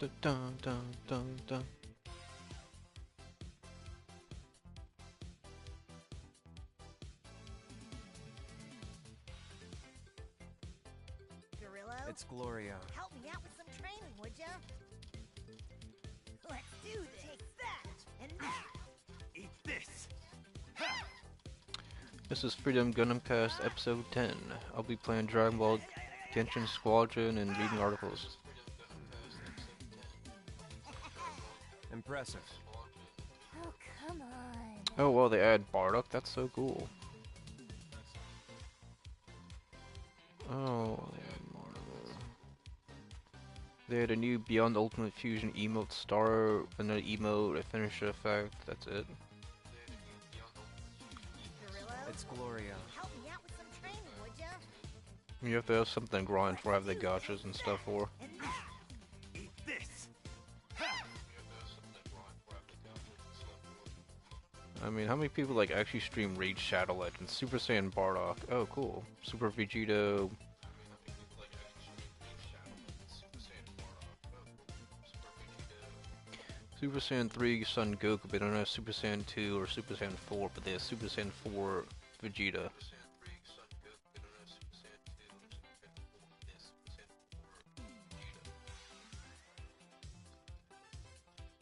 Dun, dun, dun, dun, dun. Gorillo? It's Gloria. Help me out with some training, would ya? Let's do this! Take that! And that! Eat this! This is Freedom Gundam Cast Episode 10. I'll be playing Dragon Ball Genshin Squadron and reading articles. Impressive. Oh, come on. Oh well, they add Bardock, that's so cool. Oh. They had a new Beyond Ultimate Fusion emote star, another emote, a finisher effect, that's it. Gorillo? It's Gloria. Help me out with some training, would ya? You have to have something grind for have the gotchas and stuff for. And that! Eat this! I mean, how many people like actually stream Raid Shadow Legends? Super Saiyan Bardock. Oh, cool. Super Vegito. Super Saiyan 3 Son Goku, but they don't have Super Saiyan 2 or Super Saiyan 4, but they have Super Saiyan 4 Vegeta.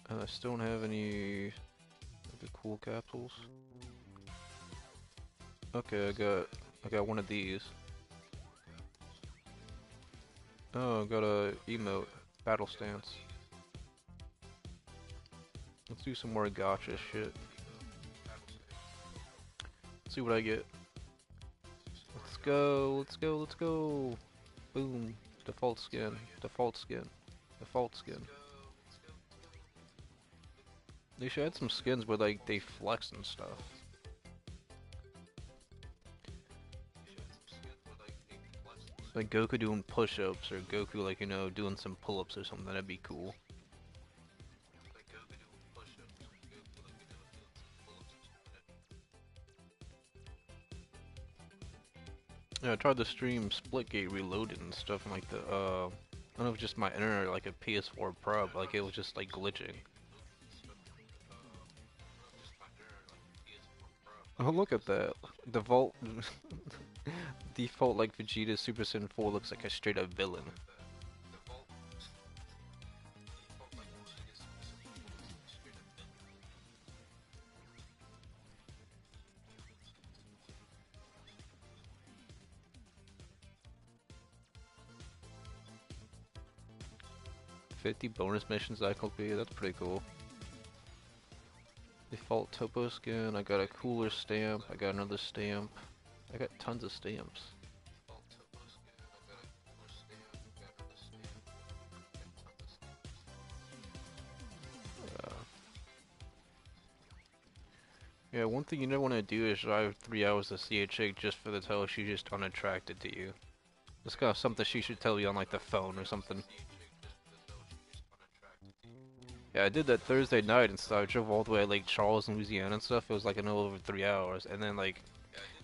I still don't have any of the cool capsules. Okay, I got one of these. Oh, I got a emote, battle stance. Let's do some more gotcha shit. Let's see what I get. Let's go, let's go, let's go. Boom. Default skin, default skin, default skin. They should add some skins where like they flex and stuff. Like Goku doing push-ups or Goku like, you know, doing some pull-ups or something, that'd be cool. Yeah, I tried to stream Splitgate Reloaded and stuff and like the I don't know if it's just my internet or like a PS4 Pro, but like it was just like glitching. Oh, look at that. Default default like Vegeta Super Saiyan 4 looks like a straight up villain. $50 bonus missions I complete, that's pretty cool. Default Topo skin, I got a cooler stamp, I got another stamp. I got tons of stamps. Yeah, one thing you never want to do is drive 3 hours to see a chick just for the tell she's just unattracted to you. It's kind of something she should tell you on like the phone or something. Yeah, I did that Thursday night and stuff. I drove all the way to Lake Charles in Louisiana and stuff. It was like a little over 3 hours. And then like,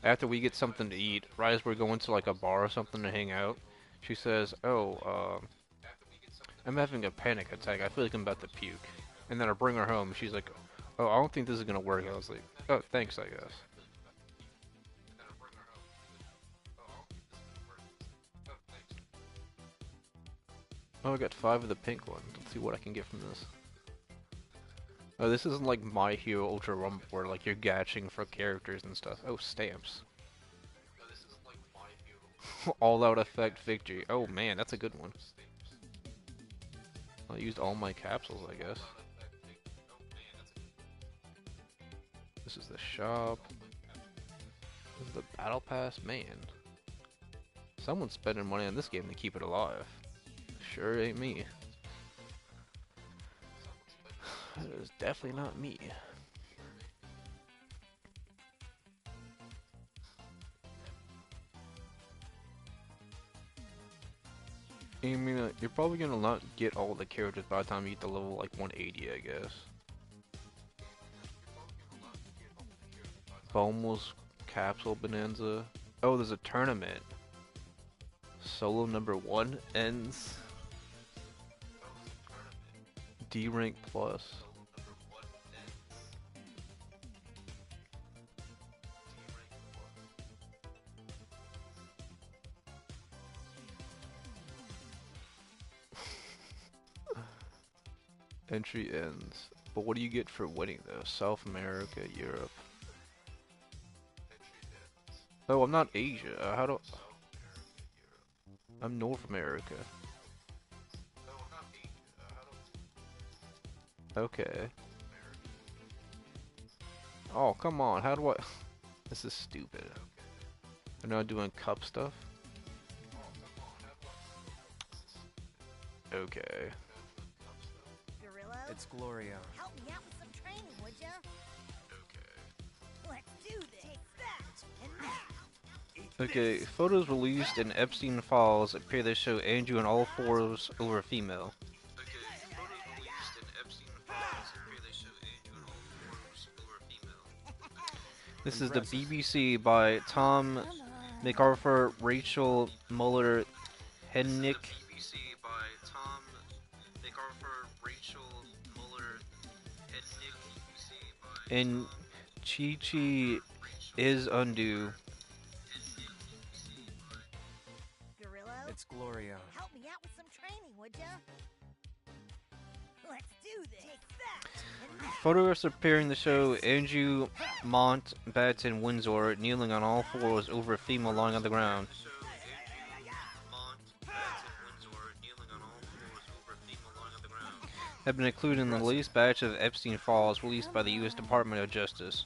after we get something to eat, right as we're going to like a bar or something to hang out, she says, oh, I'm having a panic attack. I feel like I'm about to puke. And then I bring her home. She's like, oh, I don't think this is gonna work. I was like, oh, thanks, I guess. Oh, I got 5 of the pink ones. Let's see what I can get from this. Oh, this isn't like My Hero Ultra Rumble where like you're gatching for characters and stuff. Oh, stamps. All out effect victory. Oh man, that's a good one. I used all my capsules, I guess. This is the shop. This is the battle pass, man. Someone's spending money on this game to keep it alive. Sure ain't me. It is definitely not me. I mean, you're probably gonna not get all the characters by the time you get to level like 180, I guess. Bomos Capsule Bonanza. Oh, there's a tournament. Solo number 1 ends. D rank plus. Entry ends. But what do you get for winning though? South America, Europe. Oh, I'm not Asia. How do? I'm North America. Okay. Oh, come on. How do I? This is stupid. I'm not doing cup stuff. Okay. Gorilla, It's Gloria. help me out with some training, would ya? Let's do this. Take that and that. Okay, photos released in Epstein files appear to show Andrew on all fours over a female. This is the BBC by Tom Come on. MacArthur, Rachel Muller, Hennick. And Chi is Undo. Gorilla, It's Gloria. help me out with some training, would ya? Let's do this. Take that and that. Photographs appearing to show Andrew Mountbatten Windsor kneeling on all fours over a female lying on the ground. Have been included in the latest batch of Epstein files released by the U.S. Department of Justice.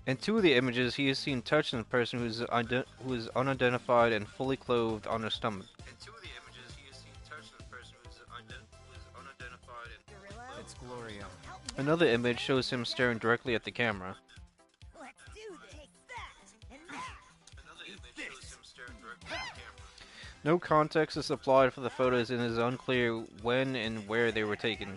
In two of the images, he is seen touching a person who is unidentified and fully clothed on her stomach. Gorilla, It's Gloria. help me out. Another image shows him staring directly at the camera. Let's do this. Take that and that. No context is supplied for the photos and it is unclear when and where they were taken.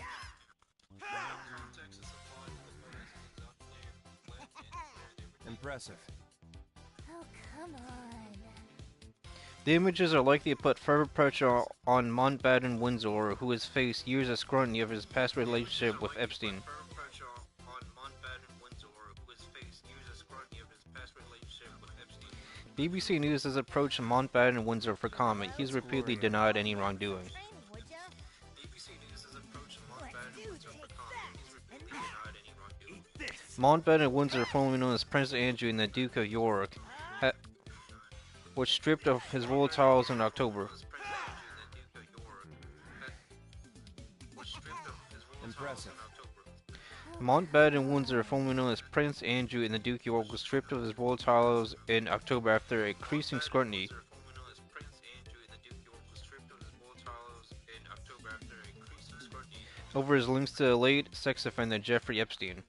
Impressive. Oh, come on. The images are likely to put further pressure on Mountbatten Windsor, who has faced years of scrutiny of his past relationship with Epstein. BBC News has approached Mountbatten Windsor for comment. He's repeatedly denied any wrongdoing. Training, would ya? Let's do this. Take that and that. Mountbatten Windsor, formerly known as Prince Andrew and the Duke of York, was stripped of his royal titles in October. Impressive. Mountbatten Windsor, formerly known as Prince Andrew and the Duke of York, was stripped of his royal titles in October after increasing scrutiny. Over his links to the late sex offender Jeffrey Epstein.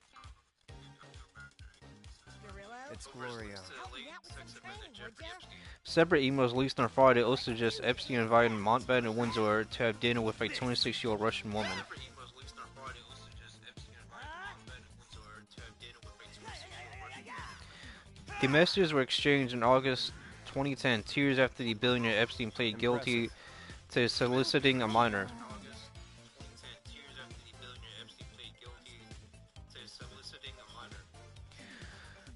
Gorilla, It's Gloria. help me out with some training, would ya? Separate emails released on Friday also suggest Epstein invited Mountbatten Windsor to have dinner with a 26-year-old Russian woman. The messages were exchanged in August 2010, 2 years after the billionaire Epstein pleaded guilty to soliciting a minor.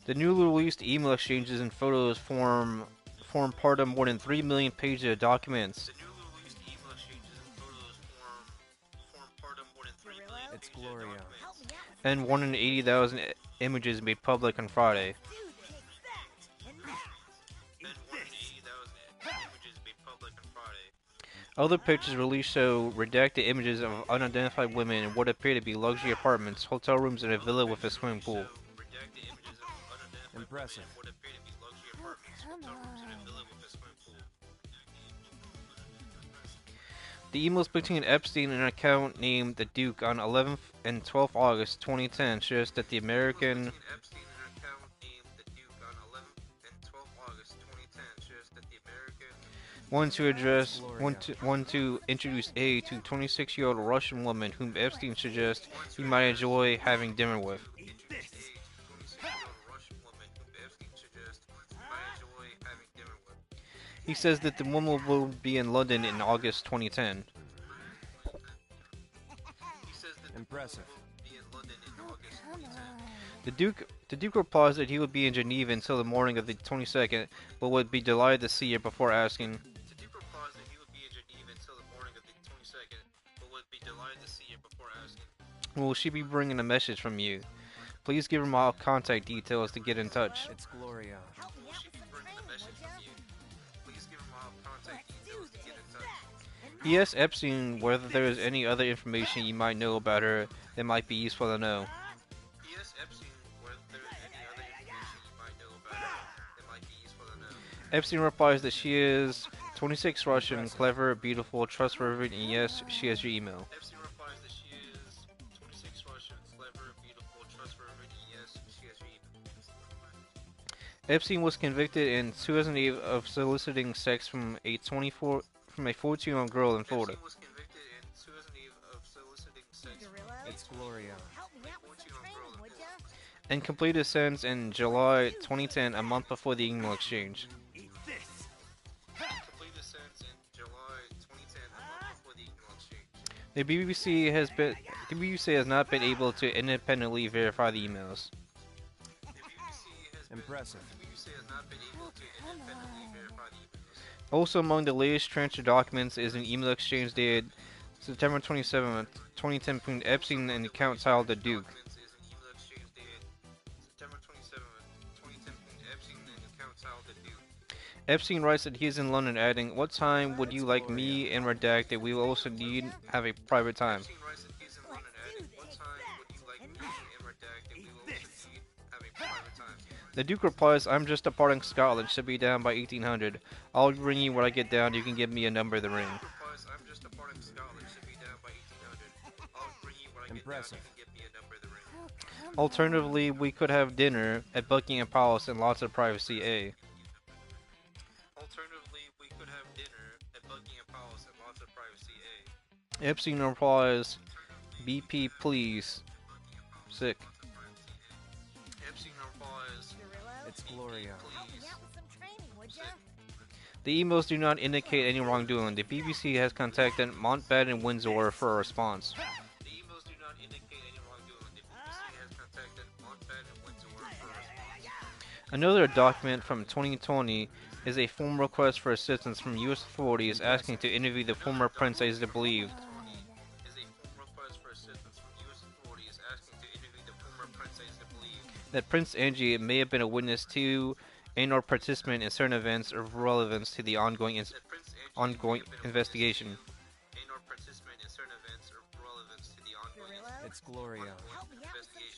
The newly released email exchanges and photos form part of more than 3 million pages of documents. Gorilla, It's Gloria. help me out with And 180,000 images made public on Friday. do this. Take that and that. Other pictures released show redacted images of unidentified women in what appear to be luxury apartments, hotel rooms, and a villa with a swimming pool. Impressive. Oh, come on. The emails between Epstein and an account named the Duke on 11th and 12th August 2010 shows that the American wanted to introduce A to 26-year-old Russian woman whom Epstein suggests he might enjoy having dinner with. He says that the woman will be in London in August 2010. He says that the Impressive. will be in London in August 2010. The Duke replies that he would be in Geneva until the morning of the 22nd, but would be delighted to see her before asking, The Duke replies that he would be in Geneva until the morning of the 22nd, but would be delighted to see her before asking, "Will she be bringing a message from you? Please give her my contact details to get in touch." It's Gloria. will she be bringing a message from you? Please give him my contact details to get in touch. He asks Epstein whether there is any other information you might know about her that might be useful to know. He asks Epstein whether there is any other information you might know about her that might be useful to know. Epstein replies that she is 26 Russian, clever, beautiful, trustworthy, and yes, she has your email. Epstein replies that she is 26 Russian, clever, beautiful, trustworthy, and yes, she has your email. Epstein was convicted in 2008 of soliciting sex from a 14-year-old girl in Florida. Epstein was convicted in 2008 of soliciting sex from It's Gloria. a 14-year-old girl in Florida. And completed his sentence in July 2010, a month before the email exchange. Completed sentence in July 2010, a month before the email exchange. The BBC has not been able to independently verify the emails. Impressive. The BBC has not been able to independently verify the emails. Also among the latest transfer documents is an email exchange dated September 27, 2010 between Epstein and the account titled The Duke. Documents is an email exchange dated September 27, 2010 between Epstein and the account titled The Duke. Epstein writes that he is in London, adding, "What time would you like me and Redacted? We will also need have a private time." Epstein writes that he's in London, adding, "What time would you like me and Redacted? We will also need have a private time." The Duke replies, "I'm just departing Scotland, should be down by 1800. I'll ring you when I get down, you can give me a number to ring." Replies, "I'm just departing Scotland, should be down by 1800. I'll ring you when I get down, Impressive. you can give me a number to ring." Alternatively, we could have dinner at Buckingham Palace and lots of privacy, eh? Alternatively, we could have dinner at Buckingham Palace and lots of privacy, eh? Epstein replies, "BP, please. Sick." Epstein replies, It's Gloria. "Please." The emails do not indicate any wrongdoing. The BBC has contacted Mountbatten Windsor for a response. The emails do not indicate any wrongdoing. The BBC has contacted Mountbatten Windsor for a response. Another document from 2020 is a formal request for assistance from U.S. authorities asking to interview the former prince as believed. Is a formal request for assistance from U.S. authorities asking to interview the former prince as believed That Prince Andrew may have been a witness to and/or participant in certain events of relevance to the ongoing that Prince Andrew may have been a investigation. witness and or participant in certain events of relevance to the ongoing It's Gloria. investigation.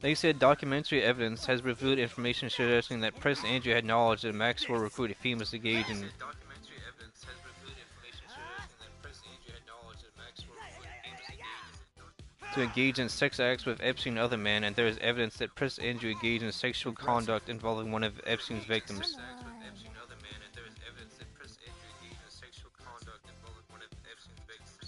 They said documentary evidence has revealed information suggesting that Prince Andrew had knowledge that Maxwell recruited females to engage in Documentary evidence has revealed information suggesting that Prince Andrew had knowledge that Maxwell recruited females to engage in sex acts with Epstein and other men, and there is evidence that Prince Andrew engaged in sexual conduct involving one of Epstein's victims. sex acts with Epstein and other men, and there is evidence that Prince Andrew engaged in sexual conduct involving one of Epstein's victims.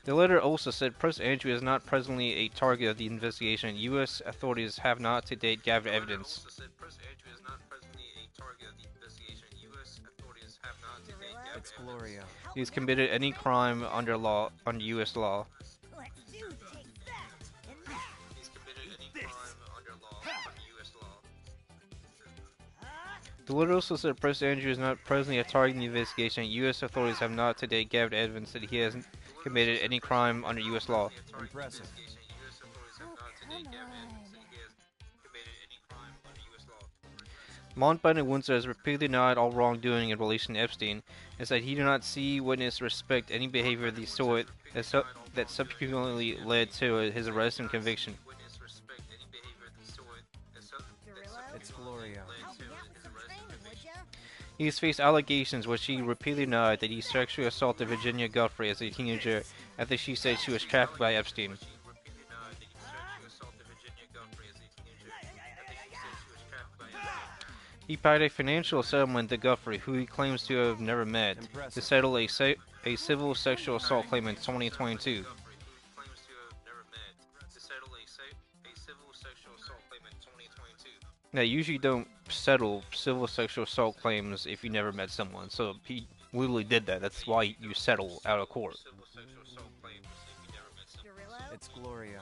The letter also said Prince Andrew is not presently a target of the investigation. U.S. authorities have not to date gathered evidence. Also said Prince Andrew is not presently a target of the investigation. U.S. authorities have not to date gathered It's evidence. Gloria. He's committed any crime under U.S. law. He's committed any crime under U.S. law. The letter also said Prince Andrew is not presently a target in the investigation. U.S. authorities have not to date gathered evidence that he has committed any crime under U.S. law. Impressive. U.S. authorities have not to date gathered evidence that he has committed any crime under U.S. law. Mountbatten Windsor has repeatedly denied all wrongdoing in relation to Epstein, and said he did not see, witness, or respect any behavior of the sort that subsequently led to his arrest and conviction. Witness respect any behavior of the sort that It's Gloria. led to his arrest and conviction. He has faced allegations which he repeatedly denied that he sexually assaulted Virginia Guthrie as a teenager after she said she was trafficked by Epstein. She repeatedly denied that he sexually assaulted Virginia Guthrie as a teenager after she said she was trafficked by Epstein. He paid a financial settlement to Guthrie, who he claims to have never met, to settle a civil sexual assault claim in 2022. Guthrie, who claims to have never met, to settle a civil sexual assault claim in 2022. That usually don't settle civil sexual assault claims if you never met someone. So he literally did that. That's why you settle out of court. It's Gloria.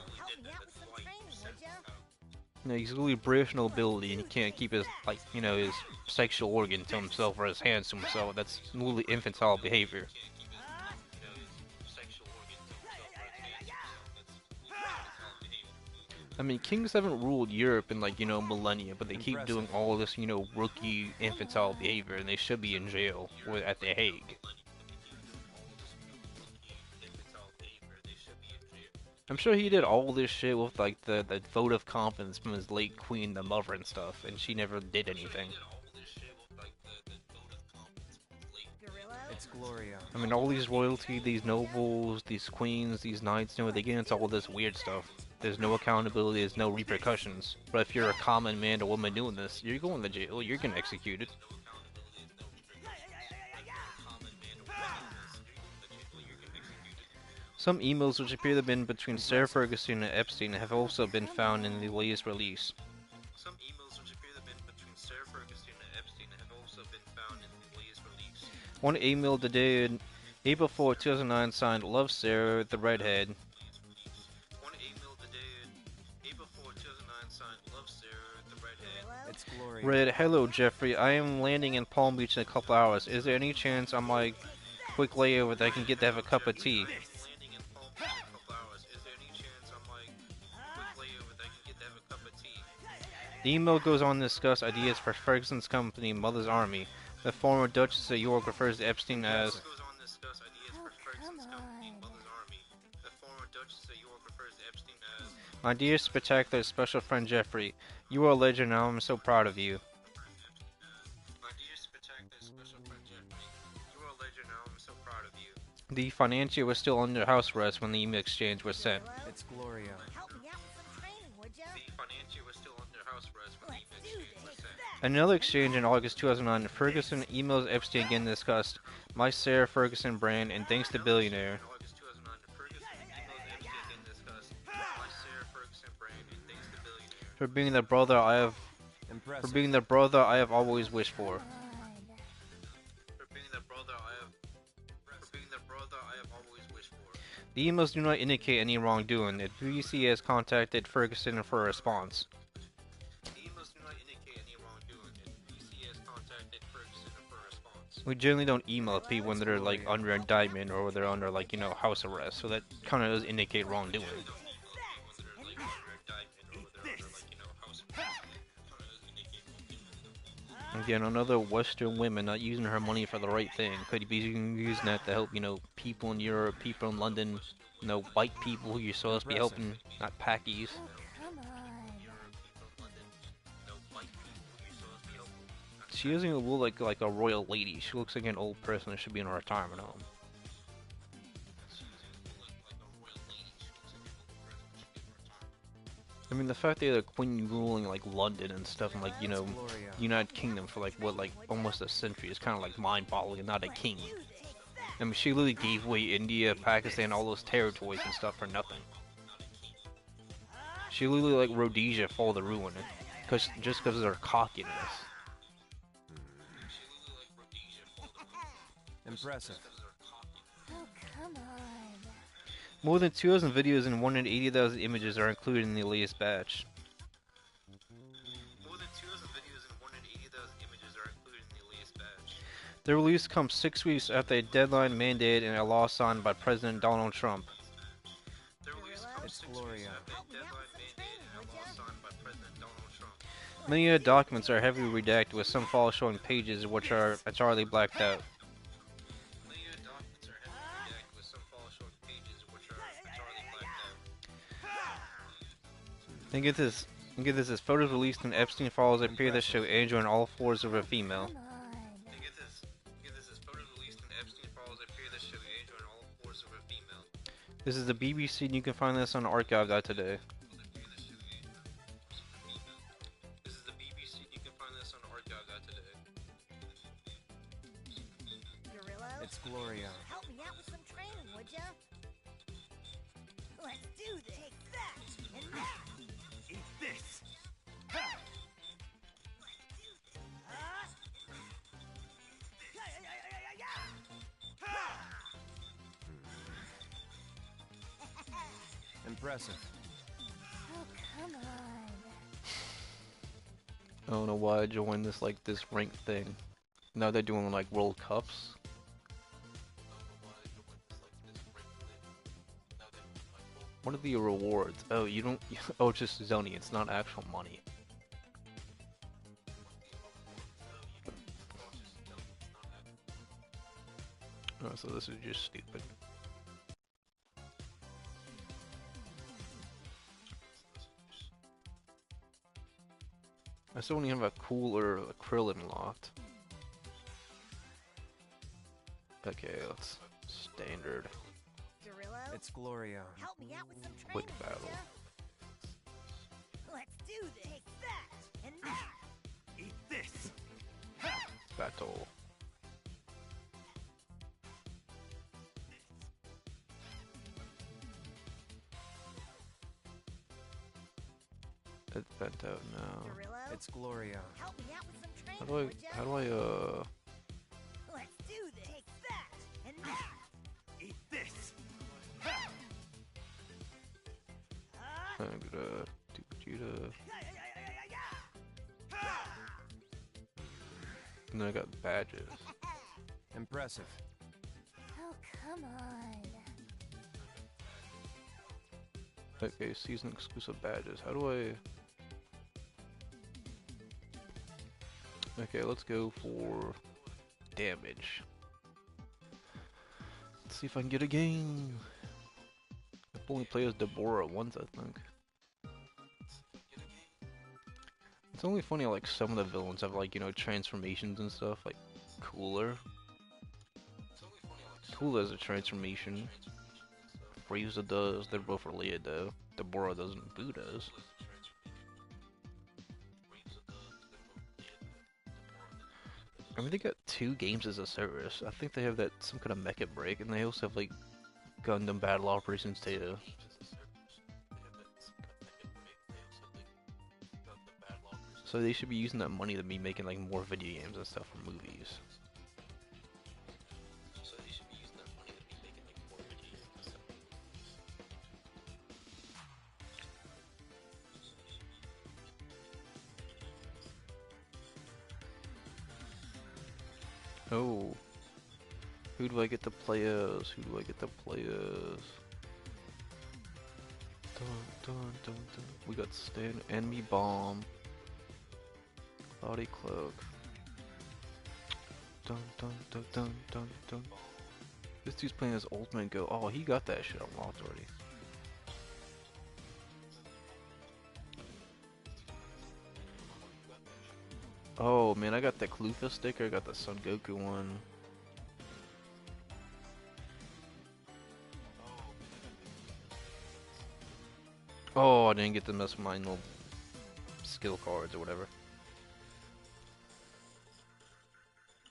You know, he's literally British nobility, and he can't keep his his sexual organ to himself or his hands to himself. That's literally infantile behavior. I mean, kings haven't ruled Europe in millennia, but they keep doing Impressive. all this rookie infantile behavior, and they should be in jail at The Hague. I'm sure he did all this shit with like the vote of confidence from his late queen, the mother and stuff, and she never did anything. It's Gloria. I mean, all these royalty, these nobles, these queens, these knights, they get into all this weird stuff. There's no accountability, there's no repercussions. But if you're a common man or woman doing this, you're going to jail, you're getting executed. Some emails which appear to have been between Sarah Ferguson and Epstein have also been found in the latest release. One email dated April 4, 2009 signed Love Sarah, the redhead. It's Gloria. Read, hello Jeffrey, I am landing in Palm Beach in a couple hours. Is there any chance on my quick layover that I can get to have a cup of tea? The email goes on to discuss ideas for Ferguson's company, Mother's Army. The former Duchess of York refers to Epstein as my dear spectacular special friend Jeffrey. You are a legend and I'm so proud of you. The financier was still under house arrest when the email exchange was sent. It's Gloria. Another exchange in August 2009, Ferguson emails Epstein again discussed my Sarah Ferguson brand and thanks to billionaire. For being the brother I have always wished for. The emails do not indicate any wrongdoing. The BBC has contacted Ferguson for a response. We generally don't email people when they're like under indictment or they're under house arrest, so that kind of does indicate wrongdoing. Again, another Western woman not using her money for the right thing. Could be using that to help, people in Europe, people in London, white people who you're supposed to be helping, not Packies. She doesn't even look like a royal lady. She looks like an old person that should be in a retirement home. I mean, the fact that the Queen ruling like London and stuff, and United Kingdom for almost a century is kind of like mind-boggling. Not a king. I mean, she literally gave away India, Pakistan, all those territories and stuff for nothing. She literally Rhodesia for the ruin, just because of her cockiness. Impressive. More than 2,000 videos and 180,000 images are included in the latest batch. The release comes 6 weeks after a deadline mandated and a law signed by President Donald Trump. It's Gloria. Many of the documents are heavily redacted, with some files showing pages which are entirely blacked out. And get this, as photos released in Epstein files appear that show Andrew in all fours of a female. This is the BBC and you can find this on archive.today. It's Gloria. Help me out with some training, would ya? Let's do this. Take that and that. Eat this. Impressive. Oh, come on. I don't know why I joined this like this ranked thing. Now they're doing like World Cups. What are the rewards? Oh, you don't. Oh, it's just zoning. It's not actual money. Oh, so this is just stupid. I still don't even have a cooler acrylic locked. Okay, let's standard. Gorillo, It's Gloria. help me out with some Quick training, battle. would ya? Let's do this. Take that and that. Eat this! Battle. It's bent out now. Gorillo, It's Gloria. help me out with some training, How do would ya? I, Let's do this. Take that and that. Eat this! I'm gonna do Vegeta. And then I got badges. Impressive. Oh, come on. Okay, season exclusive badges. How do I... Okay, let's go for damage. Let's see if I can get a game. I've only played as Deborah once, I think. It's only funny like some of the villains have like, you know, transformations and stuff, like Cooler. Cooler has a transformation. Frieza does, they're both related though. Deborah doesn't, Boo does. I mean, they got 2 games as a service. I think they have that some kind of Mecha Break, and they also have like Gundam Battle Operations too. So they should be using that money to be making like more video games and stuff for movies. Oh, who do I get to play as? Who do I get to play as? Dun, dun, dun, dun. We got Stan, Enemy Bomb, Cloudy Cloak. Dun dun dun dun dun dun. This dude's playing as Ultimate Go. Oh, he got that shit unlocked already. Oh man, I got the Clufa sticker, I got the Son Goku one. Oh, I didn't get to mess with my little skill cards or whatever.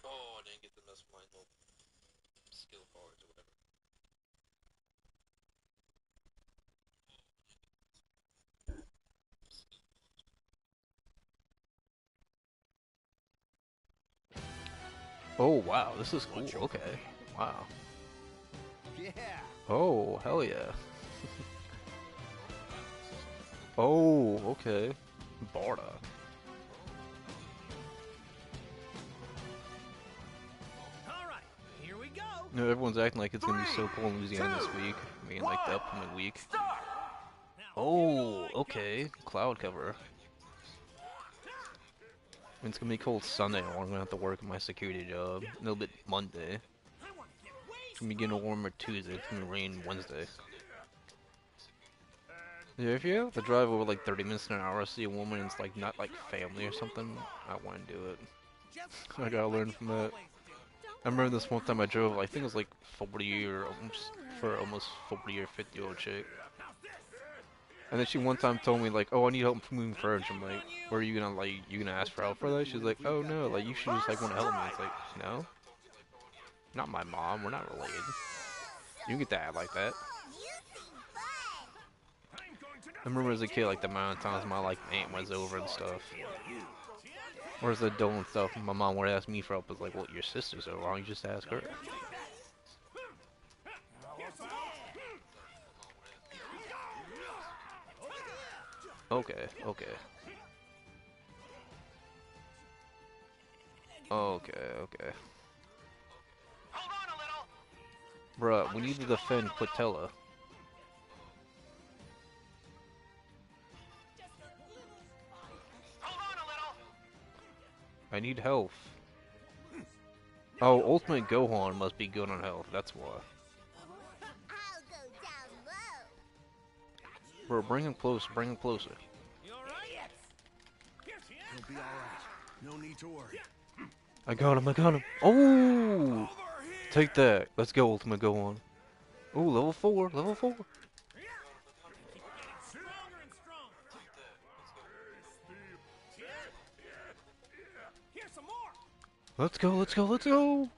Oh, I didn't get to mess with my little skill cards or whatever. Oh wow, this is cool. Okay, wow. Yeah. Oh hell yeah. Oh okay, Bardock. Alright, here we go! No, everyone's acting like it's gonna be so cool in Louisiana this week. I mean, like the upcoming week. Oh, okay, cloud cover. It's gonna be cold Sunday, or I'm gonna have to work at my security job. A little bit Monday. It's gonna be getting warmer Tuesday. It's gonna rain Wednesday. Yeah, if you have to drive over like 30 minutes an hour to see a woman and it's like not like family or something, I wouldn't do it. I gotta learn from that. I remember this one time I drove, I think it was like 40 or almost 40 or 50-year-old chick. And then she one time told me like, "Oh, I need help moving furniture." I'm like, "Where are you gonna like? You gonna ask for help for that?" She's like, "Oh no, like you should just like want to help me." It's like, no, not my mom. We're not related. You get to act like that. I remember as a kid, like the amount of times my like aunt was over and stuff. Or as an adult and stuff, my mom would ask me for help. It's like, well, your sister's over. Why don't you just ask her? Okay, okay. Okay, okay. Hold on a little. Bruh, we need to defend Quintella. Hold on a little. I need health. Oh, Ultimate Gohan must be good on health, that's why. I'll go down low. Bro, bring him close, bring him closer. You alright? He'll be alright. No need to worry. I got him, I got him. Oh! Take that. Let's go, Ultimate Gohan. Oh, level 4, level 4. Stronger and stronger. Here's some more. Let's go, let's go, let's go!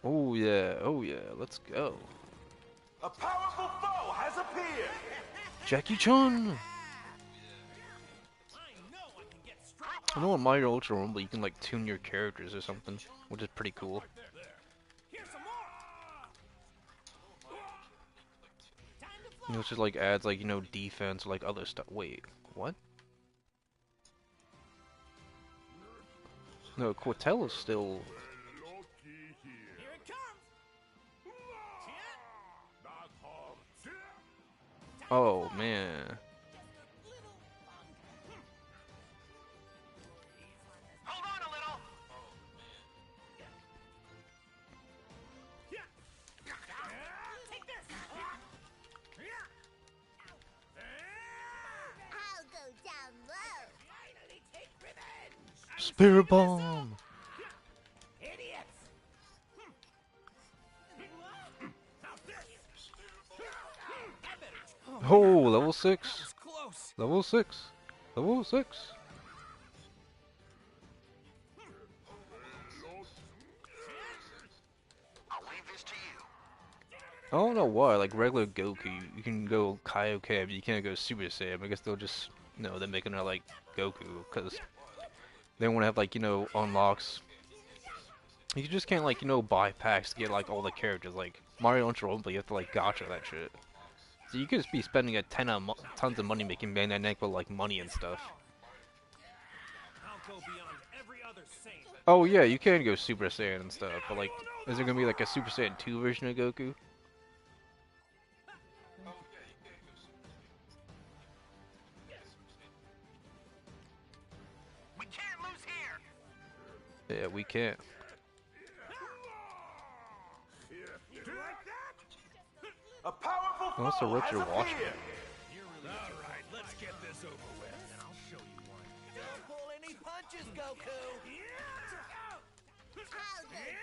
Oh yeah, let's go. A powerful foe has appeared! Jackie Chun! I know I can get strong. I know in Mario Ultra Rumble you can like tune your characters or something, which is pretty cool. Here's some more. You know, it's just like adds like, you know, defense, like other stuff. Wait, what? No, Quintella's still... Here it comes. Oh, man. Hold on a little. Take this. I'll go down low. Finally take revenge. Spirit Bomb! Idiots. How's this? That better. Oh, level 6. It's close. Level 6. Level 6. I'll leave this to you. I don't know why, like regular Goku, you can go Kaioken, but you can't go Super Saiyan. I guess they'll just, no, they're making it like Goku, because they want to have like, you know, unlocks. You just can't like, you know, buy packs to get like all the characters. Like Mario Ultra Rumble, you have to like gacha that shit. So you could just be spending a tons of money making Bandai Namco like money and stuff. I'll go beyond every other saint. Oh yeah, you can go Super Saiyan and stuff, but like, is there gonna be like a Super Saiyan 2 version of Goku? We can't lose here! Yeah, we can't. A powerful Oh, that's a foe has Richard Washington. appeared! Alright, let's get this over with. And I'll show you one. Don't pull any punches, Goku. I'll go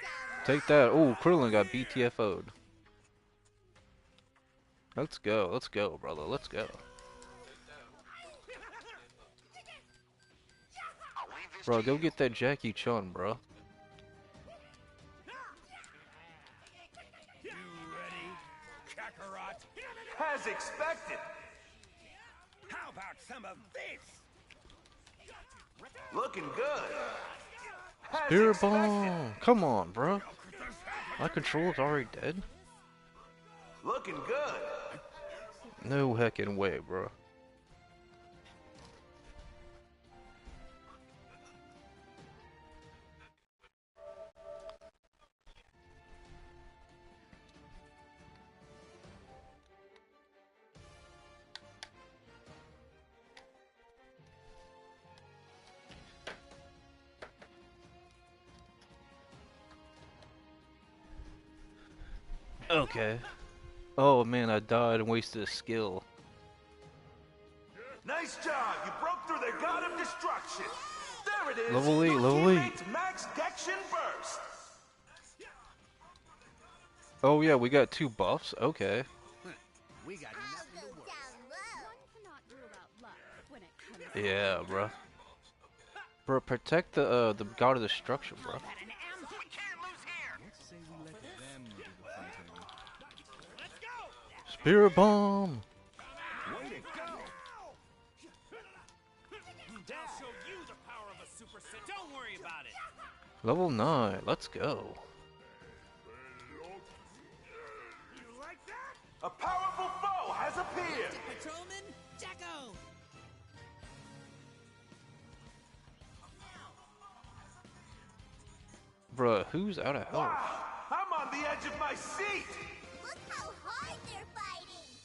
down Take that. Oh, Krillin got BTFO'd. Let's go, brother, let's go. I'll leave this Bro, to go you. get that Jackie Chun, bro. You ready, Kakarot? As expected! How about some of this? Looking good! As Spirit expected. Bomb! Come on, bro. My controller's already dead? Looking good! No heckin' way, bro. Okay. Oh man, I died and wasted a skill. Nice job! You broke through their god of destruction! There it is! Level 8, Your level 8. teammate's Max Dection Burst! Oh yeah, we got 2 buffs? Okay. We got I'll nothing go to worry. down low. Cannot rule out luck when it comes Yeah, bro. Bro, protect the god of destruction, bro. We can't lose here! Let's say we let them do the fighting. Let's go. Spirit Bomb! Way to go! I'll show you the power of a super saint. Don't worry about it. Level 9, let's go. You like that? A powerful foe has has appeared. Patrolman, Jacko! Bruh, who's out of health? Wow, I'm on the edge of my seat. Look how hard they're fighting.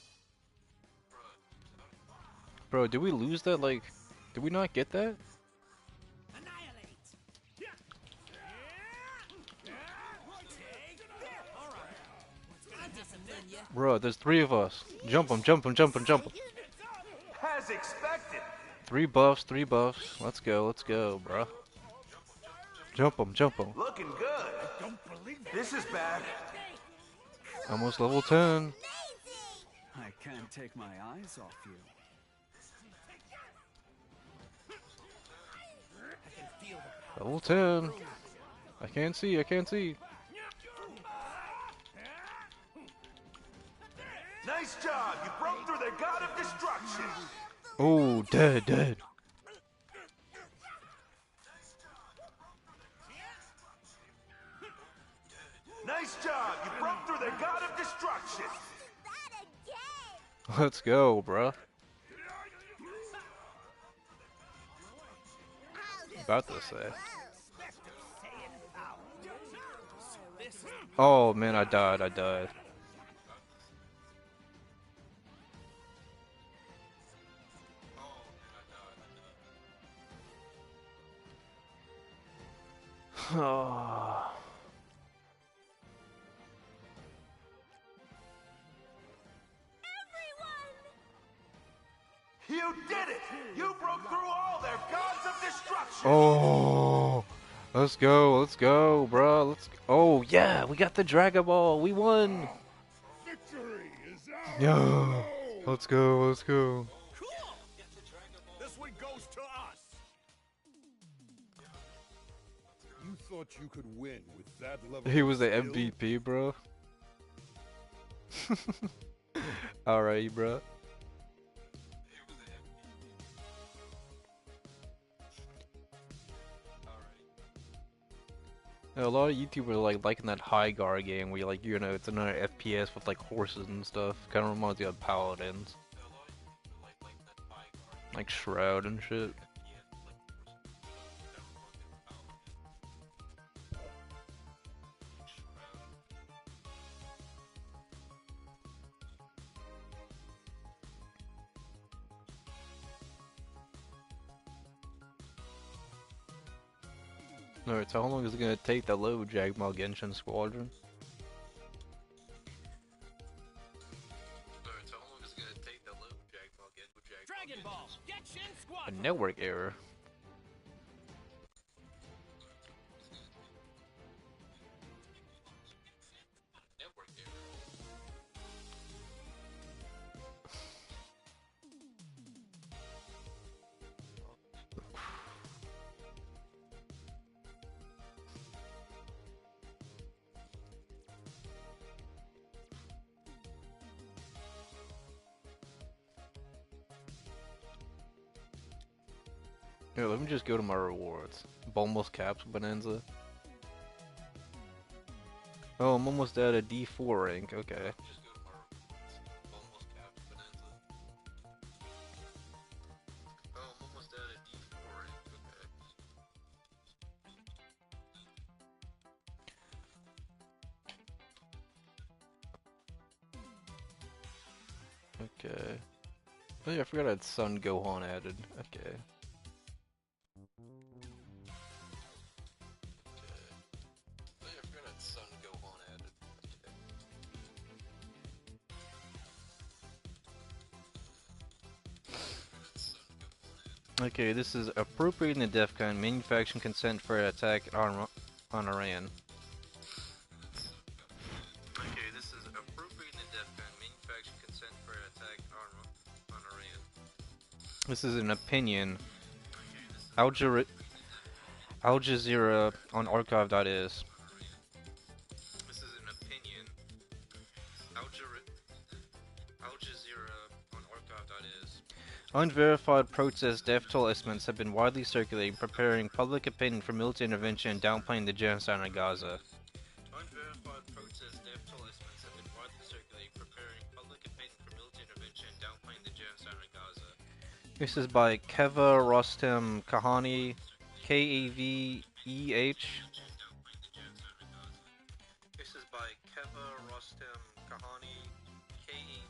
Bro, did we lose that? Like, did we not get that? Annihilate! I'll discipline you. Bro, there's 3 of us. Jump 'em, jump 'em, jump 'em, jump 'em. As expected. 3 buffs, 3 buffs. Let's go, bro. Jump 'em, jump 'em. Looking good. This is bad. Almost level 10. I can't take my eyes off you. Level 10. I can't see, I can't see. Nice job. You broke through their god of destruction. Oh, dead. Nice job. You broke through their god of destruction. That again. Let's go, bro. I'll go About to down say. low. Oh man, I died. Oh. You did it. You broke through all their gods of destruction. Oh, let's go, bro. Oh yeah, we got the Dragon Ball. We won. Victory is ours! Yeah, let's go. Cool! This one goes to us! You thought you could win with that level He of was the skill? MVP, bro. Alright, bro. Yeah, a lot of YouTubers are liking that high guard game where it's another FPS with like horses and stuff. Kind of reminds you of Paladins. Like Shroud and shit. Alright, so how long is it gonna take to load Jagmal Genshin Squadron? Alright, so how long is it gonna take to load Jagmal Genshin Dragon Ball, Genshin A Squad! network error. Here, let me just go to my rewards. Boneless Caps Bonanza. Oh, I'm almost at a D4 rank, okay. Okay. Oh yeah, I forgot I had Son Gohan added. Okay. Okay, this is appropriating the DEFCON manufacturing consent for an attack on Iran. Okay, this is appropriating the DEFCON manufacturing consent for an attack on Iran. This is an opinion. Al Jazeera on archive.is. This is an opinion. Al Jazeera on archive.is. Unverified protest death toll estimates have been widely circulating, preparing public opinion for military intervention and downplaying the genocide in Gaza. Unverified protest death toll estimates have been widely circulating, preparing public opinion for military intervention This is by Keva Rostem Kahani, Kaveh. This is by Keva Rostem Kahani, Kaveh.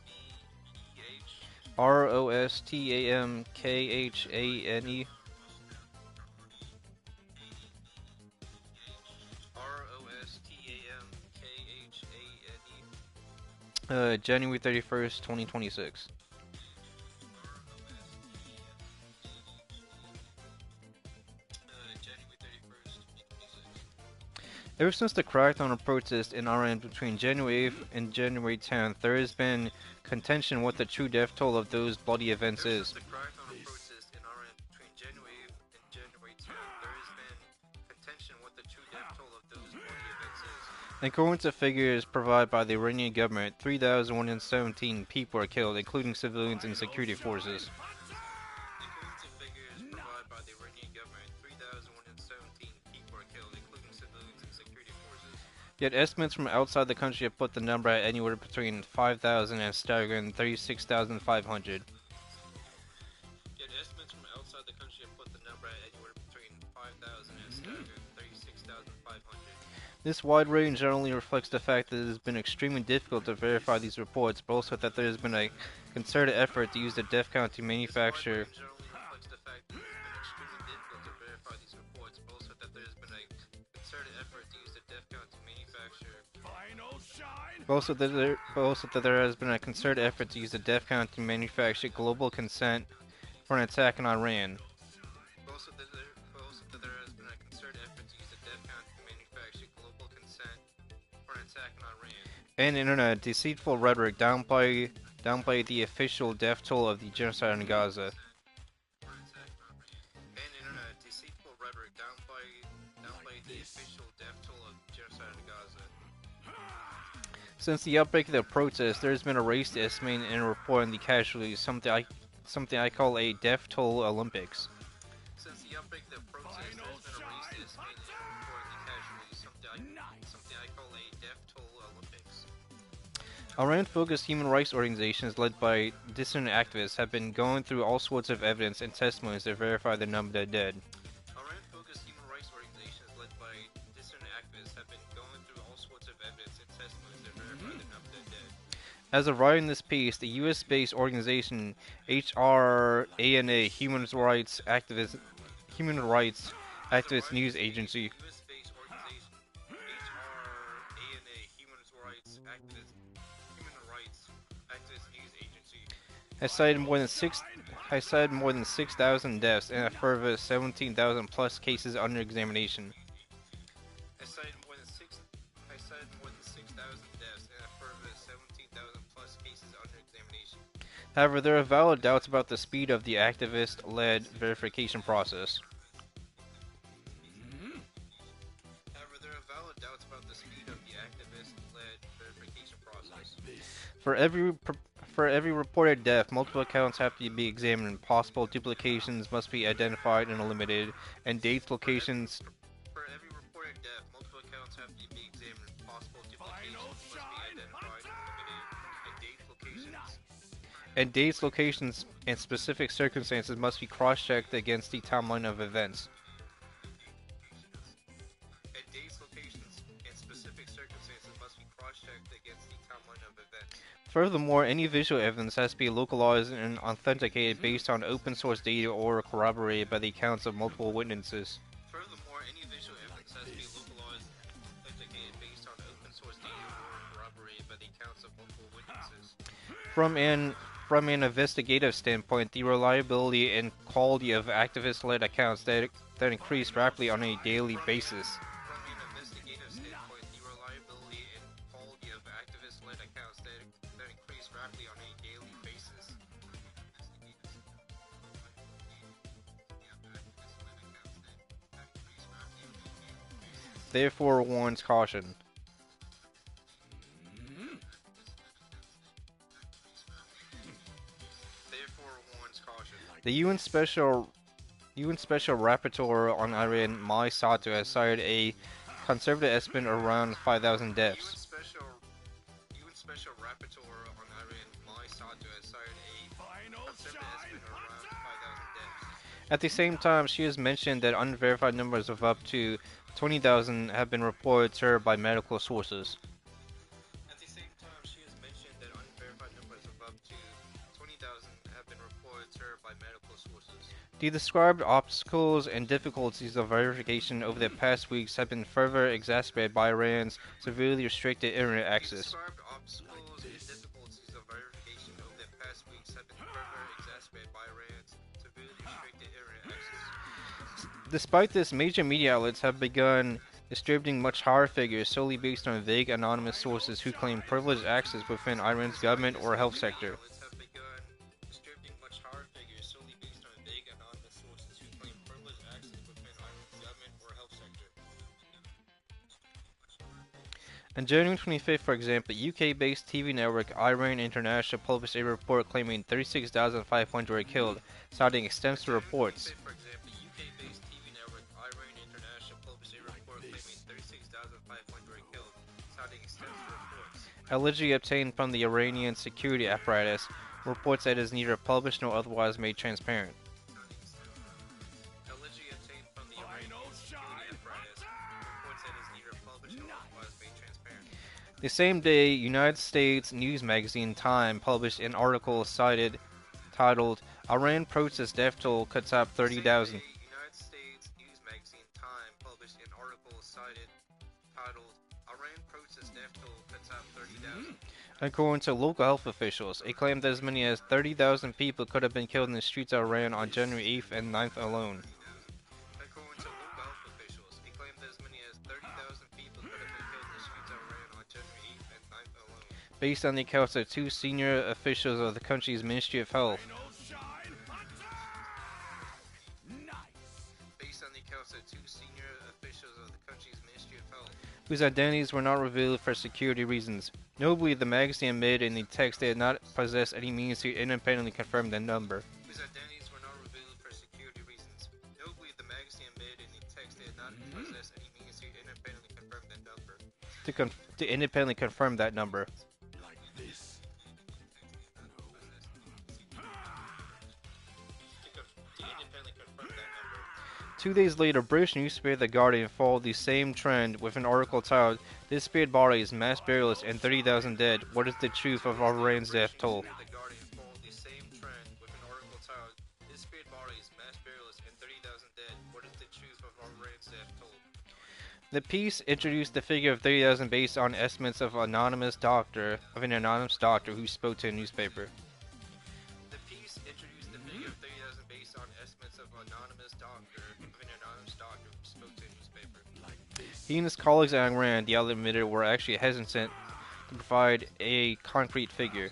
Rostamkhane. Rostamkhane. January 31st, 2026. January 31st, 2026. Ever since the crackdown of protests in Iran between January 8th and January 10th, there has been contention what the true death toll of those bloody events Ever is. since the crackdown of protests in Iran between January 8th and January 10th, there has been contention what the true death toll of those bloody events is. According to figures provided by the Iranian government, 3,117 people are killed, including civilians and security forces. According to figures provided by the Iranian government, 3,117 people are killed, including civilians and security forces. Yet estimates from outside the country have put the number at anywhere between 5,000 and a staggering 36,500. Yet estimates from outside the country have put the number at anywhere between 5,000 and a staggering 36,500. This wide range not only reflects the fact that it has been extremely difficult to verify these reports, but also that there has been a concerted effort to use the death count to manufacture But also that there has been a concerted effort to use the death count to manufacture global consent for an attack on Iran. And internet deceitful rhetoric downplay the official death toll of the genocide in Gaza. Since the outbreak of the protests, there has been a race to estimate and report on the casualties, something I call a death toll Olympics. Since the outbreak of the protests, there's been a race to estimate and report on the casualties, something I call a death toll Olympics. Iran-focused human rights organizations led by dissident activists have been going through all sorts of evidence and testimonies to verify the number of dead. Iran-focused human rights organizations led by dissident activists have been going through all sorts of evidence and testimonies to verify the number of dead. As of writing this piece, the U.S.-based organization HRANA, Human Rights Activist News Agency, has cited more than 6,000 deaths and a further 17,000 plus cases under examination. However, there are valid doubts about the speed of the activist-led verification process. For every reported death, multiple accounts have to be examined. Possible duplications must be identified and eliminated, and dates, locations. For every reported death, multiple accounts have to be examined. Possible duplications must be identified and eliminated, And dates, locations, and specific circumstances must be cross-checked against the timeline of events. Furthermore, any visual evidence has to be localized and authenticated based on open source data or corroborated by the accounts of multiple witnesses. From an investigative standpoint, the reliability and quality of activist-led accounts that increase rapidly on a daily basis. Therefore warns caution. The UN Special Rapporteur on Iran, Mai Sato, has cited a conservative estimate around 5,000 deaths. UN Special Rapporteur on Iran, Mai Sato, has cited a conservative estimate around 5,000 At the same time, she has mentioned that unverified numbers of up to 20,000 have been reported to her by medical sources. At the same time, she has mentioned that unverified numbers of up to 20,000 have been reported to her by medical sources. The described obstacles and difficulties of verification over the past weeks have been further exacerbated by Iran's severely restricted internet The access. described obstacles and difficulties of verification over the past weeks have been further exacerbated by Iran's severely restricted internet access. Despite this, major media outlets have begun distributing much higher figures solely based on vague anonymous sources who claim privileged access within Iran's government or health sector. Outlets have begun distributing much higher figures solely based on vague anonymous sources who claim privileged access within Iran's government or health sector. On January 25th, for example, UK-based TV network Iran International published a report claiming 36,500 were killed, citing extensive reports. For example, UK-based TV network Iran International published a report claiming 36,500 killed, citing extensive reports. Allegedly obtained from the Iranian security apparatus, reports that is neither published nor otherwise made transparent. Allegedly obtained from the Iranian security apparatus, reports that is neither published nor otherwise made transparent. The same day, United States news magazine Time published an article titled "Iran Protest Death Toll Cuts Up 30,000." United States news magazine Time published an article titled "Iran Protest Death Toll Cuts Up 30,000." According to local health officials, it claimed that as many as 30,000 people could have been killed in the streets of Iran on January 8th and 9th alone. According to local health officials, it claimed that as many as 30,000 people could have been killed in the streets of Iran on January 8th and 9th alone. Based on the accounts of two senior officials of the country's Ministry of Health. Based on the accounts of two senior officials of the country's Ministry of Health, whose identities were not revealed for security reasons. Notably, the magazine admitted in the text they did not possess any means to independently confirm the number. whose identities were not revealed for security reasons. Notably, the magazine admitted in the text they did not possess any means to independently confirm that number. To independently confirm that number. To independently confirm that number. 2 days later, British newspaper The Guardian followed the same trend with an article titled "Disappeared Bodies, Mass Burials, and 30,000 Dead. What is the truth of Iran's death toll?" The Guardian followed the same trend with an article titled "Disappeared Bodies, Mass Burials, and 30,000 Dead. What is the truth of Iran's death toll?" The piece introduced the figure of 30,000 based on estimates of an anonymous doctor who spoke to a newspaper. The piece introduced the figure of 30,000 based on estimates of an anonymous doctor who spoke to a newspaper. He and his colleagues at Iran, the outlet admitted, were actually hesitant to provide a concrete figure.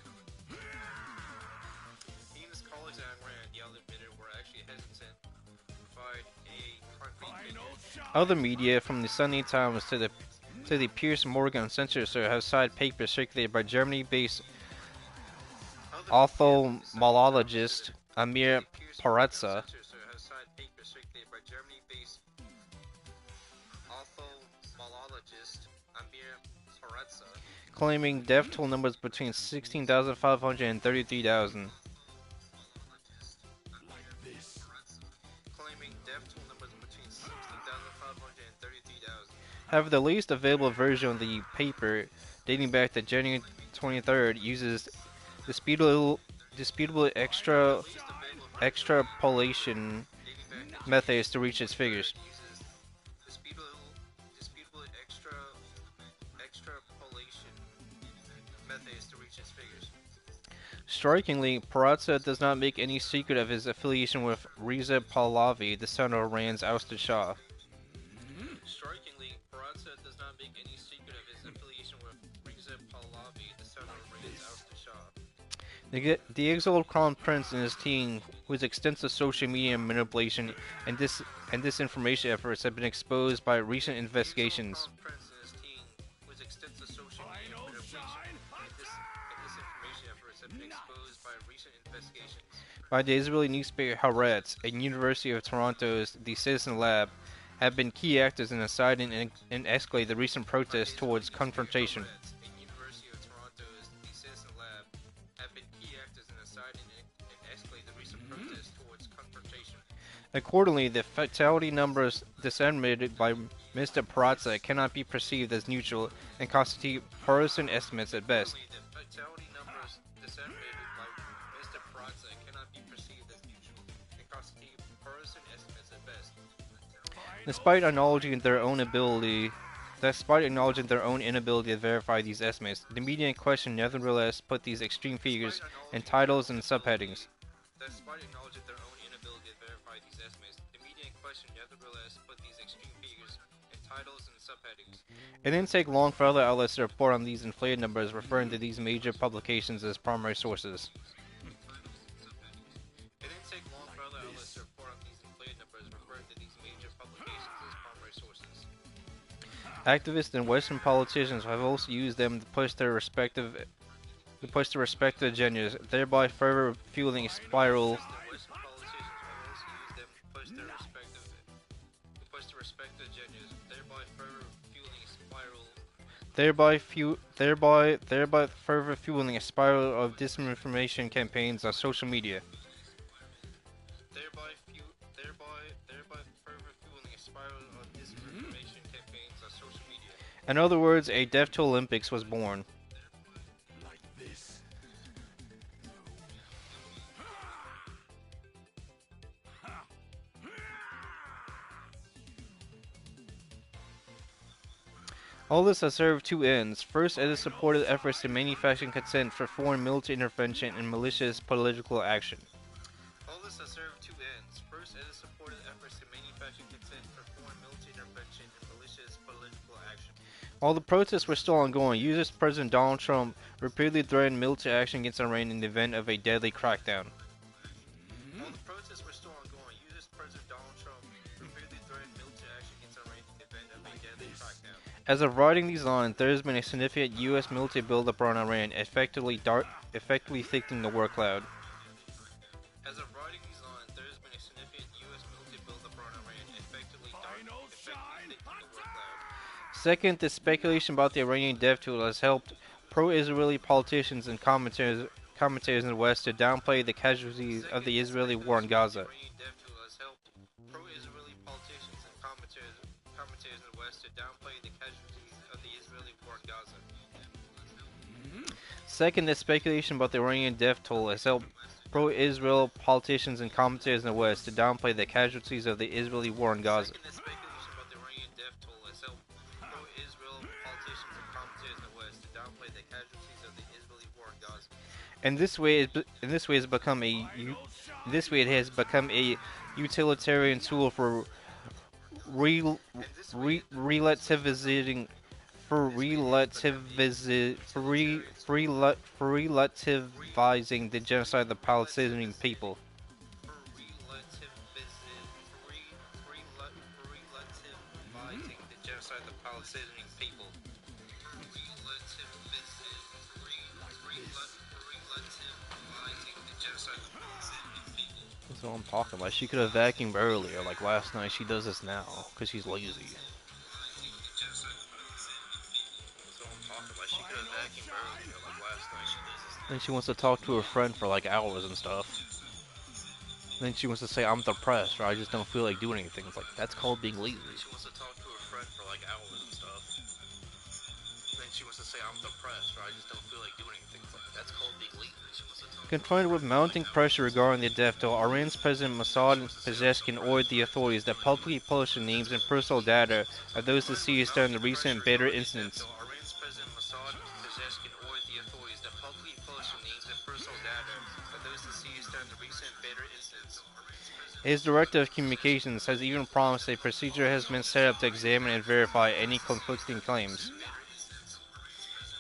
He and his colleagues at Iran, the outlet admitted, were actually hesitant to provide a concrete figure. Other media, from the Sunday Times to the Piers Morgan censorship, have cited papers circulated by Germany-based ophthalmologist Amir Paratsa, claiming death toll numbers between 16,500 and 33,000. However, the latest available version of the paper, dating back to January 23rd, uses disputable extrapolation methods to reach its figures. Strikingly, Paratsa does not make any secret of his affiliation with Reza Pahlavi, the son of Iran's ousted Shah. Strikingly, Paratsa does not make any secret of his affiliation with Reza Pahlavi, the son of Iran's ousted Shah. The exiled crown prince and his team, whose extensive social media manipulation and disinformation efforts have been exposed by recent investigations. By the Israeli newspaper Haaretz and University of Toronto's The Citizen Lab, have been key actors in inciting and escalating the recent protests towards confrontation. Accordingly, the fatality numbers disseminated by Mr. Peraza cannot be perceived as neutral and constitute partisan estimates at best. Accordingly, the fatality numbers disseminated by Mr. Peraza cannot be perceived as neutral and constitute partisan estimates at best. Despite acknowledging their own inability to verify these estimates, the media in question nevertheless put these extreme figures in titles and subheadings. Despite acknowledging their own inability to verify these estimates, the media in question nevertheless put these extreme figures in titles and subheadings. It didn't take long for other outlets to report on these inflated numbers, referring to these major publications as primary sources. It didn't take long for other outlets to report on these inflated numbers, referring to these major publications as primary sources. Activists and Western politicians have also used them to push their respective agendas, thereby further fueling a spiral. The Western politicians have also used them to push their respective agendas, thereby further fueling a spiral. Thereby further fueling a spiral of disinformation campaigns on social media. Thereby further fueling a spiral of disinformation campaigns on social media. In other words, a Death to Olympics was born. Like this. All this has served two ends. First, it has supported efforts to manufacture consent for foreign military intervention and malicious political action. All this has served two ends. First, it has supported efforts to manufacture consent for foreign military intervention and malicious political action. While the protests were still ongoing, U.S. President Donald Trump repeatedly threatened military action against Iran in the event of a deadly crackdown. While the protests were still ongoing, U.S. President Donald Trump repeatedly threatened military action against Iran in the event of a deadly crackdown. As of writing these lines, there has been a significant U.S. military buildup on Iran, effectively thickening the war cloud. As of writing these lines, there has been a significant U.S. military buildup on Iran, effectively thickening the war cloud. Second, the speculation about the Iranian death toll has helped pro-Israeli politicians and commentators in the West to downplay the casualties of the Israeli war in Gaza. Second, the speculation about the Iranian death toll has helped pro-Israel politicians and commentators in the West to downplay the casualties of the Israeli war in Gaza. In this way, it has become a utilitarian tool for relativizing the genocide of the Palestinian people. That's what I'm talking about. She could have vacuumed earlier, like last night. She does this now, because she's lazy. Then she wants to talk to her friend for like hours and stuff. Then she wants to say, I'm depressed, or I just don't feel like doing anything. It's like, that's called being lazy. She wants to talk to her friend for like hours and stuff. Then she wants to say, I'm depressed, or I just don't feel like doing anything. It's like, that's called being lazy. Confronted with mounting pressure regarding the death toll, Iran's President Mossad Pezeshkian ordered the authorities to publicly publish the names and personal data of those deceased during the recent Badr incidents. Iran's President Mossad Pezeshkian ordered the authorities to publicly publish the names and personal data of those deceased during the recent Badr incidents. His director of communications has even promised a procedure has been set up to examine and verify any conflicting claims.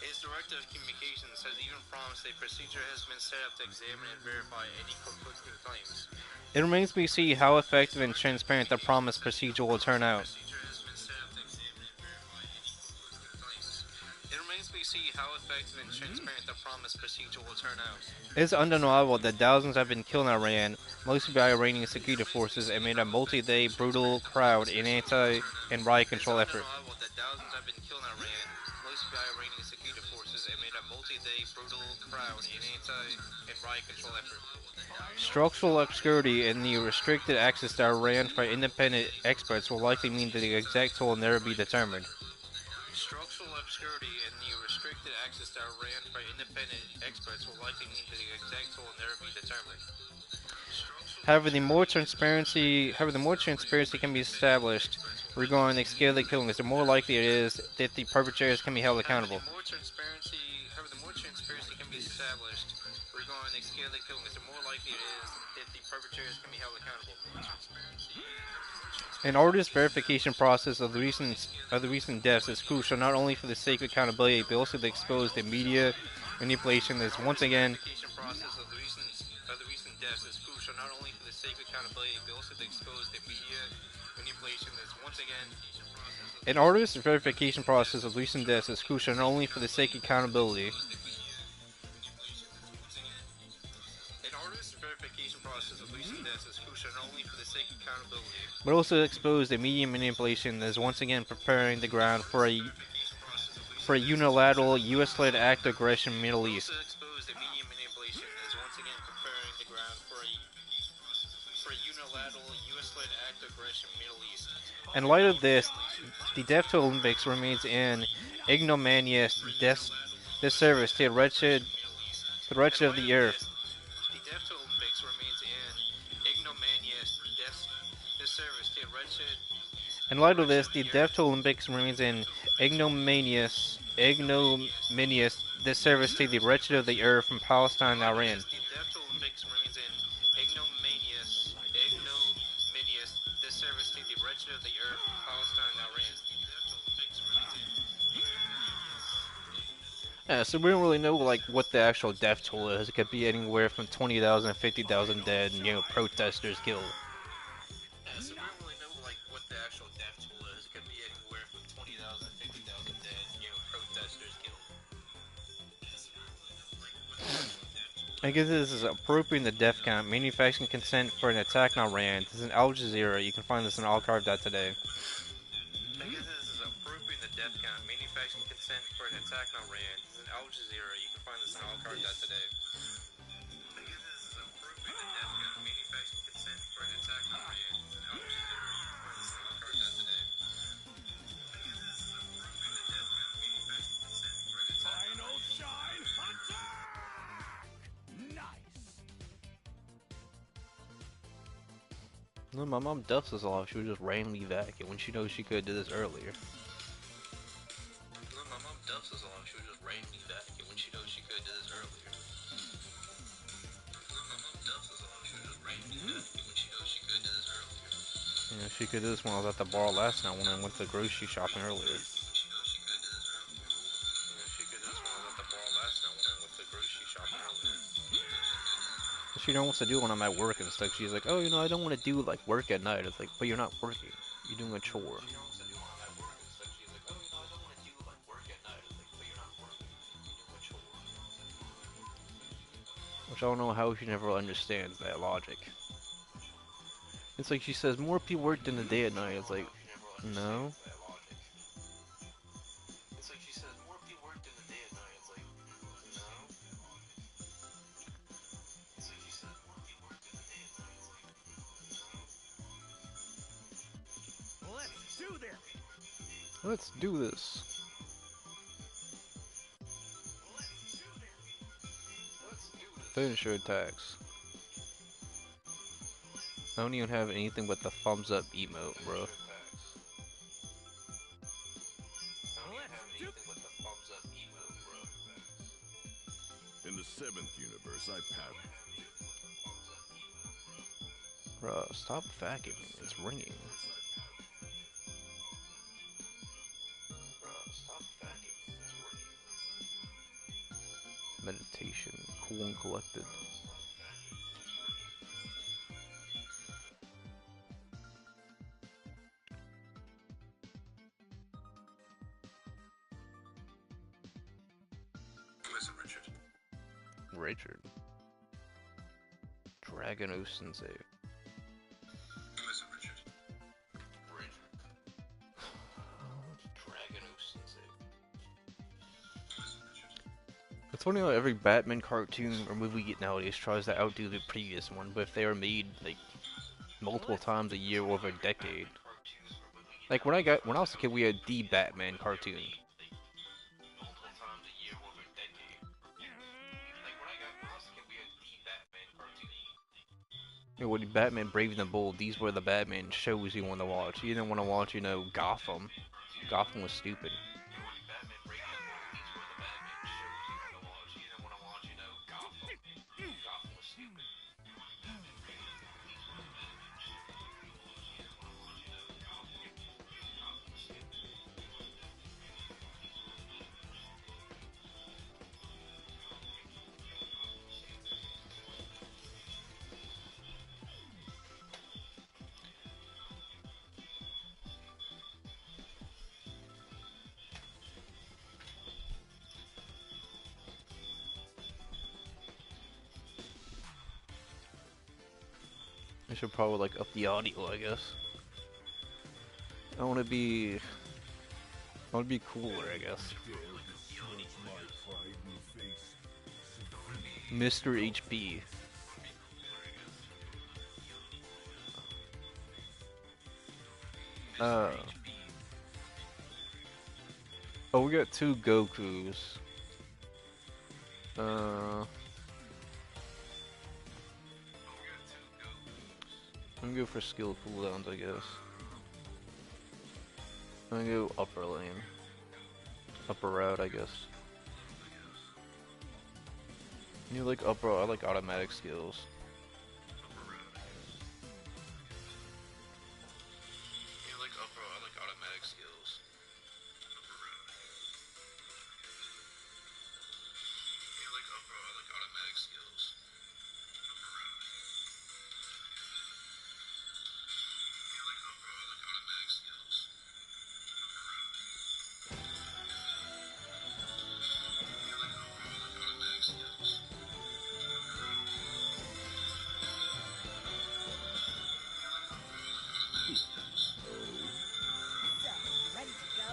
His director of communications has even promised a procedure has been set up to examine and verify any conflicting claims. It remains to be seen how effective and transparent the promised procedure will turn out. It is undeniable that thousands have been killed in Iran, mostly by Iranian security forces, amid a multi-day brutal crowd and riot control effort. Most of the Iranian security forces amid a multi-day brutal crowd and riot control effort. Structural obscurity and the restricted access to Iran for independent experts will likely mean that the exact toll will never be determined. Structural obscurity and the restricted access to Iran for independent experts will likely mean that the exact toll will never be determined. However, the more transparency can be established regarding the scale of the killings, the more likely it is that the perpetrators can be held accountable. However, the more transparency can be established regarding the scale of the killings, the more likely it is that the perpetrators can be held accountable. An arduous verification process of the recent deaths is crucial not only for the sake of accountability, but also to expose the media manipulation that is once again An arduous verification process of recent deaths is crucial not only for the sake of accountability, but also to expose the media manipulation that is once again preparing the ground for a unilateral U.S.-led act of aggression in the Middle East. In light of this, the death to Olympics remains an ignominious disservice to the wretched of the earth. In light of this, the death to Olympics remains an ignominious disservice to the wretched of the earth from Palestine and Iran. Yeah, so we don't really know like what the actual death toll is. It could be anywhere from 20,000 to 50,000 dead and protesters killed. I guess this is appropriating the death count, manufacturing consent for an attack on Iran. This is in Al Jazeera. You can find this on archive.today. Final shine attack! Nice. No, my mom dusts us off. She would just randomly vacuum when she knows she could have did this earlier. You know, she could do this when I was at the bar last night when I went to grocery shopping earlier. She don't wants to do when I'm at work and stuff. She's like, oh, I don't want to do like work at night. It's like, but you're not working. You're doing a chore. Which I don't know how she never understands that logic. It's like she says, more people work during the day at night. It's like, no. Let's do this. Let's do this. Finisher attacks. I don't even have anything but the thumbs up emote, bro. Let's do In the 7th universe, I pattern. Bro, stop vacuuming. It's ringing. Meditation, cool and collected. Listen, Richard. Richard. Dragon Sensei. Listen, Richard. Dragon Sensei. It's funny how every Batman cartoon or movie we get nowadays tries to outdo the previous one, but if they were made like multiple times a year or over a decade. Like when I was a kid, we had the Batman cartoon. You know, when Batman Brave and the Bold, these were the Batman shows you want to watch. You didn't want to watch, you know, Gotham. Gotham was stupid. I should probably like up the audio, I guess. I want to be, cooler, I guess. Mr. HP. Oh, we got two Gokus. I'm gonna go for skill cooldowns, I guess. I'm gonna go upper lane. Upper route, I guess. You like upper, I like automatic skills. So, ready to go?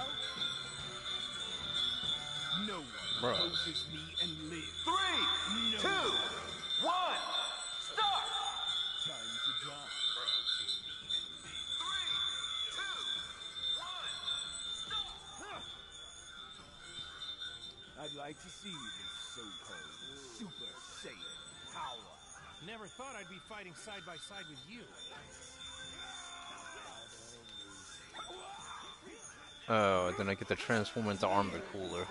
No one Bruh. opposes me and lives. 3, 2, 1, start! Time to die. 3, 2, 1, start! I'd like to see this so-called Super Saiyan power. Never thought I'd be fighting side by side with you. Oh, then I get to transform into armored cooler.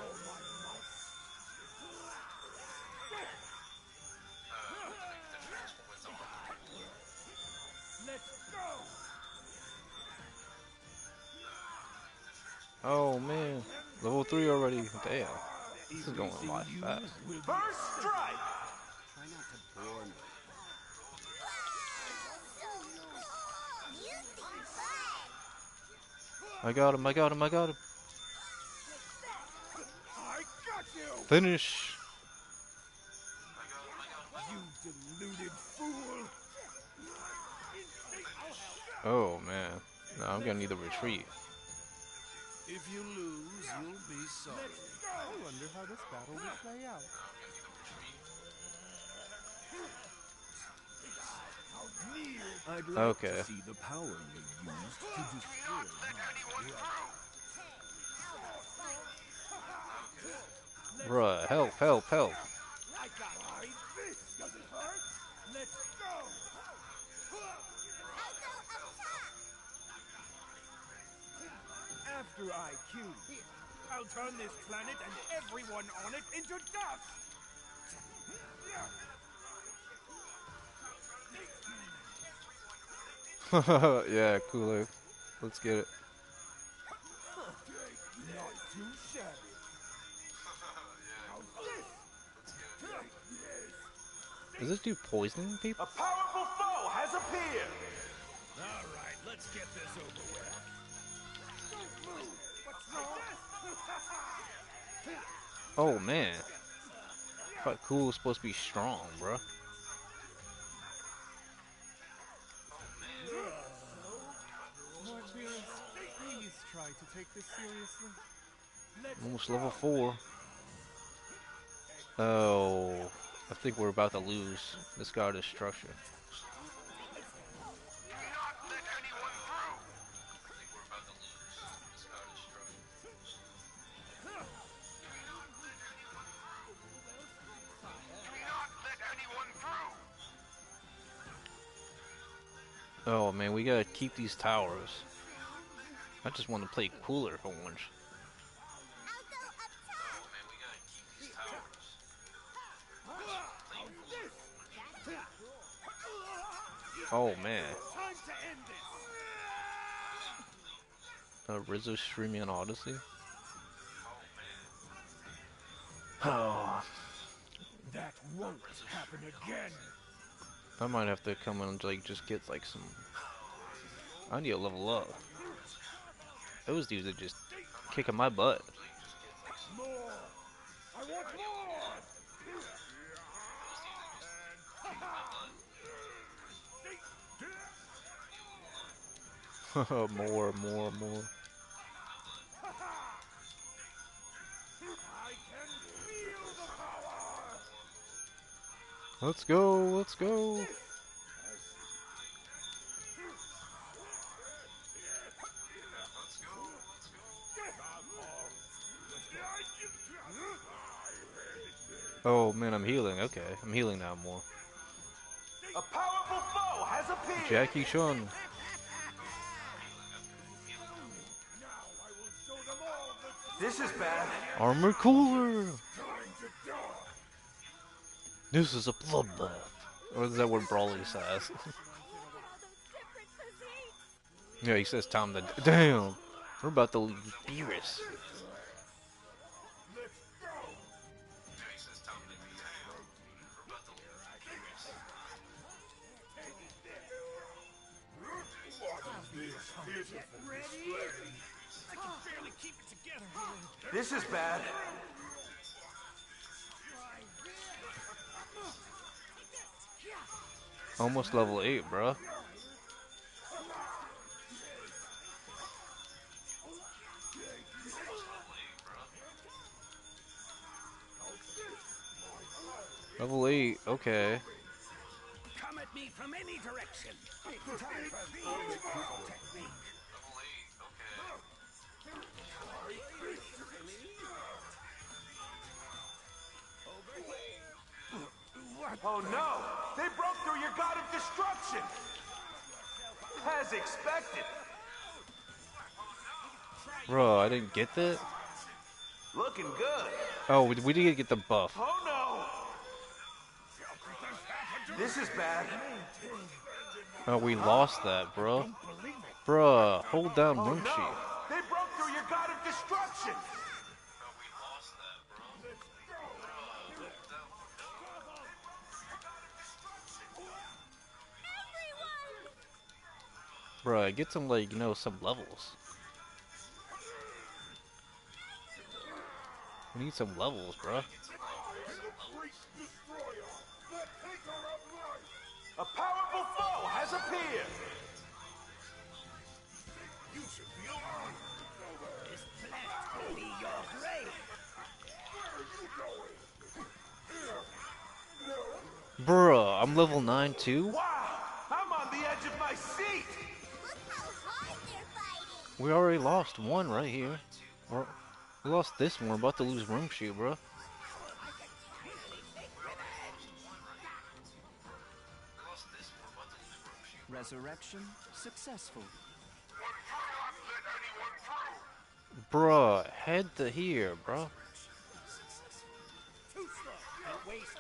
Let's go! Oh man, level 3 already. Damn, this is going a lot Everything fast. you will be First strike! Try not to bore me. So cool! You think fun! I got him, I got him, I got him. I got you! Finish. You deluded fool! Oh man, no, I'm gonna need to retreat. If you lose, you'll be sorry. I wonder how this battle will play out. I'd like Okay. to see the power you used to destroy my Bruh, help, help, help. I got it. This doesn't hurt. Let's go! I'll go up top! After I kill him, I'll turn this planet and everyone on it into dust! Yeah, cooler. Let's get it. Not too shabby. How's this? Is this dude poisoning people? A powerful foe has appeared! All right, let's get this over with. Don't move. What's wrong? Oh man. I thought cool was supposed to be strong, bro. Morpheus, please try to take this seriously. Let's Almost level 4. Oh, I think we're about to lose this god destruction. Oh man, we gotta keep these towers. I just want to play cooler for once. I'll go up top. Oh man, Time to end this. Rizzo streaming on Odyssey. Oh, That won't happen again. I might have to come and like just get like some. I need to level up. Those dudes are just kicking my butt. More. I want more. More. I can feel the power. Let's go, let's go. Oh man, I'm healing. Okay, I'm healing now more. A powerful foe has appeared. Jackie Chun. Now I will show them all the This is bad. Armor cooler. time to die. This is a bloodbath. Or is that what Brawly says? Yeah, he says time to. Damn, we're about to lose Beerus. I can barely keep it together. This is bad. Almost level 8, bro. Level 8, okay. Come at me from any direction. It's time for the technique. Oh no! They broke through your god of destruction! As expected. Bro, I didn't get that? Looking good. Oh, we didn't get the buff. Oh no! This is bad. Oh, we lost that, bro. Bruh, hold down Oh Munchie. no! They broke through your god of destruction! Bruh, get some, like, you know, some levels. We need some levels, bruh. A powerful foe has appeared! You should be alarmed. This planet will be your grave. Bruh, I'm level 9 too? Wow! I'm on the edge of my seat! Look how hard they're fighting. We already lost one right here. We lost this one. We're about to lose Room Shoe, bro. Resurrection successful. Bruh, head to here, bro. Too slow. And waste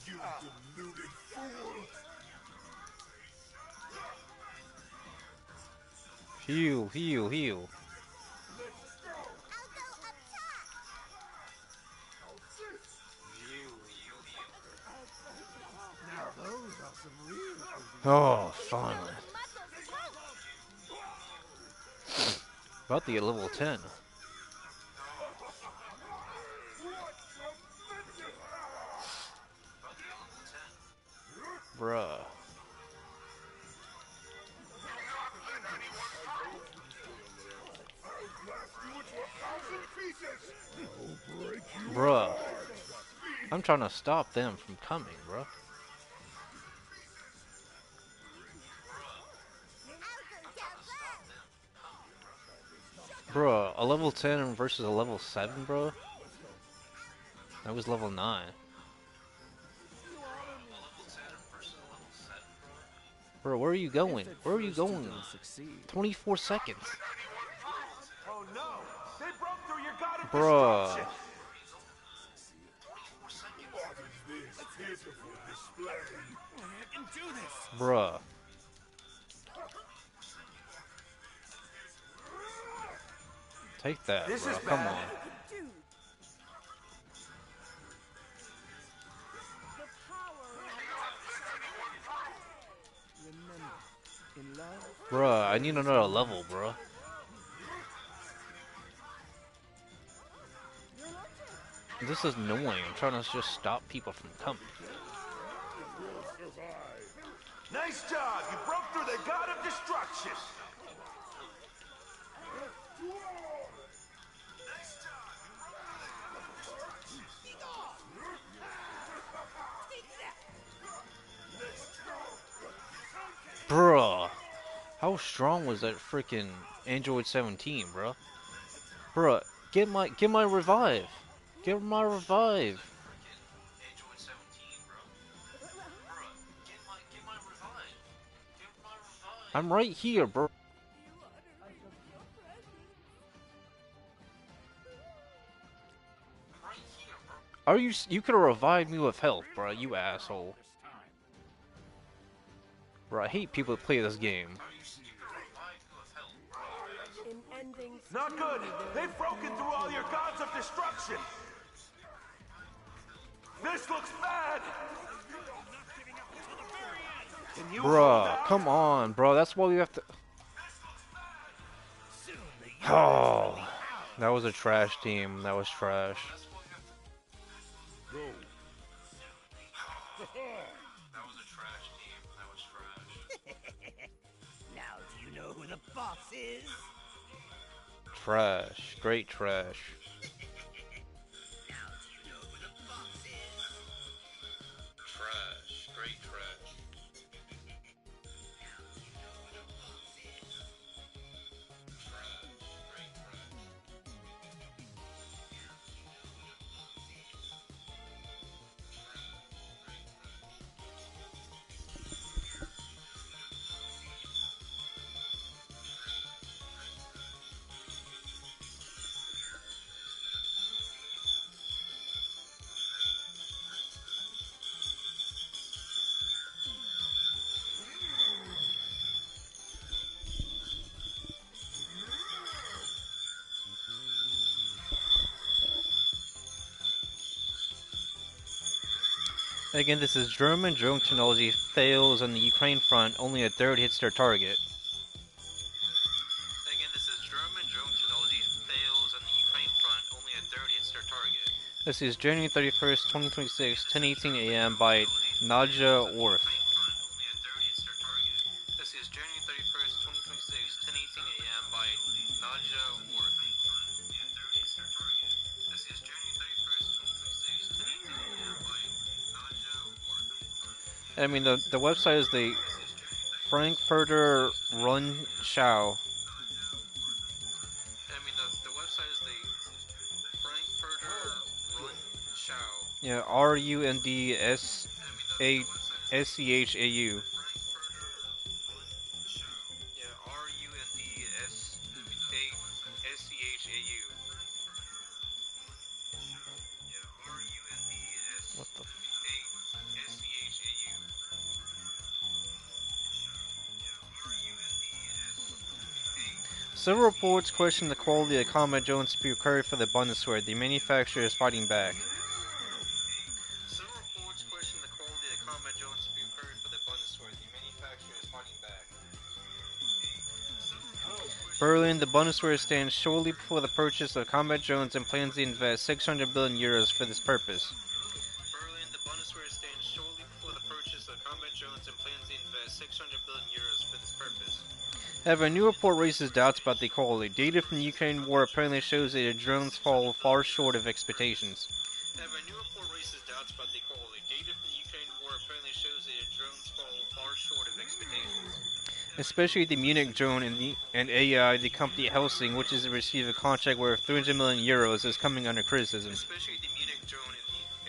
You deluded fool! Heal, heal, heal. I'll go up top. Oh, finally. About to get level 10. Bruh. Bruh. I'm trying to stop them from coming, bruh. Bruh, a level 10 versus a level 7, bro? That was level 9. Bro, where are you going? If at Where are you first you going? don't succeed, 24 seconds. Oh no! They broke through your god of Bruh. destruction! I can do this. Bruh. Take that, This bro. is Come bad. on. Dude. The power Remember, in love, Bruh, I need another level, bruh. This is annoying. I'm trying to just stop people from coming. Nice job! You broke through the god of destruction! Bruh. How strong was that freaking Android 17, bruh? Bruh, get my revive. Get my revive. I'm right here, bro. Are you could have revived me with health, bro, you asshole. Bro, I hate people that play this game. in ending. Not good! They've broken through all your gods of destruction! This looks bad! Can you hold Bruh, out? come on, bro. That's why we have to. Oh, that was a trash team. That was trash. now do you know who the boss is? Trash. Great trash. Trash. Great trash. Again, this is German drone technology fails on the Ukraine front. Only a third hits their target. Again, this is German drone technology fails on the Ukraine front. Only a third hits their target. This is January 31st, 2026, 10:18 a.m. by Nadja Orf. This is January 31st, 2026, 10:18 a.m. by Nadja Orf. This is January 31st, 2026, 10:18 a.m. by Nadja Orf. I mean, the website is the Frankfurter Rundschau. I mean, the website is the Frankfurter Rundschau. Yeah, RUNDSCHAU. Yeah, RUNDSCHAU. What the? Several reports question the quality of the combat drones procured for the Bundeswehr. The manufacturer is fighting back. Several reports question the quality of the combat drones procured for the Bundeswehr. The manufacturer is fighting back. Berlin, the Bundeswehr stands shortly before the purchase of combat drones and plans to invest 600 billion euros for this purpose. Berlin, the Bundeswehr stands shortly before the purchase of combat drones and plans to invest 600 billion euros for this purpose. However, a new report raises doubts about the quality. Data from the Ukraine war apparently shows that the drones fall far short of expectations. However, a new report raises doubts about the quality. Data from the Ukraine war apparently shows that the drones fall far short of expectations. Especially the Munich drone and AI, the company Helsing, which has received a contract worth 300 million euros, is coming under criticism. Especially the Munich drone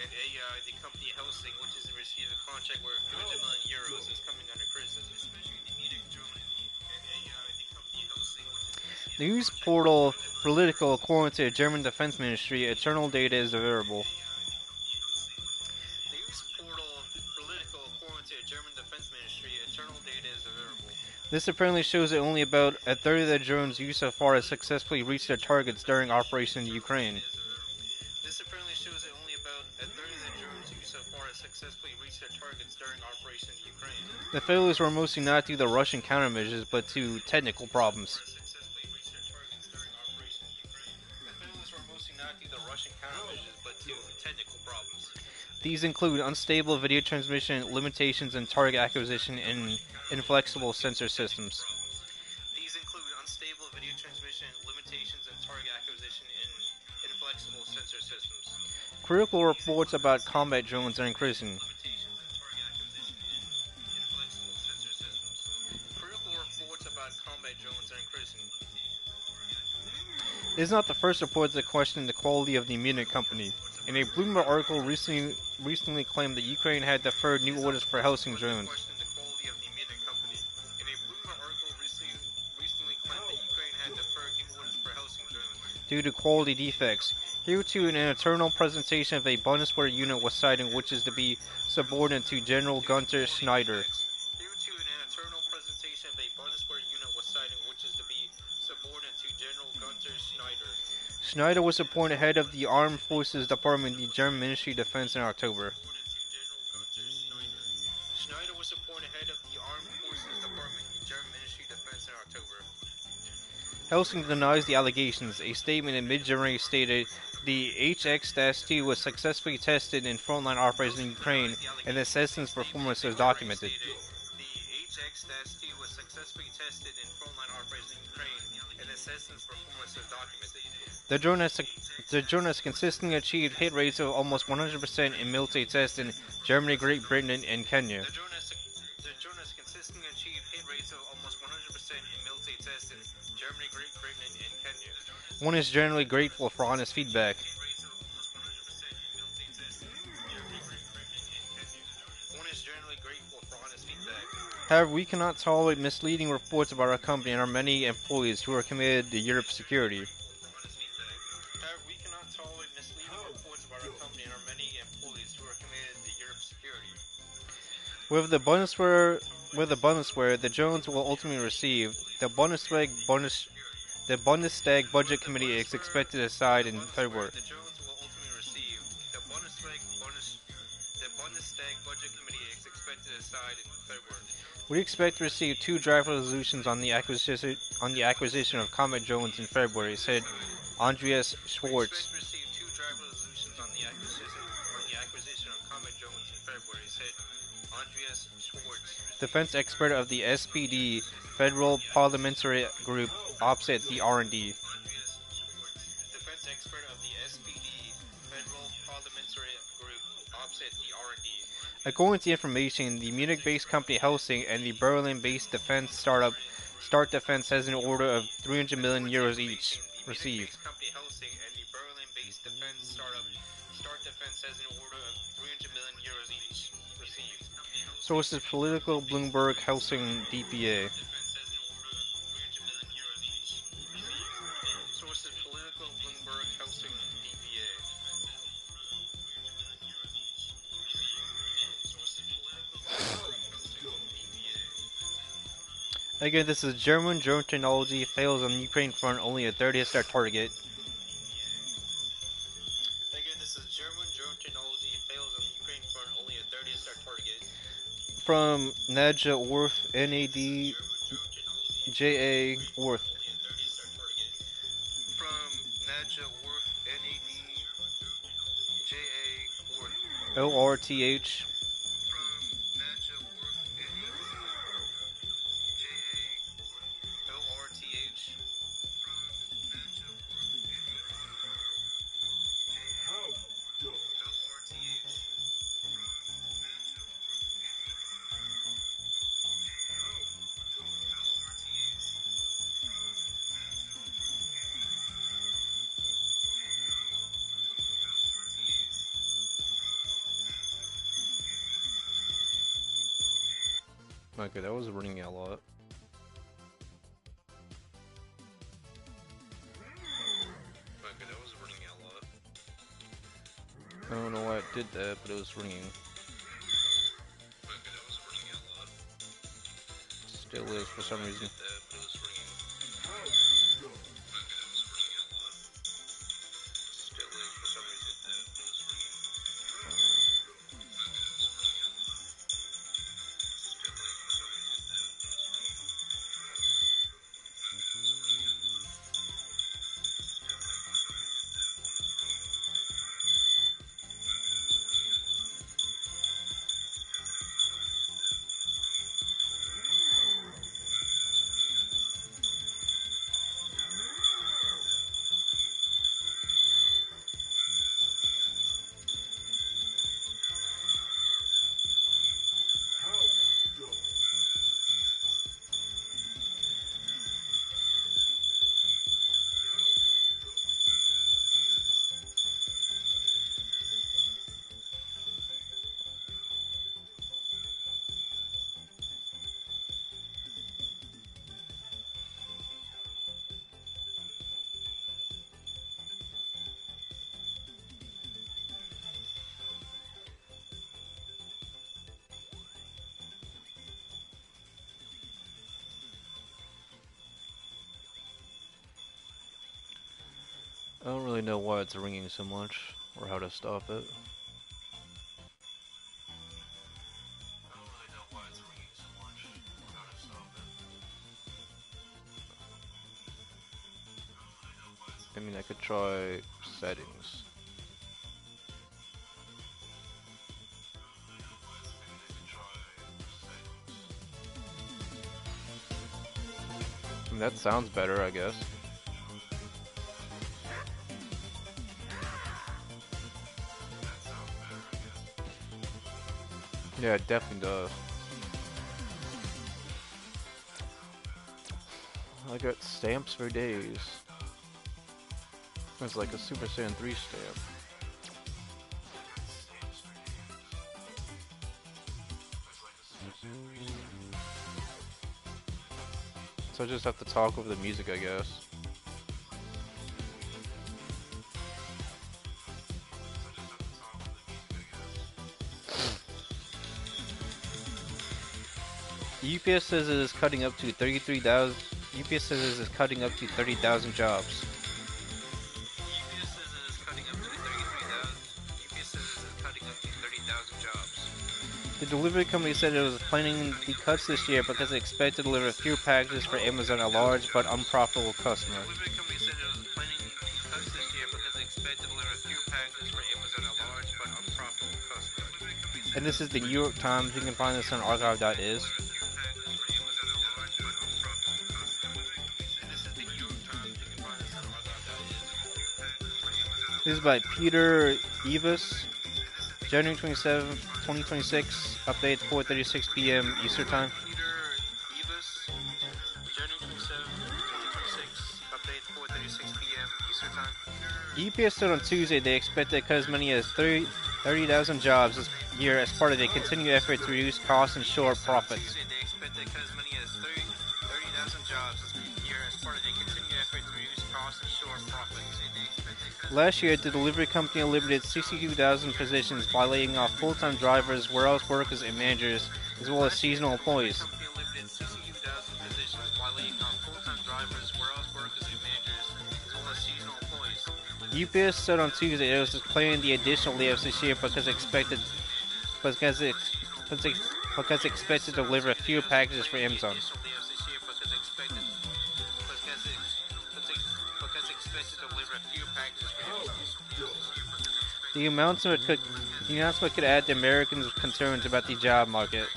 and AI, the company Helsing, which has received a contract worth 300 million euros, is coming under criticism. Especially the Munich drone and AI, the company Helsing, which has received a News contract worth portal 300 million Political, according to the German Defense Ministry, internal data is available. News portal Political, according to the German Defense Ministry, internal data is available. This apparently shows that only about a third of the drones used so far has successfully reached their targets during Operation Ukraine. This apparently shows that only about a third of the drones used so far has successfully reached their targets during Operation Ukraine. The failures were mostly not due to Russian countermeasures, but to technical problems. Successfully reached their targets during Operation Ukraine. The failures were mostly not due to Russian countermeasures, but to technical problems. These include unstable video transmission, limitations in target acquisition, and inflexible sensor systems. These include unstable video transmission, limitations in target acquisition, and inflexible sensor systems. Critical reports about combat drones are increasing. Critical reports about combat drones are increasing. It is not the first report that questioned the quality of the Munich company. In a Bloomberg article recently claimed that Ukraine had deferred new orders for Helsing drones. Questioned the quality of the Munich company. In a Bloomberg article recently claimed that Ukraine had deferred new orders for Helsing drones Due to quality defects. Here too, an internal presentation of a Bundeswehr unit was cited, which is to be subordinate to General Gunther Schneider. Due to an internal presentation of a Bundeswehr unit was cited, which is to be subordinate to General Gunther Schneider. Schneider was appointed head of the Armed Forces Department in the German Ministry of Defense in October. Schneider was appointed head of the Armed Forces Department in the German Ministry of Defense in October. Helsing denies the allegations. A statement in mid-January stated the HX-2 was successfully tested in frontline operations in Ukraine, and the system's performance was documented. The HX-2 was successfully tested in frontline operations in Ukraine, and the system's performance was documented. The drone has consistently achieved hit rates of almost 100% in military tests in Germany, Great Britain, and Kenya. The drone has consistently achieved hit rates of almost 100% in military tests in Germany, Great Britain, and Kenya. One is generally grateful for honest feedback. However, we cannot tolerate misleading reports about our company and our many employees who are committed to Europe's security. With the Bundeswehr, the drones will ultimately receive. The Bundestag Budget Committee is expected to decide in February. The Bundestag Budget Committee is expected to decide in February. We expect to receive 2 draft resolutions on the acquisition of combat drones in February, said Andreas Schwartz. Defense expert of the SPD Federal Parliamentary Group opposite the R&D. Defense expert of the SPD Federal Parliamentary Group opposite the R&D. According to information, the Munich-based company Helsing and the Berlin-based defense startup Start Defense has an order of 300 million euros each received. Sources Political, Bloomberg, Helsing, DPA. Sources Political, Bloomberg, Helsing, DPA. Again, this is German drone technology fails on the Ukraine front, only a third hits their target. Again, this is German drone technology fails on the Ukraine front, only a third hits their target. From Nadja Worth, N-A-D-J-A Worth. From Nadja Worth, N-A-D-J-A Worth. O-R-T-H. From Nadja Worth, N-A-D-J-A Okay, that was ringing a lot. Okay, that was ringing a lot. I don't know why it did that, but it was ringing. Okay, that was ringing a lot. Still is for some reason. I don't really know why it's ringing so much, or how to stop it. I mean, I could try settings. I mean, that sounds better, I guess. Yeah, it definitely does. I got stamps for days. It's like a Super Saiyan 3 stamp. So I just have to talk over the music, I guess. UPS says it is cutting up to 33,000. UPS says it is cutting up to 30,000 jobs. UPS says it is cutting up to 33,000. UPS says it is cutting up to 30,000 jobs. The delivery company said it was planning the cuts this year because it expected to deliver fewer packages for Amazon, a large but unprofitable customer. The delivery company said it was planning the cuts this year because it expected to deliver fewer packages for Amazon, a large but unprofitable customer. And this is the New York Times. You can find this on archive.is. This is by Peter Evis, January 27th, 2026, update 4:36 p.m. Eastern Time. Peter Evis, January 27th, 2026, update 4:36 p.m. Eastern Time. EPS said on Tuesday they expect to cut as many as 30,000 jobs this year as part of their continued effort to reduce costs and shore profits. They expect to cut as many as 30,000 jobs this year as part of their continued effort to reduce costs and shore profits. Last year, the delivery company eliminated 62,000 positions by laying off full-time drivers, warehouse workers, and managers, as well as seasonal employees. UPS said on Tuesday it was planning the additional layoffs this year because it expected to deliver fewer packages for Amazon. The announcement could add to Americans' concerns about the job market.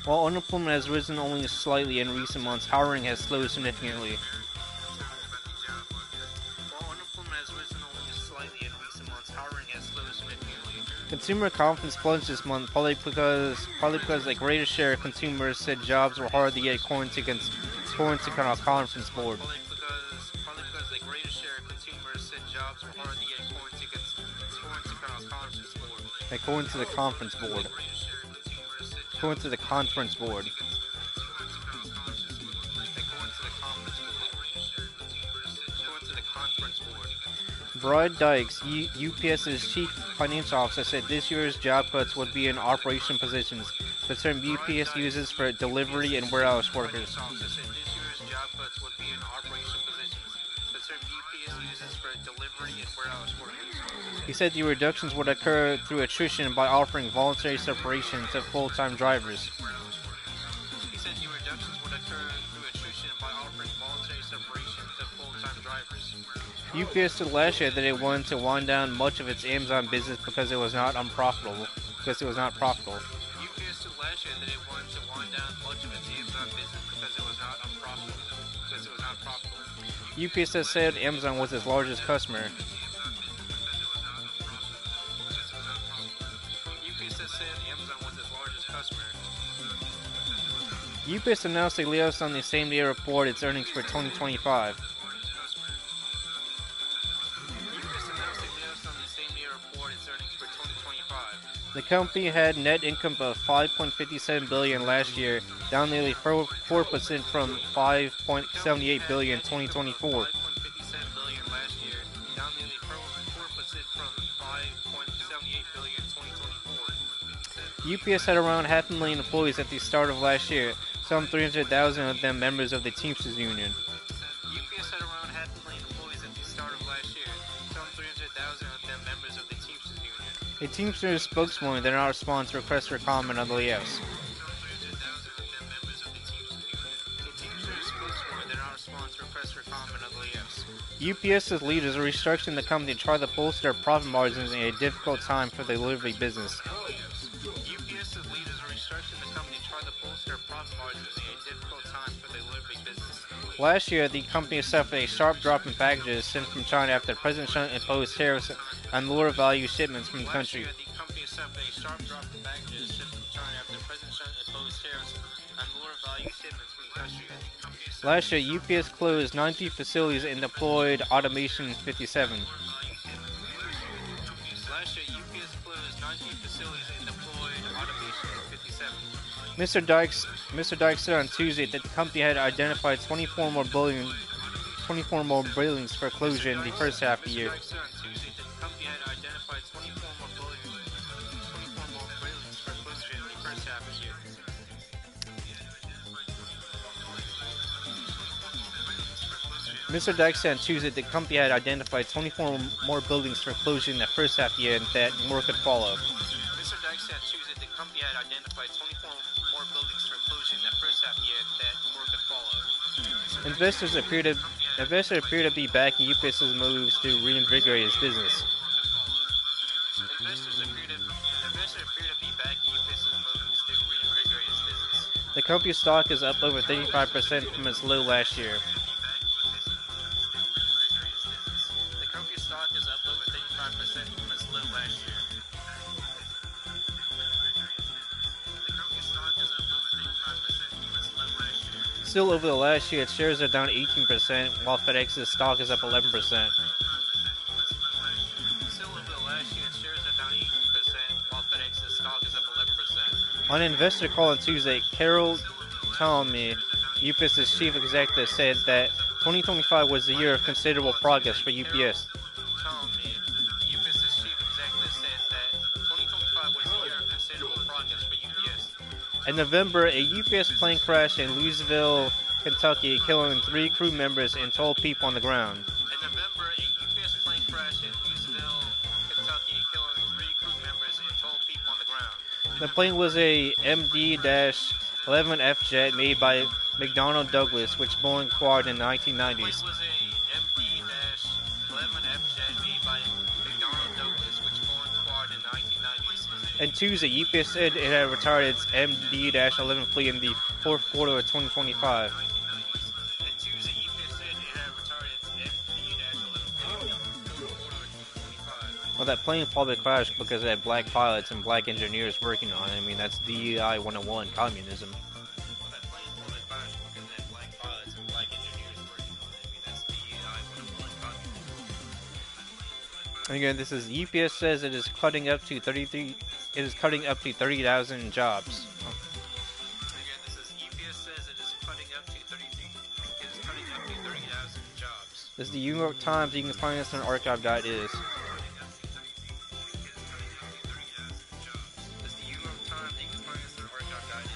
While unemployment has risen only slightly in recent months, hiring has slowed significantly. Consumer confidence plunged this month, partly because a greater share of consumers said jobs were hard to get according to a conference board. according to the conference board. According to the conference board. Brad Dykes, UPS's chief financial officer, said this year's job cuts would be in operation positions, the term UPS uses for delivery and warehouse workers. He said the reductions would occur through attrition by offering voluntary separation to full-time drivers. UPS said last year that it wanted to wind down much of its Amazon business because it was not unprofitable. UPS said last year that it wanted to wind down much of its Amazon business because it was not profitable. UPS has said Amazon was its largest customer. UPS announced they layoffs on the same day report its earnings for 2025. The company had net income of $5.57 billion last year, down nearly 4% from $5.78 billion in 2024. UPS had around 500,000 employees at the start of last year, some 300,000 of them members of the Teamsters Union. UPS had around 500,000 employees at the start of last year, some 300,000 of them members of the Teamsters Union. A Teamsters spokeswoman did not respond to requests for comment on the layoffs. UPS's leaders are restructuring the company to try to bolster profit margins in a difficult time for the delivery business. Last year, the company suffered a sharp drop in packages sent from China after President Trump imposed tariffs on lower value shipments from the country. Last year, UPS closed 90 facilities and deployed Automation 57. Mr. Dykes said on Tuesday that the company had identified 24 more buildings for closure in the first half of the year. Mr. Dykes said on Tuesday that the company had identified 24 more buildings for closure in the first half of the year and that more could follow. Mr. Dykes said on Tuesday that the company had identified 24 more buildings for closure in the first half of the year and that more could follow. Investors appear to be backing UPS's moves to reinvigorate its business. The company's stock is up over 35% from its low last year. Still, over the last year, its shares are down 18%, while FedEx's stock is up 11%. On an investor call on Tuesday, Carol Tommy, UPS's chief executive, said that 2025 was a year of considerable progress for UPS. In November, a UPS plane crashed in Louisville, Kentucky, killing 3 crew members and 12 people on the ground. The plane was a MD-11F jet made by McDonnell Douglas, which Boeing acquired in the 1990s. And Tuesday, UPS said it had retired its MD-11 fleet in the fourth quarter of 2025. Well, that plane probably crashed because it had black pilots and black engineers working on it. I mean, that's DEI 101, communism. Again, this is UPS says it is cutting up to 33. It is cutting up to 30,000 jobs. Again, this is UPS says it is cutting up to 33. It is cutting up to 30,000 jobs. This is the New York Times. You can find this on Archive Guide. Is. This is the New York Times. You can find this on Archive Guide.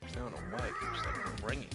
I don't know why it keeps like ringing.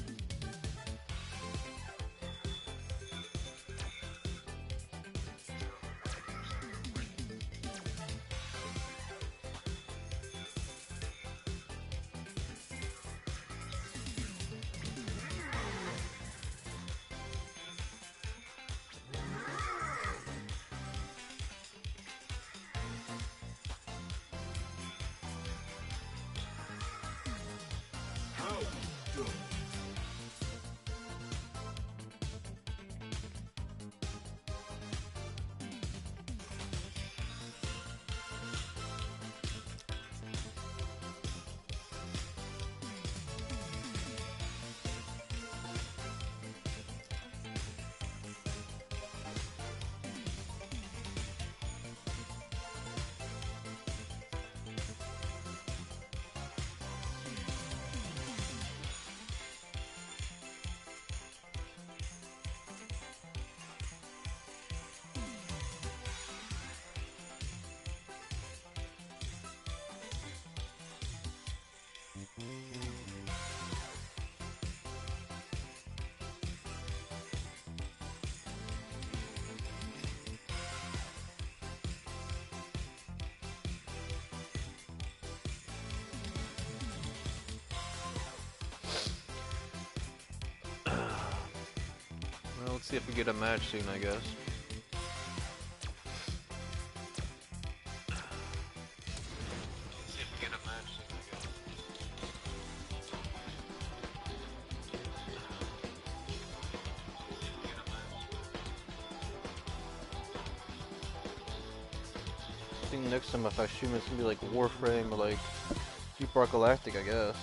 Well, let's see if we get a match soon, I guess. Let's see if we get a match soon, I guess. I think next time if I stream it's gonna be like Warframe or like Super Galactic, I guess.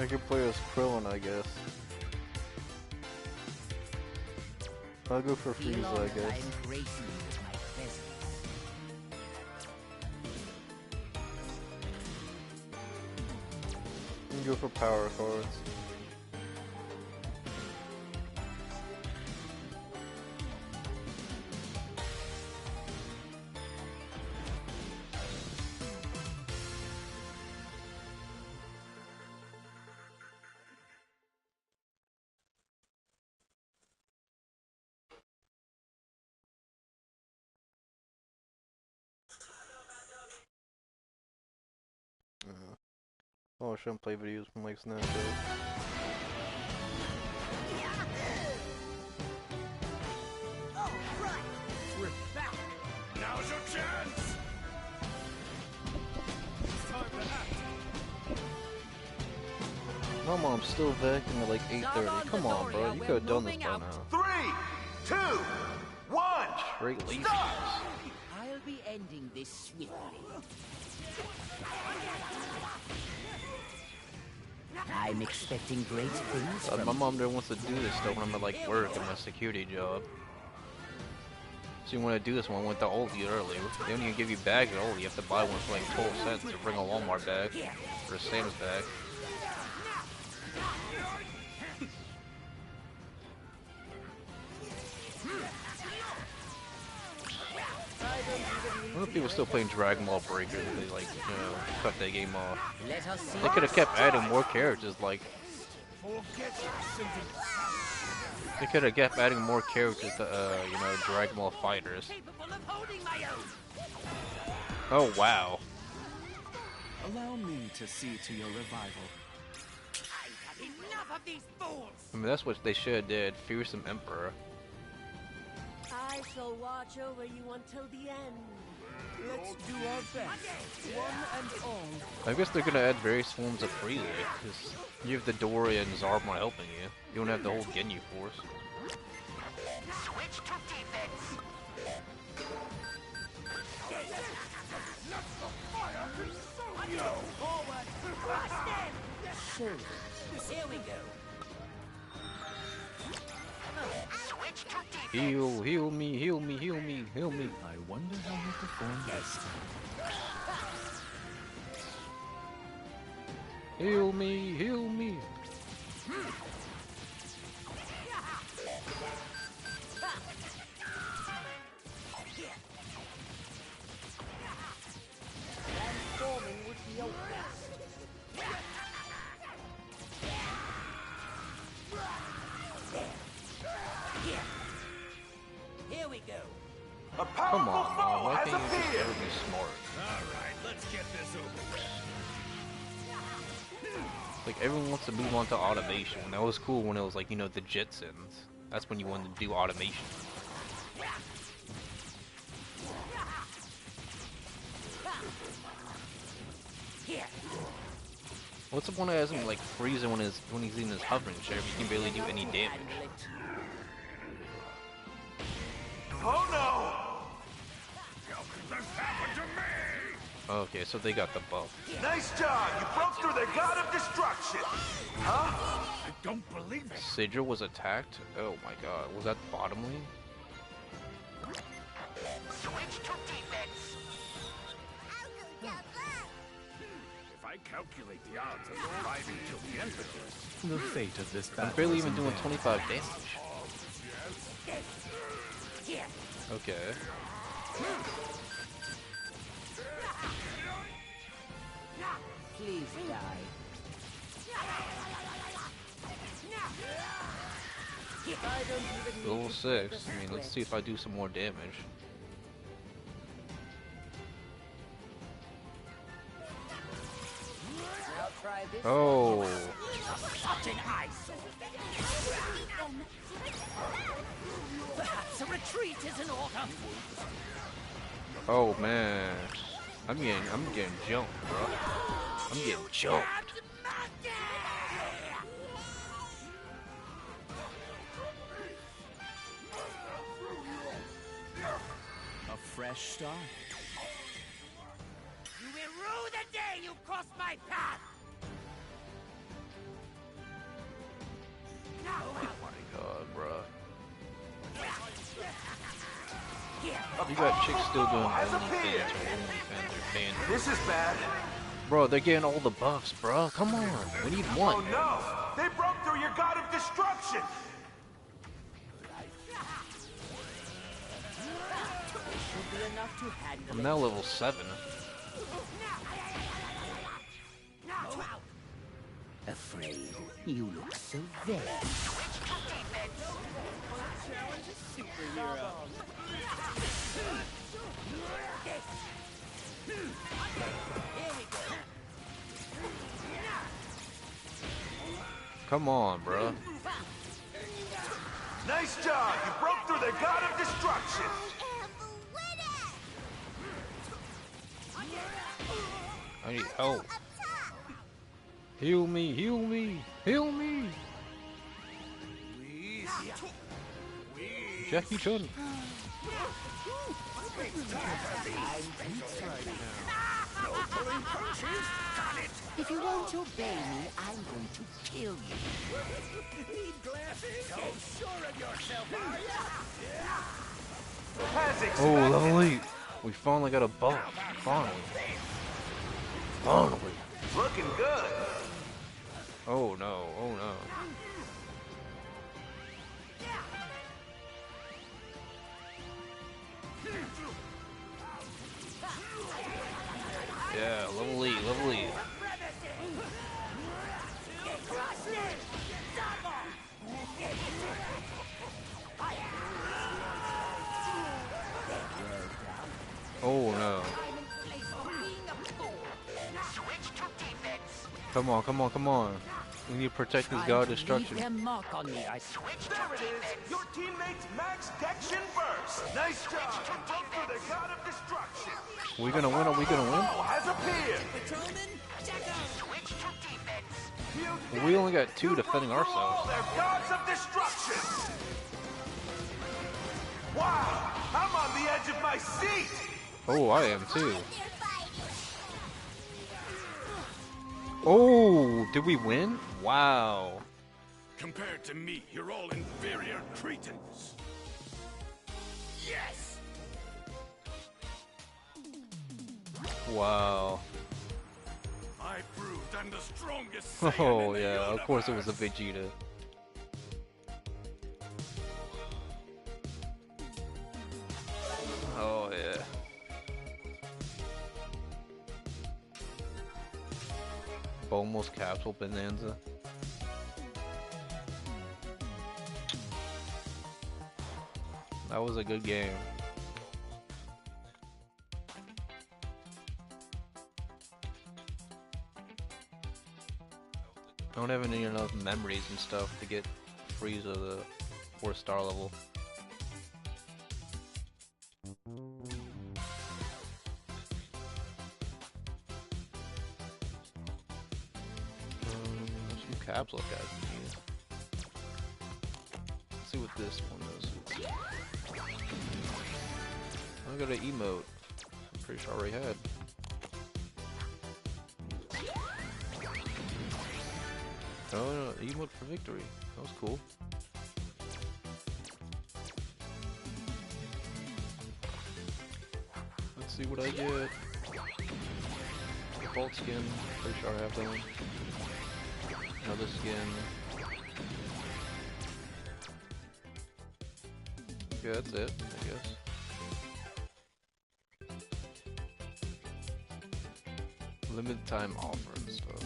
I could play as Krillin, I guess. I'll go for Frieza, I guess. And go for power cards. Oh, I shouldn't play videos from like Snapchat. Alright, we're back. Now's your chance. It's time to act. Mama, I'm still vacuuming at like 8:30. Come on, bro. You could have done this by now. 3, 2, 1. Straight lazy. I'll be ending this swiftly. I'm expecting great things from My mom there wants to do this stuff when I'm at like work at my security job. So you want to do this one? I went to Aldi earlier. They don't even give you bags at Aldi. You have to buy one for like 12 cents or bring a Walmart bag or a Sam's bag. I wonder if people still playing Dragon Ball Breaker. They like, you know, cut that game off. Let us see. They could have kept adding more characters. Like, they could have kept adding more characters to, you know, Dragon Ball Fighters. Oh wow. Allow me to see to your revival. Enough of these fools! I mean, that's what they should have did. Fearsome Emperor. I shall watch over you until the end. Let's do our best, one and all. I guess they're gonna add various forms of Frieza, because you have the Doria and Zarbon helping you. You don't have the whole Ginyu Force. Switch to defense. Forward! Crush them! Here we go. Switch to defense. Heal me, heal me, heal me, heal me. I wonder how you perform this time. Heal me, heal me. Transforming would be your best. Here we go. A Come powerful on, Mom. foe Why has can't you just appeared. ever be smart? Alright, let's get this over with. Like, everyone wants to move on to automation. That was cool when it was like, you know, the Jetsons. That's when you wanted to do automation. Here. What's the point of having like Frieza when he's in his hovering chair? But you can barely do any damage. Handle it. Oh no! Okay, so they got the buff. Nice job! You broke through the god of destruction! Huh? I don't believe it. Sidra was attacked? Oh my god, was that the bottom lane? Switch to defense. If I calculate the odds of surviving till the end of this, The fate of this battle. I'm barely is even in doing their 25 hands. damage. Here. Okay. Please die. I don't even need Level to 6. the I mean, let's script. see if I do some more damage. Now try this. Oh. Such an eyesore. Perhaps a retreat is in order. Oh man. I'm getting jumped, bro. I'm getting jumped. A fresh start. You will rue the day you cross my path. Oh my god, bro. Here. You got chicks still doing Has OnlyFans appeared. or OnlyFans or paying. This is bad. Bro, they're getting all the buffs, bro. Come on. We need Oh one. no! They broke through your god of destruction! Should be enough to handle I'm it. now level 7. Afraid. You look so very. Come on, bro. Nice job! You broke through the god of destruction! I need help. Heal me, heal me, heal me. Jackie Chun. pulling punches. Got it. If you won't obey me, I'm going to kill you. Need glasses? So sure of yourself, are ya? As Oh, expected. level 8. We finally got a buff. Finally. Finally. Looking good. Oh no, oh no. Yeah, level 8, level 8. Oh no. Come on, come on, come on. We need to protect this god destruction. Leave their mark on me. I switched There it is. Your teammates max dection first. Nice job. You broke through the god of destruction. We gonna win? Are we gonna win? Has appeared. You We only got 2 defending all ourselves. their gods of destruction. Wow, I'm on the edge of my seat. Oh, I am too. Oh, did we win? Wow. Compared to me, you're all inferior cretins. Yes! Wow. I proved I'm the strongest Saiyan Oh in the yeah, of course it was a universe. Vegeta. Oh yeah. Almost Capsule Bonanza. That was a good game. I don't have any enough memories and stuff to get Frieza the 4-star level. Some capsule guys we need. Let's see what this one is. I got an emote. I'm pretty sure I already had. Oh, no, emote for victory. That was cool. Let's see what I get. Default skin. Pretty sure I have that one. Another skin. Yeah, that's it, I guess. Limited time offer and stuff.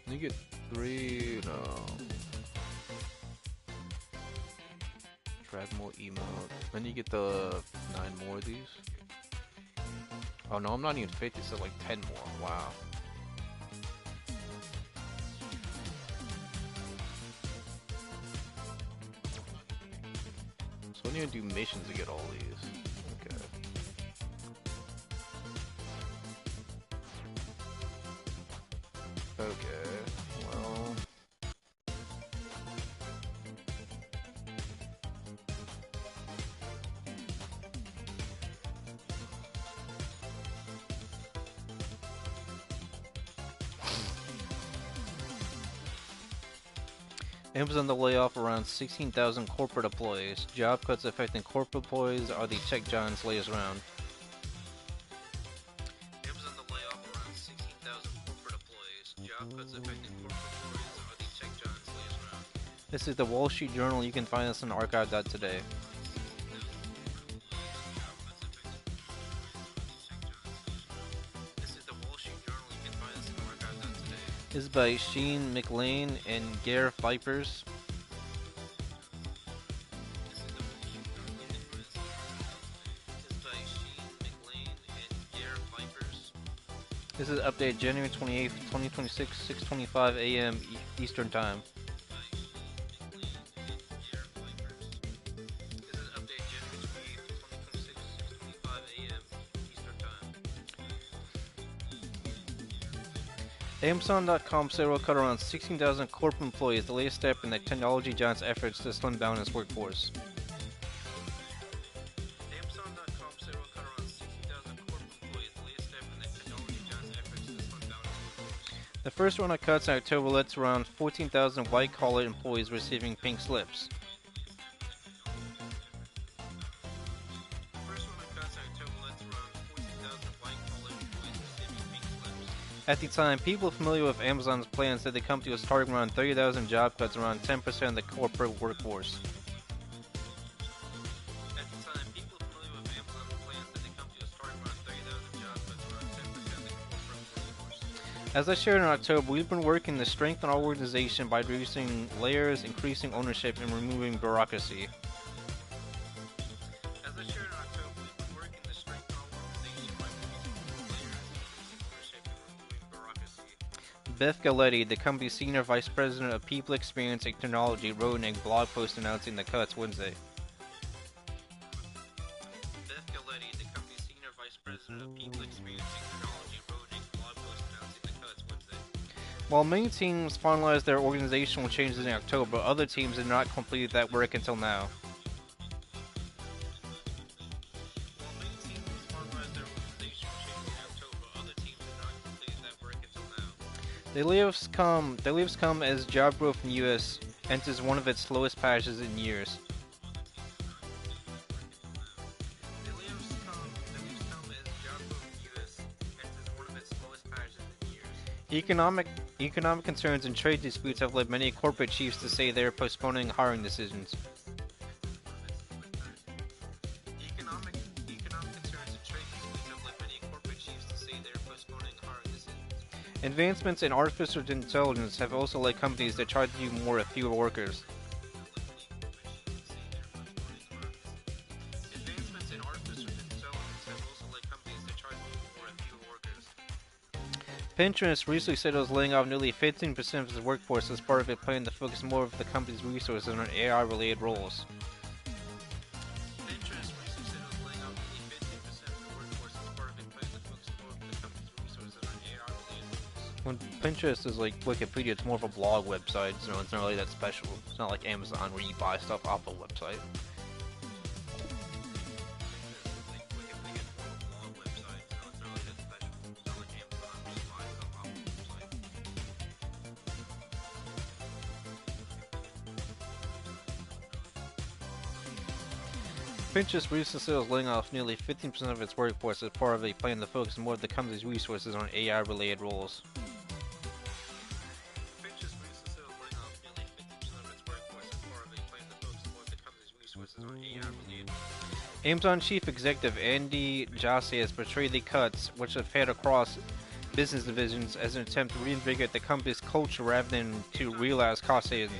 You get 3, no. Drag more emote. Then you get the 9 more of these. Oh no, I'm not even 50, so like 10 more. Wow. So I need to do missions to get all these. Okay. Okay, well... Amazon to lay off around 16,000 corporate employees. Job cuts affecting corporate employees are the tech giants' latest round. Amazon to lay off around 16,000 corporate employees. Job cuts affecting corporate employees are the tech giants' latest round. This is the Wall Street Journal. You can find this on archive.today. This is the Wall Street Journal. You can find this on archive.today. This is by Sheen McLean and Gare Vipers. This is updated January 28th, 2026, 6:25 a.m. Eastern Time. Amazon.com said it will cut around 16,000 corporate employees, the latest step in the technology giant's efforts to slim down its workforce. First round of cuts in October led to around 14,000 white-collar employees receiving pink slips. At the time, people familiar with Amazon's plans said the company was targeting around 30,000 job cuts, around 10% of the corporate workforce. As I shared in October, we've been working to strengthen our organization by reducing layers, increasing ownership, and removing bureaucracy. Beth Galetti, the company's senior vice president of people experience and technology, wrote in a blog post announcing the cuts Wednesday. Beth Galetti, the company's senior vice president of people experience and technology, wrote in a blog post announcing the cuts Wednesday. While many teams finalized their organizational changes in October, other teams did not complete that work until now. The layoffs come as job growth in the U.S. enters one of its slowest patches in years. Economic concerns and trade disputes have led many corporate chiefs to say they are postponing hiring decisions. Advancements in artificial intelligence have also led companies to try to do more with fewer workers. Pinterest recently said it was laying off nearly 15% of its workforce as part of its plan to focus more of the company's resources on AI-related roles. When Pinterest is like Wikipedia, it's more of a blog website, so it's not really that special. It's not like Amazon where you buy stuff off a website. Pinterest recently said it was laying off nearly 15% of its workforce as part of a plan to focus more of the company's resources on AI-related roles. Amazon chief executive Andy Jassy has portrayed the cuts, which have had across business divisions, as an attempt to reinvigorate the company's culture rather than to realize cost savings.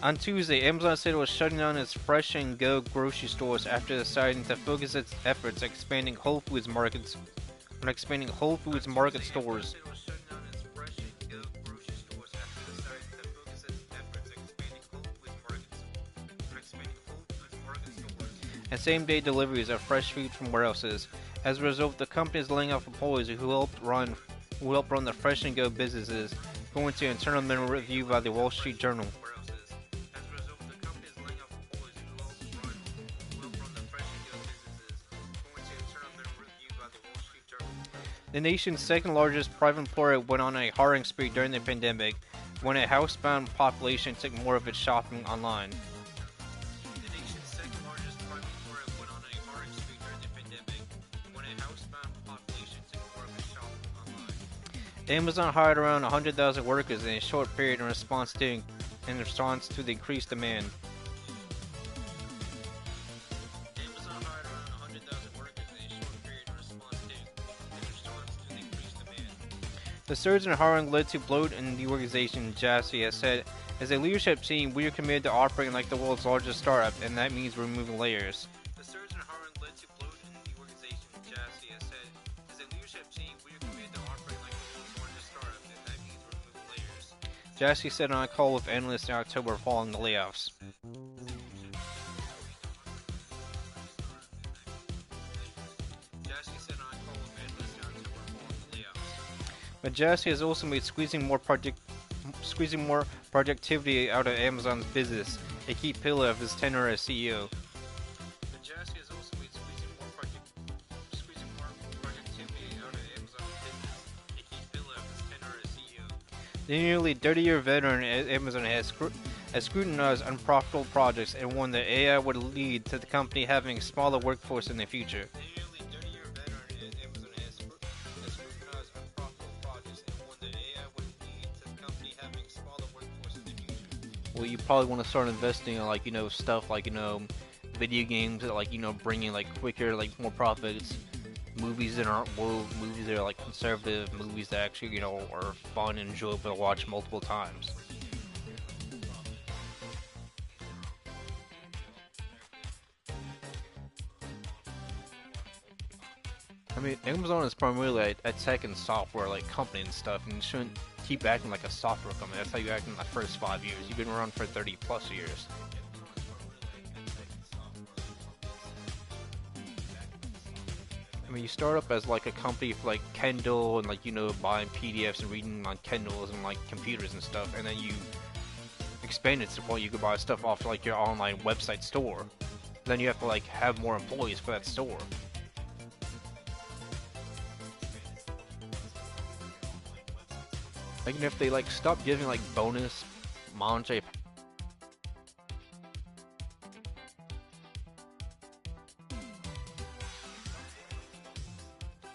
On Tuesday, Amazon said it was shutting down its Fresh and Go grocery stores after deciding to focus its efforts on expanding Whole Foods market stores. And same-day deliveries of fresh food from warehouses. As a result, the company is laying off employees who helped run the Fresh and Go businesses, according to an internal memo review by the Wall Street Journal. The nation's second-largest private employer went on a hiring spree during the pandemic, when a housebound population took more of its shopping online. Amazon hired around 100,000 workers in a short period in response to the increased demand. The surge in hiring led to bloat in the organization, Jassy has said. As a leadership team, we are committed to operating like the world's largest startup, and that means removing layers. The surge in hiring led to bloat in the organization, Jassy has said. As a leadership team, we are committed to operating like the world's largest startup, and that means removing layers. Jassy said on a call with analysts in October following the layoffs. But Jassy has also made squeezing more squeezing more productivity out of Amazon's business, a key pillar of his tenure as CEO. The Jasky has also made squeezing more productivity out of Amazon's business, a key pillar of his tenure as CEO. The nearly 30-year veteran at Amazon has scrutinized unprofitable projects and warned that AI would lead to the company having a smaller workforce in the future. The nearly 30-year veteran at Amazon has scrutinized unprofitable projects and warned that AI would lead to the company having a smaller workforce in the future. Well, you probably want to start investing in, like, stuff like, video games that, like, bringing, like, quicker, like, more profits. Movies that aren't woke, movies that are, like, conservative, movies that actually, are fun and enjoyable to watch multiple times. I mean, Amazon is primarily a tech and software, like, company and stuff, and you shouldn't keep acting like a software company. That's how you act in the first 5 years. You've been around for 30 plus years. I mean, you start up as like a company for like Kindle and, like, buying PDFs and reading on Kindles and like computers and stuff, and then you expand it to the point you could buy stuff off like your online website store. Then you have to like have more employees for that store. Like, and if they like stop giving like bonus monetary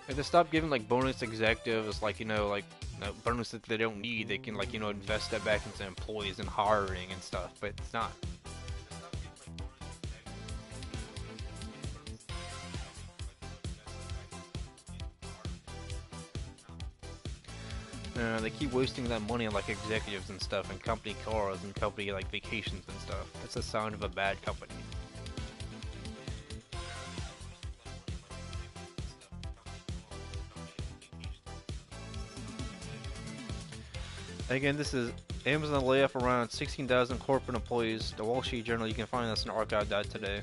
if they stop giving like bonus executives like bonus that they don't need, they can like invest that back into employees and hiring and stuff, but it's not. They keep wasting that money on like executives and stuff, and company cars and company like vacations and stuff. That's the sign of a bad company. Again, this is Amazon layoff around 16,000 corporate employees. The Wall Street Journal. You can find this in archive.today.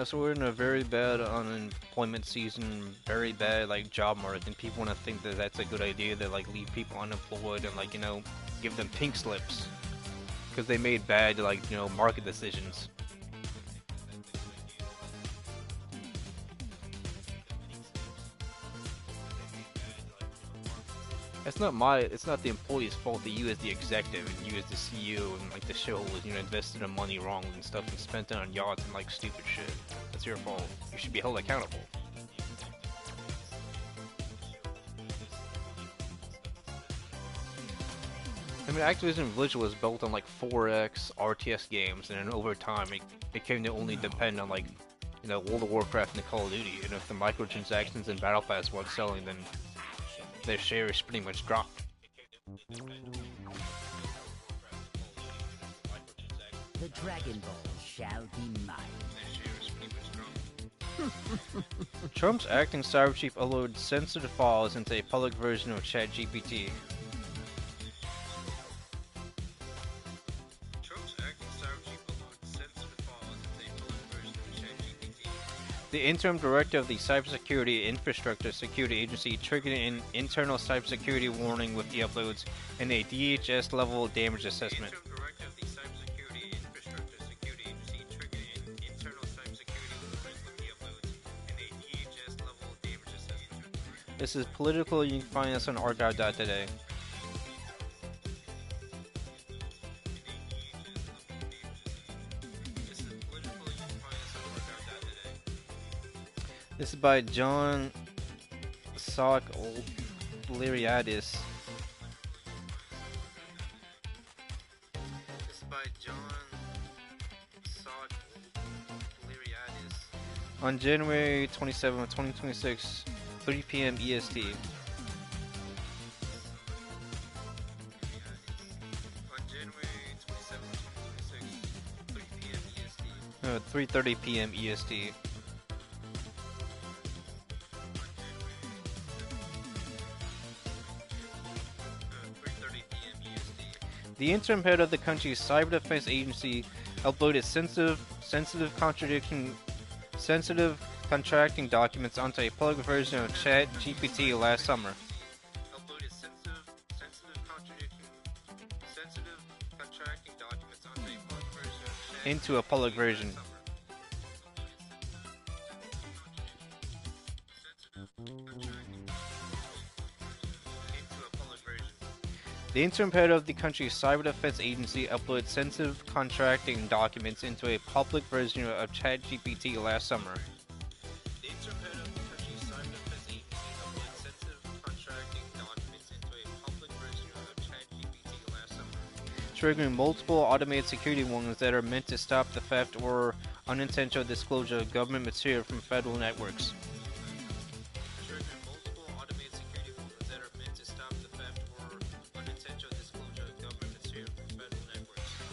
So we're in a very bad unemployment season, very bad like job market, and people want to think that that's a good idea to like leave people unemployed and like give them pink slips because they made bad like market decisions. It's not the employee's fault that you as the executive and you as the CEO and like the shareholders, invested in money wrong and stuff and spent it on yachts and like stupid shit. That's your fault. You should be held accountable. I mean, Activision Blizzard was built on like 4X RTS games, and then over time it came to only depend on like World of Warcraft and Call of Duty. And if the microtransactions and Battle Pass weren't selling, then their shares pretty much dropped. The Dragon Ball shall be mine. Trump's acting cyber chief uploaded censored files into a public version of ChatGPT. The interim director of the Cybersecurity Infrastructure Security Agency triggered an internal cybersecurity warning with the uploads and a DHS-level damage assessment. This is political. You can find us on archive.today. This is by John Lyriadis. On January 27, 2026, 3 p.m. EST. 3:30 p.m. EST. The interim head of the country's cyber defense agency uploaded sensitive contracting documents onto a public version of ChatGPT last summer. Into a public version. The interim head of the country's cyber defense agency uploaded sensitive contracting documents into a public version of ChatGPT last summer. The interim head of the country's cyber defense agency uploaded sensitive contracting documents into a public version of ChatGPT last summer, triggering multiple automated security warnings that are meant to stop the theft or unintentional disclosure of government material from federal networks.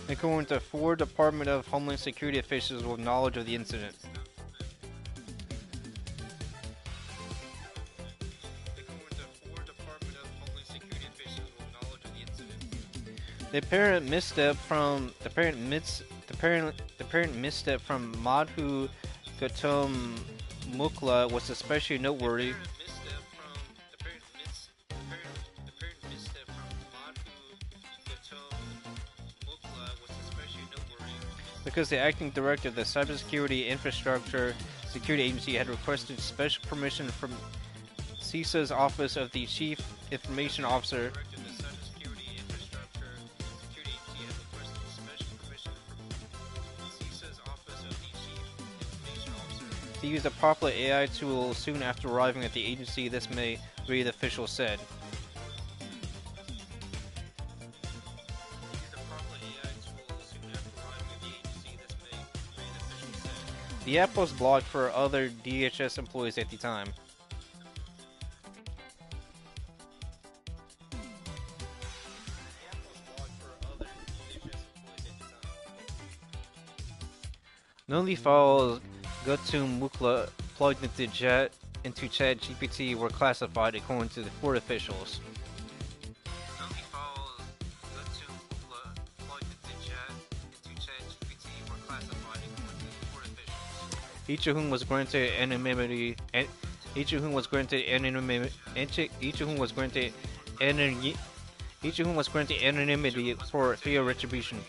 According to 4 Department of Homeland Security officials with knowledge of the incident. The apparent misstep from Madhu Gautam Mukla was especially noteworthy. Because the acting director of the Cybersecurity Infrastructure Security Agency had requested special permission from CISA's Office of the Chief Information Officer to use the popular AI tool soon after arriving at the agency this May, 3 officials said. The app was blocked for other DHS employees at the time. None of the files Gautam Mukla plugged into ChatGPT were classified according to the 4 officials. Each of whom was granted anonymity, each of whom was granted anonymity for fear of retribution.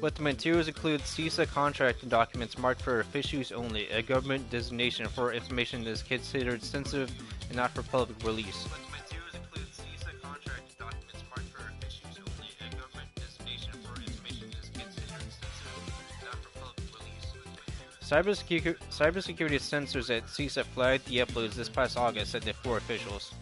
But the materials include CISA contracting documents marked for official use only, a government designation for information that is considered sensitive and not for public release. Cybersecurity censors at CISA flagged the uploads this past August, said the 4 officials.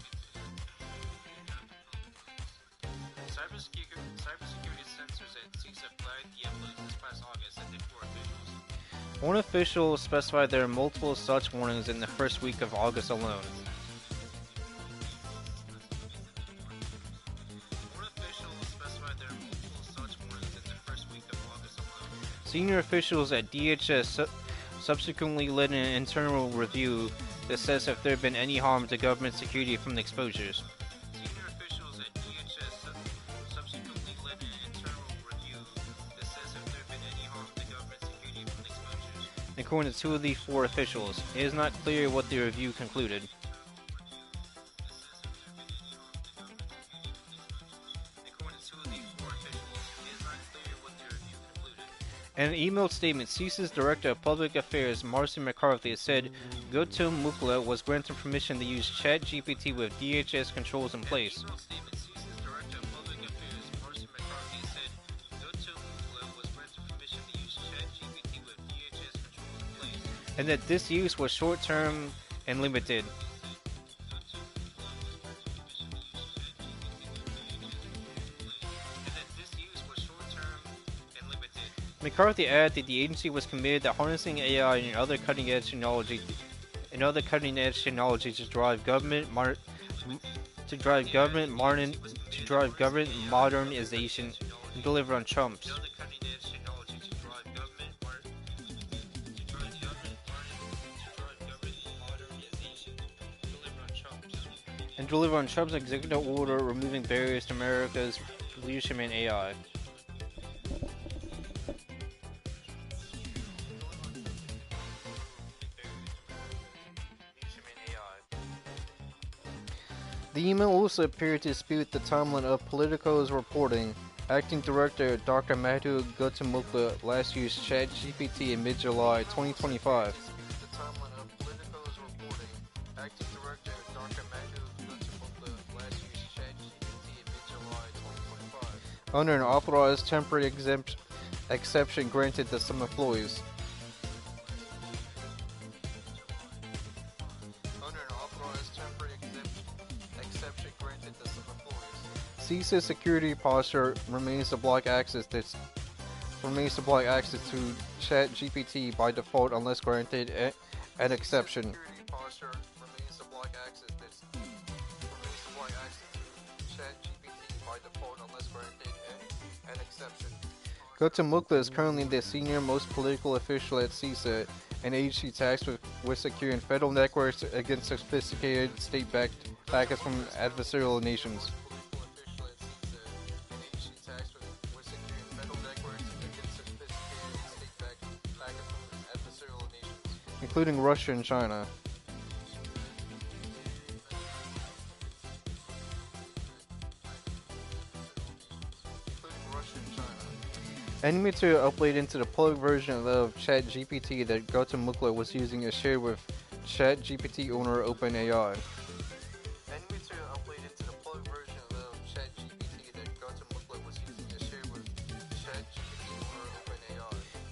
One official specified there are multiple such warnings in the first week of August alone. Senior officials at DHS subsequently led an internal review that says if there had been any harm to government security from the exposures. According to 2 of the 4 officials, it is not clear what the review concluded. In an emailed statement, CISA's Director of Public Affairs, Marcy McCarthy, said Gautam Mukla was granted permission to use ChatGPT with DHS controls in place. And that this use was short-term and limited. McCarthy added that the agency was committed to harnessing AI and other cutting-edge technology to drive government to drive government modernization and deliver on Trump's. Build a cutting-edge technology to drive government modernization, deliver on Trump's. And deliver on Trump's executive order removing barriers to America's leadership in AI. The email also appeared to dispute the timeline of Politico's reporting. Acting Director Dr. Madhu Gautamukla last used ChatGPT in mid-July 2025. Under an authorized temporary exception granted to some employees. CISA's security posture remains to block access to ChatGPT by default unless granted an exception. Gautamukla is currently the senior most political official at CISA, an agency tasked with securing federal networks against sophisticated state-backed hackers from adversarial nations. Including Russia and China. Any material uploaded into the public version of ChatGPT that Gautamukla was using is shared with ChatGPT owner OpenAI. Any material uploaded into the public version of ChatGPT that Gautamukla was using is shared with ChatGPT owner OpenAI.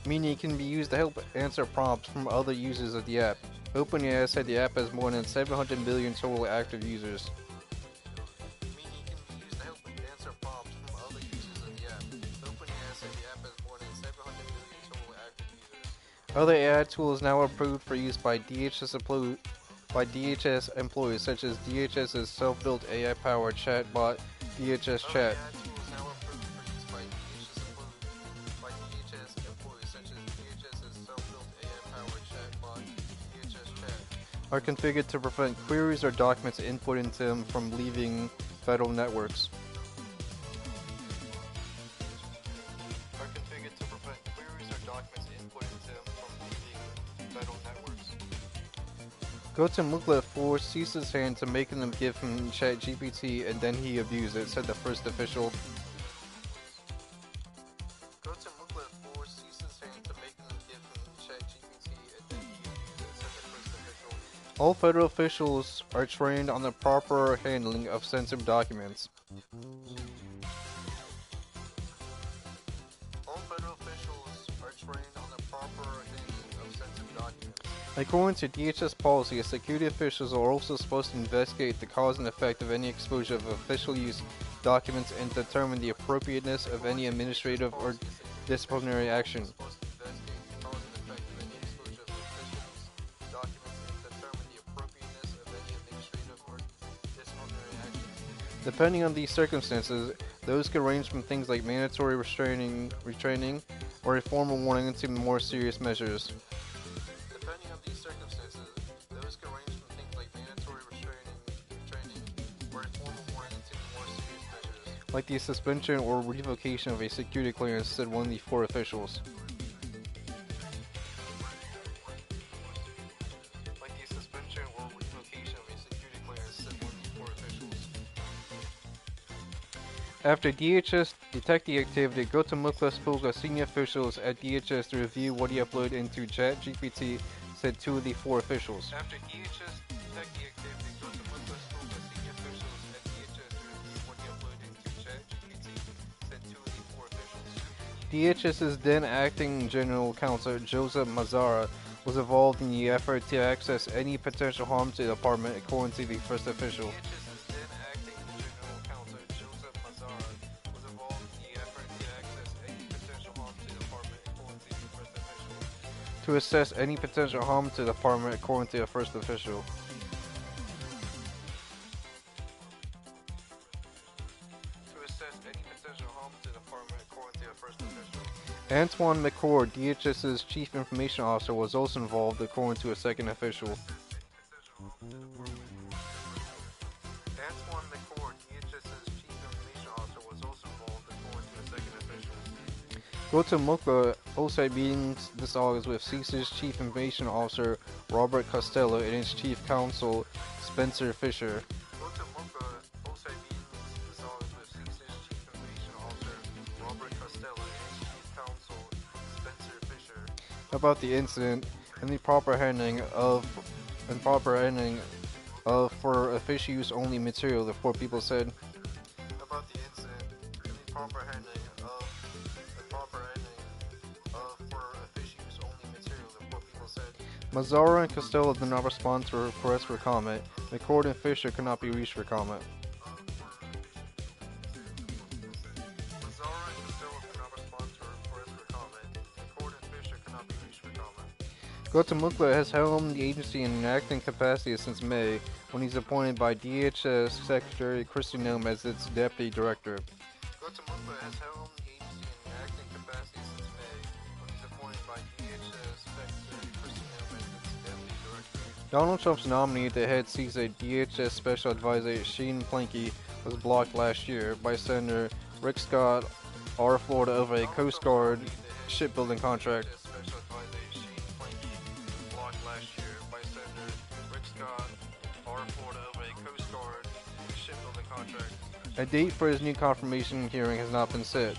Meaning it can be used to help answer prompts from other users of the app. OpenAI said the app has more than 700 million total active users. Other AI tools now approved for use by DHS employees, such as DHS's self-built AI-powered chatbot, DHS Chat. Are configured to prevent queries or documents input into them from leaving federal networks. Gautamukla forced CISA's hand to making them give him ChatGPT and then he abused it, said the first official. Gautamukla forced CISA's hand to making them give him ChatGPT and then he abused it, said the first official. All federal officials are trained on the proper handling of sensitive documents. According to DHS policy, security officials are also supposed to investigate the cause and effect of any exposure of official use documents and determine the appropriateness of any administrative or disciplinary action. Depending on these circumstances, those could range from things like mandatory retraining, or a formal warning to more serious measures. Like the suspension or revocation of a security clearance, said one of the four officials. After DHS detected the activity, Gautamukla spoke with senior officials at DHS to review what he uploaded into ChatGPT, said two of the four officials. After DHS detected the activity, Gautamukla spoke with senior officials at DHS to review what he uploaded into ChatGPT, said two of the four officials. DHS's then acting general counsel, Joseph Mazzara, was involved in the effort to access any potential harm to the department, according to the first official. To assess any potential harm to the department, according to the first official. Antoine McCord, DHS's chief information officer, was also involved, according to a second official. Antoine McCord, DHS's chief information officer, was also involved, according to a second official. Guatemala also meetings this August with CISA's chief information officer Robert Costello and its chief counsel Spencer Fisher. Guatemala also meetings this August with CISA's chief information officer Robert Costello and its chief counsel Spencer Fisher about the incident and the proper handling of for official use only material, the four people said. About the incident and the proper handling of for official use only material, the four people said. Mazzara and Costello did not respond to a request for comment. McCord and Fisher could not be reached for comment. Guatemala has helmed the agency in an acting capacity since May, when he's appointed by DHS Secretary Kristi Noem as its deputy director. Guatemala has helmed the agency in an acting capacity since May, when he's appointed by DHS Secretary Kristi Noem as its deputy director. Donald Trump's nominee to head CISA DHS Special Advisor Shane Planky was blocked last year by Senator Rick Scott, R. Florida, over a Coast Guard shipbuilding contract. A date for his new confirmation hearing has not been set.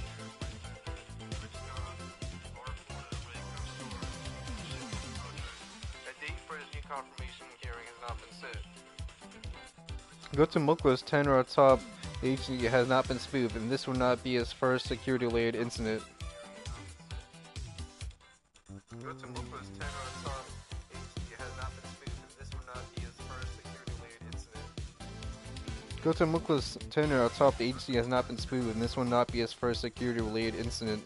Guatemala's tenor atop the agency has not been smooth, and this will not be his first security-related incident. Guatemala's tenor atop the agency has not been smooth, and this will not be his first security-related incident. Guatemala's tenure atop the agency has not been smooth, and this will not be his first security-related incident.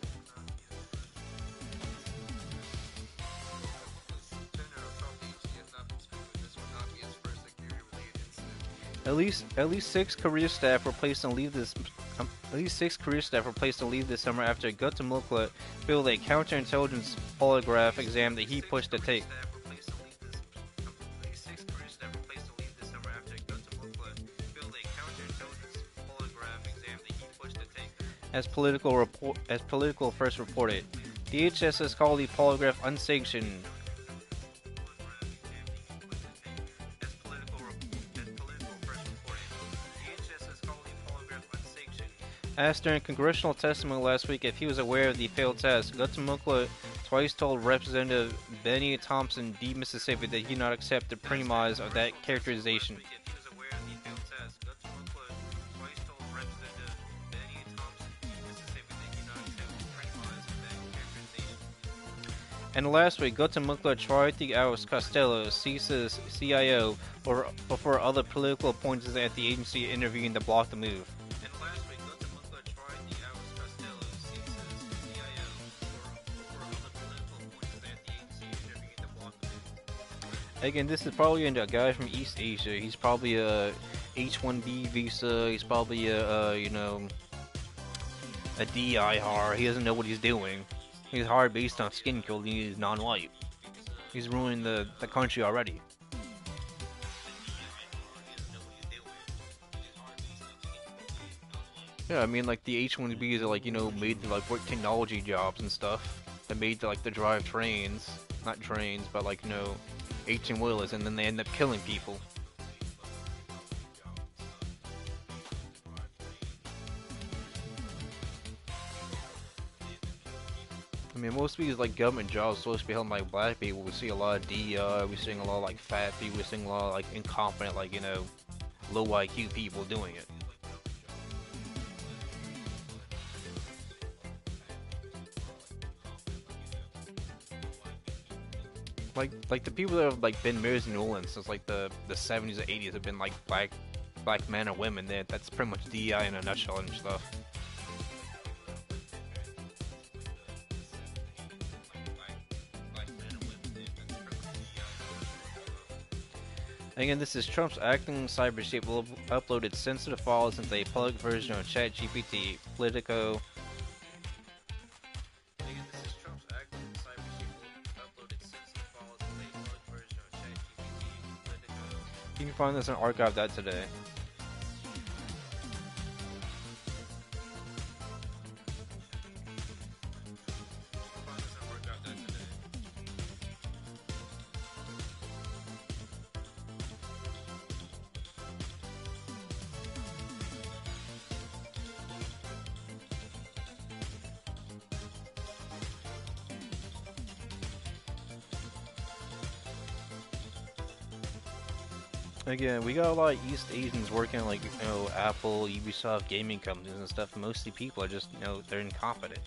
At least six career staff were placed on leave this. Summer after Guatemala failed a counterintelligence polygraph exam that he pushed to take. As Political first reported, DHS has called the polygraph unsanctioned. Asked during congressional testimony last week if he was aware of the failed test, Guatemala twice told Representative Benny Thompson, D. Mississippi, that he did not accept the premise of that characterization. And last week, Guatemala tried to oust Costello, CISA's CIO, before other political appointees at the agency intervened to block the move. Again, this is probably a guy from East Asia. He's probably a H-1B visa. He's probably a DI hire. He doesn't know what he's doing. He's hired based on skin color. He's non-white. He's ruining the country already. Yeah, I mean, like, the H-1Bs are, like, made to, like, work technology jobs and stuff. They're made to, like, to drive trains. Not trains, but, like, 18-wheelers, and then they end up killing people. I mean, most of these, like, government jobs supposed to be held by black people. We see a lot of DI, we're seeing a lot of, like, fat people, we're seeing a lot of, like, incompetent, like, low IQ people doing it. Like the people that have, like, been mayors in New Orleans since, like, the 70s or 80s have been, like, black men or women. That's pretty much DI in a nutshell and stuff. Again, this is Trump's acting cyber chief uploaded sensitive files into a public version of ChatGPT. Politico. Again, this You can find this and archive that today. Again, we got a lot of East Asians working like, Apple, Ubisoft, gaming companies and stuff. Mostly people are just, they're incompetent.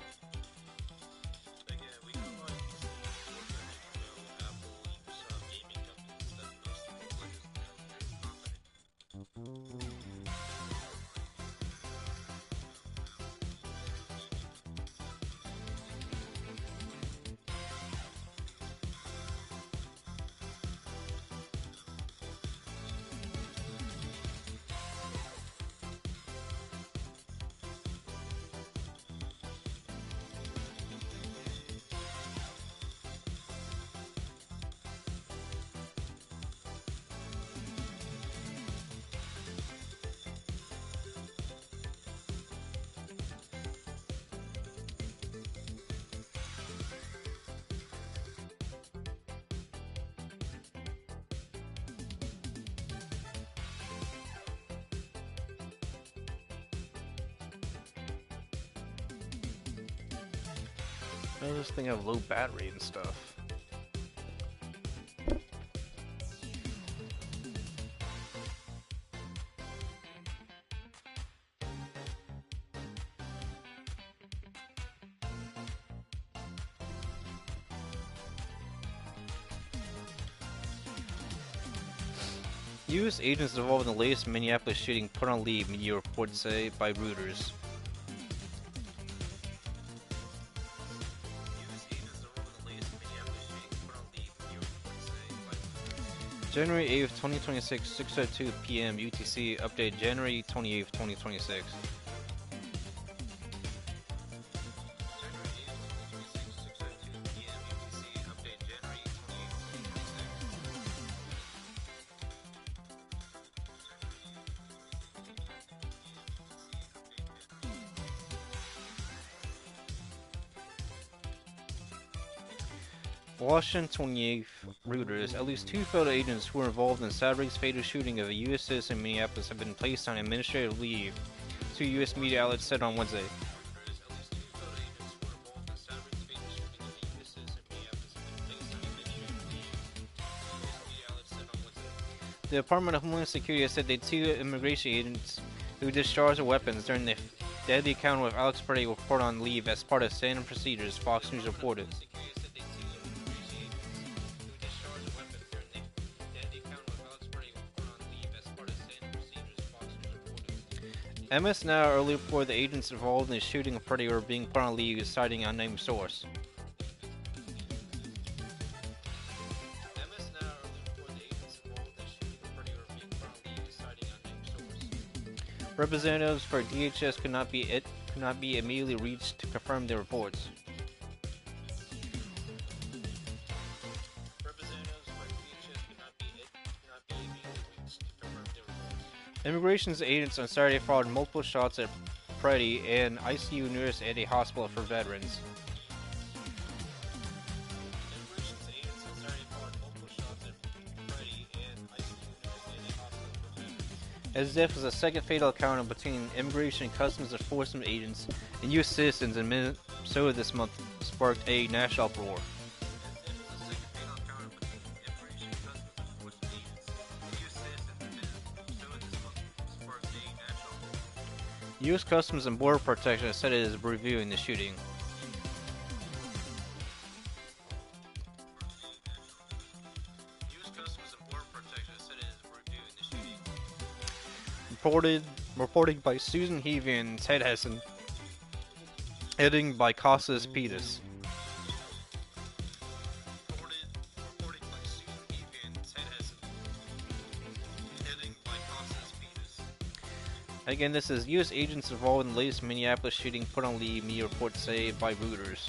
I just think of low battery and stuff. U.S. agents involved in the latest Minneapolis shooting put on leave, media reports say, by Reuters. January 8th, 2026, 6:02 p.m. UTC. Update January 28th, 2026. Washington 28th, Reuters. At least 2 federal agents who were involved in Saturday's fatal shooting of a U.S. citizen in Minneapolis have been placed on administrative leave, 2 U.S. media outlets said on Wednesday. The Department of Homeland Security has said that 2 immigration agents who discharged their weapons during the deadly encounter with Alex Pereira were put on leave as part of standard procedures, Fox News reported. MS Now earlier reported the agents involved in the shooting of Pereira were being put on leave, citing an unnamed source. Representatives for DHS could not be immediately reached to confirm the reports. Immigration agents on Saturday fired multiple shots at Pereira, an ICU nurse at a hospital for veterans. His death was the second fatal encounter between Immigration and Customs Enforcement agents and U.S. citizens in Minnesota this month, sparked a national uproar. U.S. Customs and Border Protection said it is reviewing the shooting. Reporting by Susan Heavey and Ted Hessen. Editing by Costas Pettis. Again, this is U.S. agents involved in the latest Minneapolis shooting put on leave, media reports say, by Reuters.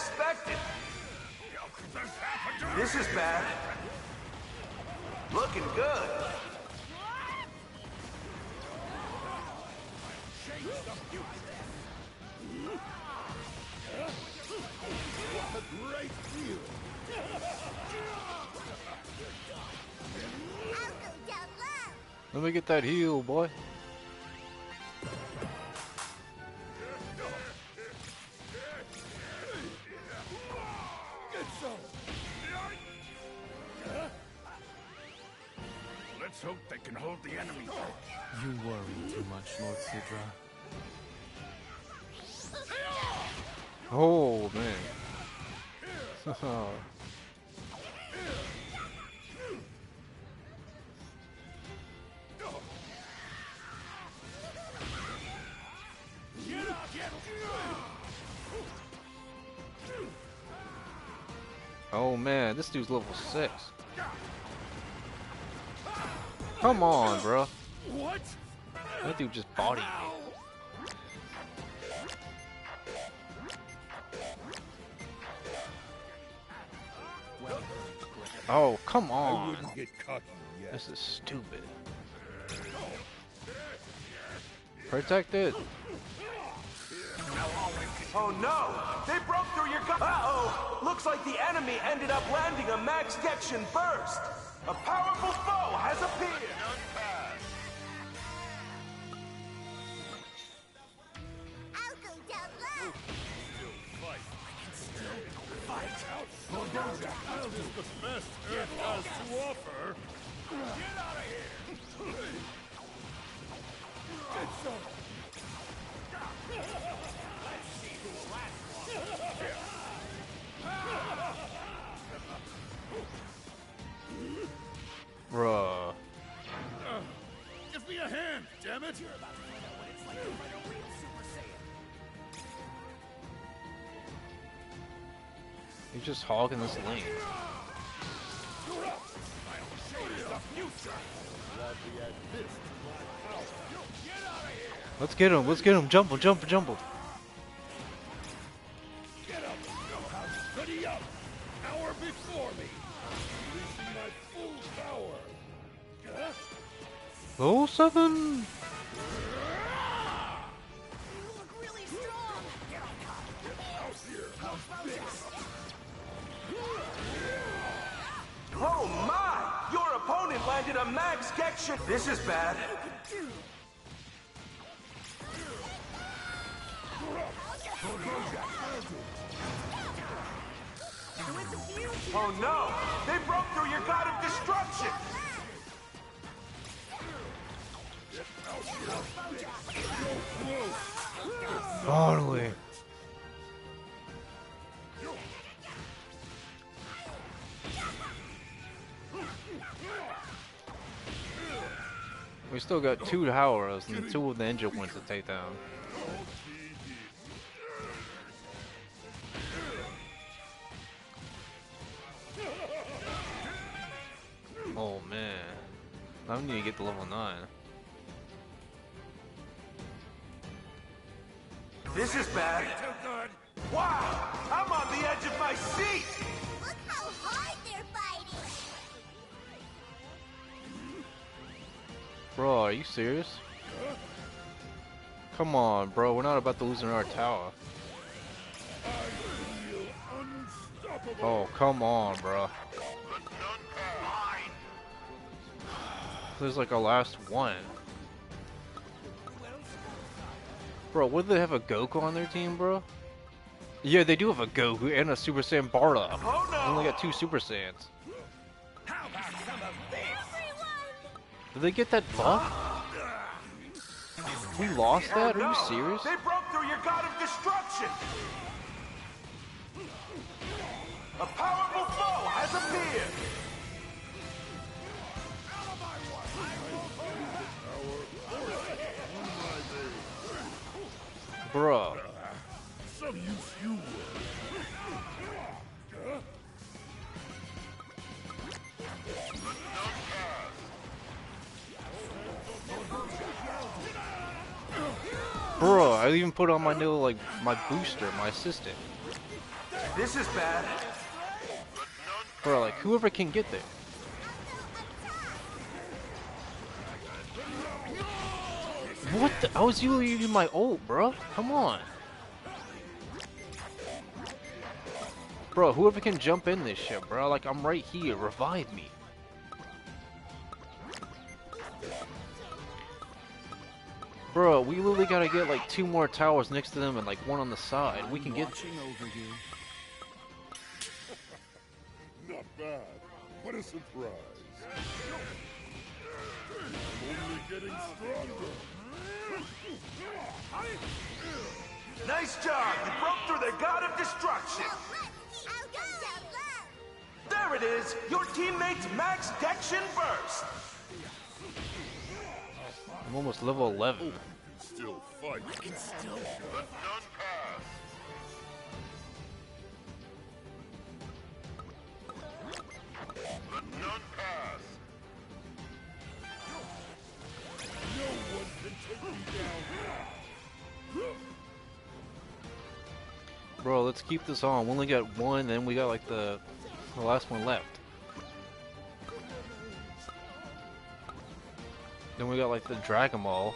expected. This is bad. Looking good. Great view. I'll go down low. Let me get that heal, boy. Let's hope they can hold the enemy. You worry too much, Lord Sidra. Oh man. Oh man, this dude's level 6. Come on, bro. What? That dude just bodied me. Oh, come I on. wouldn't get cocky yet. This is stupid. Protect it. Oh no! They broke through your gun. Uh-oh! Looks like the enemy ended up landing a max Dection burst. A powerful foe has appeared. I'll go down low. I'll just the best Earth has to offer. Get out of here! Get some. Let's see who lasts Bruh. Give me a hand, damn it! He's just hogging this lane. Let's get him. Let's get him. Jump him. Jump him. Jump him. Get up! Ready up! Hour before me! Releasing my full power! Oh, 7. You look really strong. Oh my! Your opponent landed a max Dection. This is bad. Oh no! They broke through your god of destruction! Finally. We still got 2 towers and 2 of the engine ones to take down. Oh man. I need to get to level 9. This is bad. Wow! I'm on the edge of my seat! Look how hard they're fighting. Bro, are you serious? Come on, bro. We're not about to lose in our tower. Oh, come on, bro. This is like our last one. Bro, what do they have, a Goku on their team, bro? Yeah, they do have a Goku and a Super Saiyan Bardock. Oh no! They only got 2 Super Saiyans. How about some of this? Did they get that buff? We lost that? Are you No! serious? They broke through your god of destruction! A powerful foe has appeared! Bro. Some use you were. Bro, I even put on my new, like, my booster, my assistant. This is bad. Bro, like, whoever can get there. What the? I was using my ult, bro. Come on. Bro, whoever can jump in this shit, bro. Like, I'm right here. Revive me. Bro, we literally gotta get like 2 more towers next to them and like 1 on the side. We can get. Over you. Not bad. What a surprise. I'm only getting stronger. Nice job! You broke through the god of destruction! There it is! Your teammate's max Dection Burst! I'm almost level 11. Still fight. I can still. Let none pass. Let none pass. No one can take me down. Bro, let's keep this on. We only got 1, then we got like the last one left. Then we got like the Dragon Ball.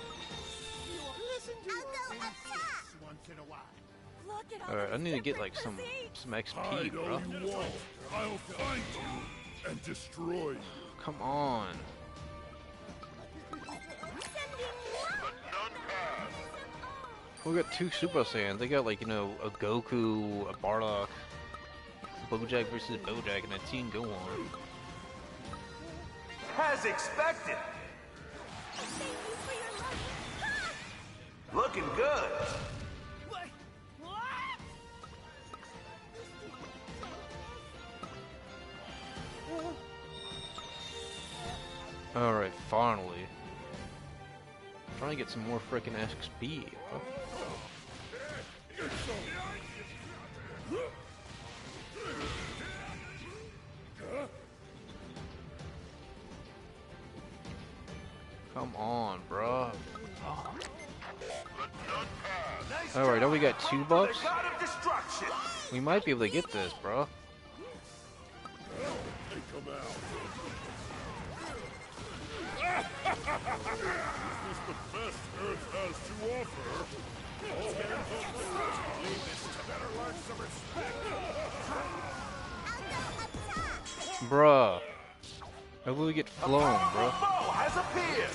Alright, I need to get like some XP, Hide bro. all you want. I'll find you and destroy you. Come on. We got 2 Super Saiyans. They got like, you know, a Goku, a Bardock, Bojack versus Bojack, and a Team Go on. As expected! Looking good! Alright, finally. Trying to get some more freaking XP. Huh? Come on, bro. Oh. Alright, now we got $2. We might be able to get this, bro. This is the best Earth has to offer. Let's get involved. Leave this to better learn some respect. Bruh. I will get flown, bro. Has appeared.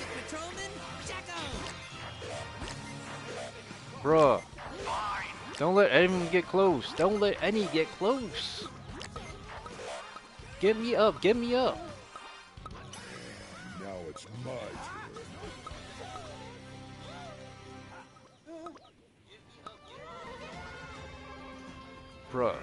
Bruh. Don't let anyone get close. Don't let any get close. Get me up. Get me up. Now it's my turn. Bruh.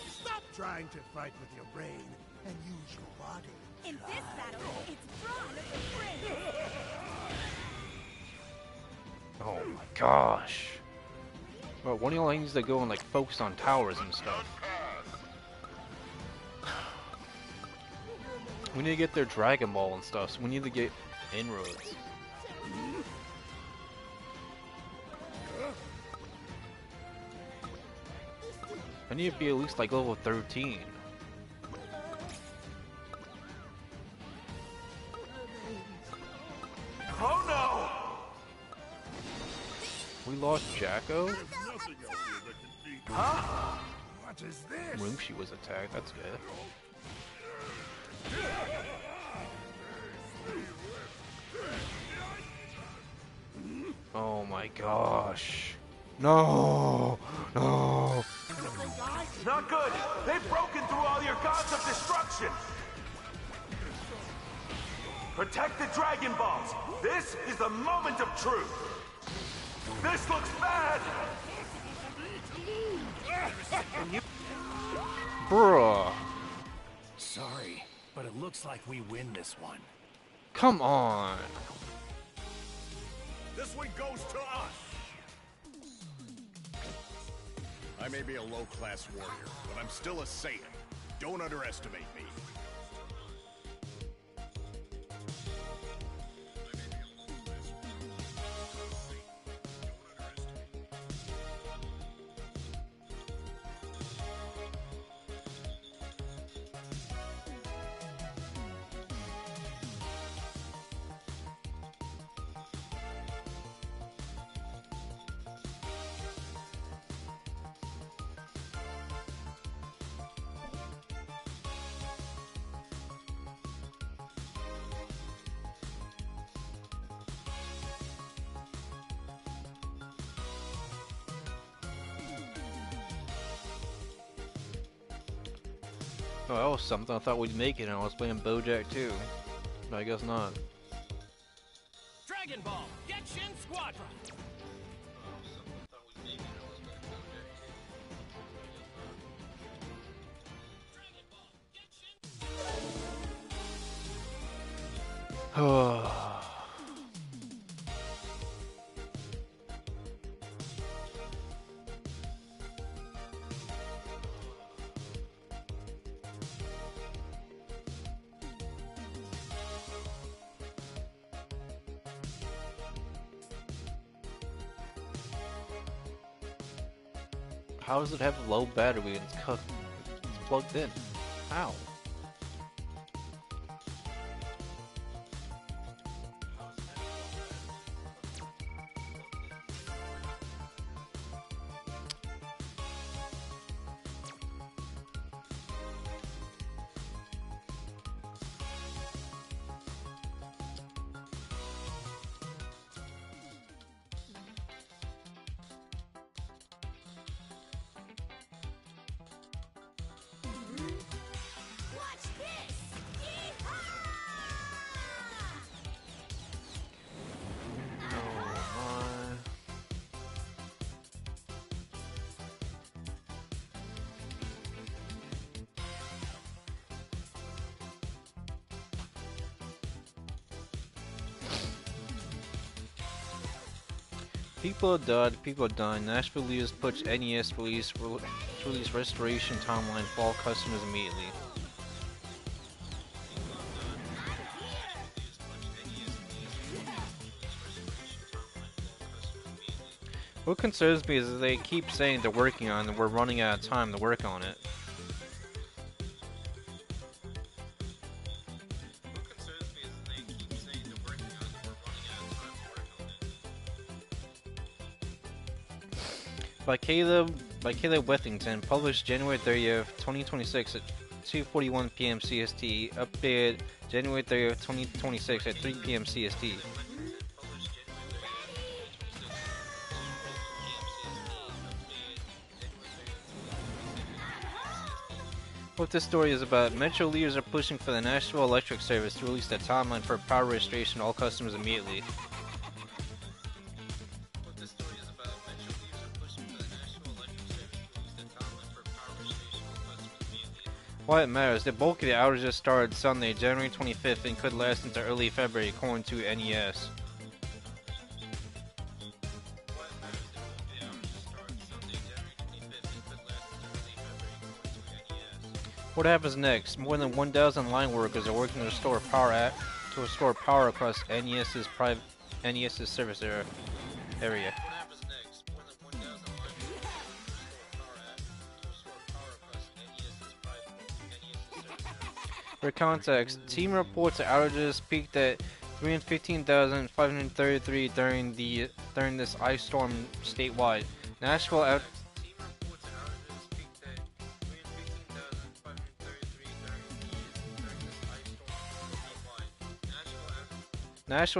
Stop trying to fight with your brain and use your body. In this battle, it's brawn of the brain. Oh my gosh. Bro, one of y'all needs to go and like focus on towers and stuff. We need to get their Dragon Ball and stuff, so we need to get inroads. I need to be at least like level 13. Oh no! We lost Jacko? Huh? What is this? Rumshi was attacked, that's good. Oh my gosh. No! No! Not good! They've broken through all your gods of destruction! Protect the Dragon Balls! This is the moment of truth! This looks bad! Bruh. Sorry, but it looks like we win this one. Come on. This one goes to us. I may be a low-class warrior, but I'm still a Saiyan. Don't underestimate me. Oh, that was something. I thought we'd make it, and I was playing BoJack too. But I guess not. Dragon Ball, Genshin Squadron. How does it have a low battery and it's plugged in? How? Watch this! Yeehaw! Oh my. People died, people died. Nashville Leaders push NES release restoration timeline for all customers immediately. What concerns me is that they keep saying they're working on it and we're running out of time to work on it. By Caleb Wethington, published January 30th, 2026 at 2:41 p.m. CST, updated January 30th, 2026 at 3 p.m. CST. What this story is about, Metro leaders are pushing for the Nashville Electric Service to release the timeline for power restoration to all customers immediately. Why it matters, the bulk of the outages started Sunday, January 25th and could last into early February according to NES. What happens next? More than 1,000 line workers are working to restore power across NES's service area. For context, team reports that outages peaked at 315,533 during this ice storm statewide. Nashville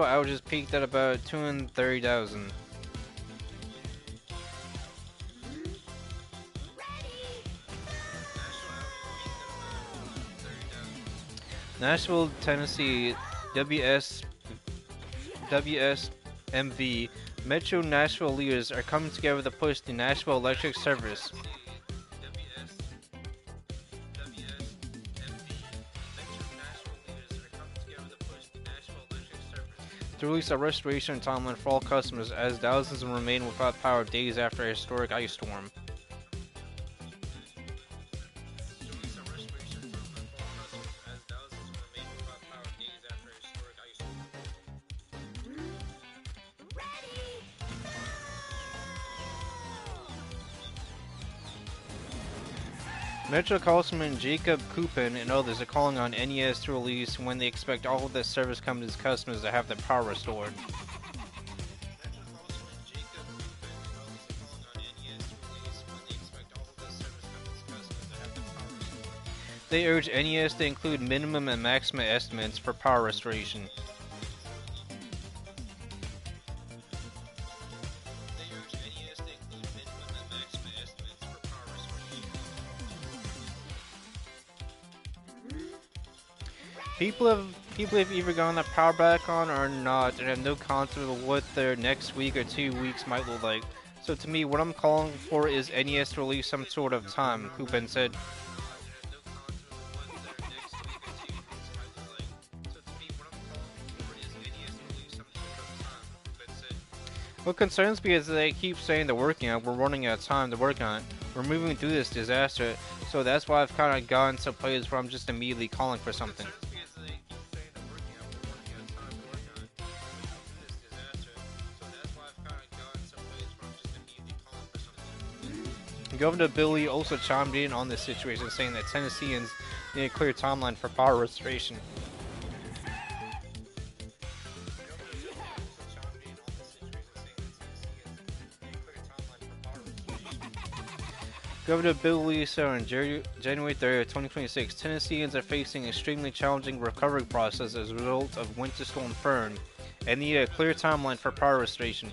outages peaked at about 230,000. Nashville, Tennessee, WSMV, Metro Nashville leaders are coming together to push the Nashville Electric Service. To release a restoration timeline for all customers as thousands remain without power days after a historic ice storm. Metro Councilman Jacob Coupin and others are calling on NES to release when they expect all of the service companies' customers to have their power restored. They urge NES to include minimum and maximum estimates for power restoration. People have either gotten that power back on or not, and have no concept of what their next week or 2 weeks might look like. So to me, what I'm calling for is NES to release some sort of time, Kuben said. What concerns me is that they keep saying they're working on it, we're running out of time to work on it. We're moving through this disaster, so that's why I've kind of gotten to places where I'm just immediately calling for something. Governor Billy also chimed in on this situation, saying that Tennesseans need a clear timeline for power restoration. Governor Bill Lee said on January 3rd, 2026, Tennesseans are facing an extremely challenging recovery process as a result of Winter Storm Fern and need a clear timeline for power restoration.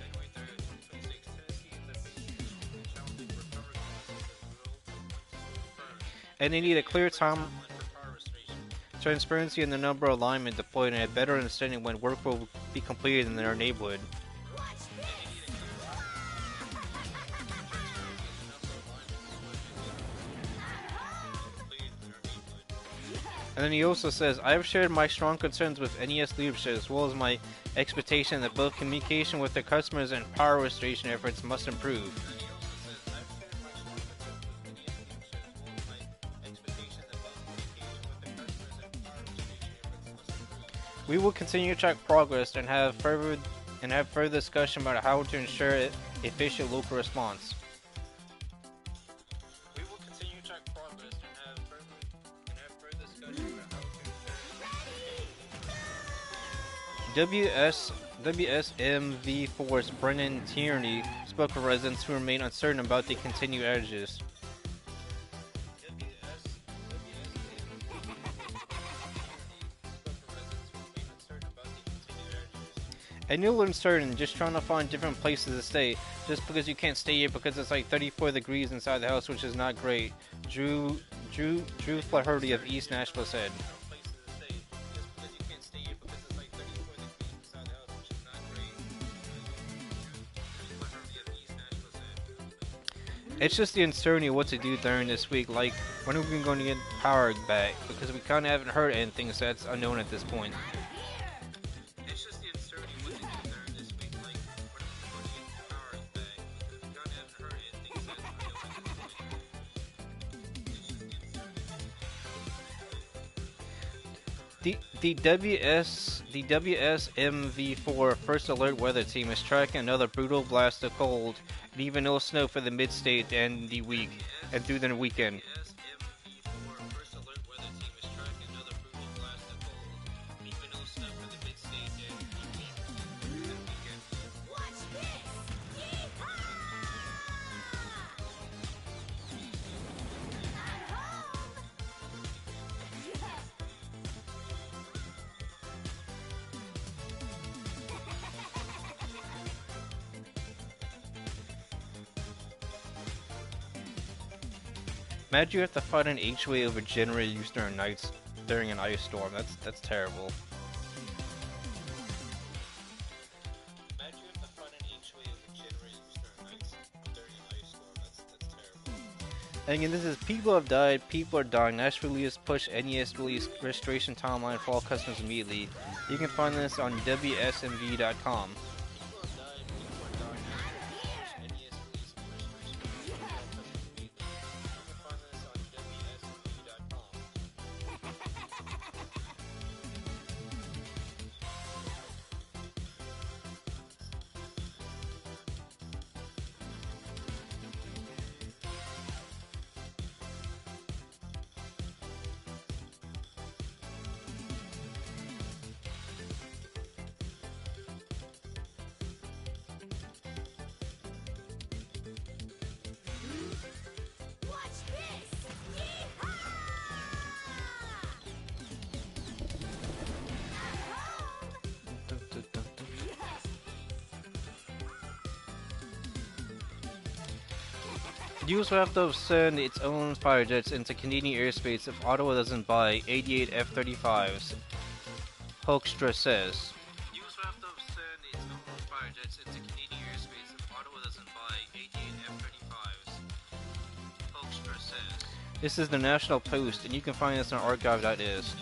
And they need a clear transparency in the number of linemen deployed and a better understanding when work will be completed in their neighborhood. And then he also says, I have shared my strong concerns with NES leadership as well as my expectation that both communication with their customers and power restoration efforts must improve. We will continue to track progress and have further discussion about how to ensure efficient local response. We will continue to track progress and have further discussion about how to ensure WSMV4's Brennan Tierney spoke with residents who remain uncertain about the continued outages. And you're uncertain, just trying to find different places to stay, just because you can't stay here because it's like 34 degrees inside the house, which is not great. Drew Flaherty of East Nashville said. It's just the uncertainty of what to do during this week, like when are we going to get power back, because we kind of haven't heard anything, so that's unknown at this point. The WSMV4 First Alert Weather Team is tracking another brutal blast of cold and even no snow for the mid-state to end the week and through the weekend. Imagine you have to fight an H-way over generator use during nights during an ice storm. That's terrible. Imagine you have to fight an H-way over generator use during nights during an ice storm. That's terrible. And again, this is people have died, people are dying. Nash release push NES release restoration timeline for all customers immediately. You can find this on WSMV.com. The US will have to send its own fighter jets into Canadian airspace if Ottawa doesn't buy 88 F-35s. Hoekstra says. The US will have to send its own fighter jets into Canadian airspace if Ottawa doesn't buy 88 F-35s, Hoekstra says. This is the National Post, and you can find this on archive.is.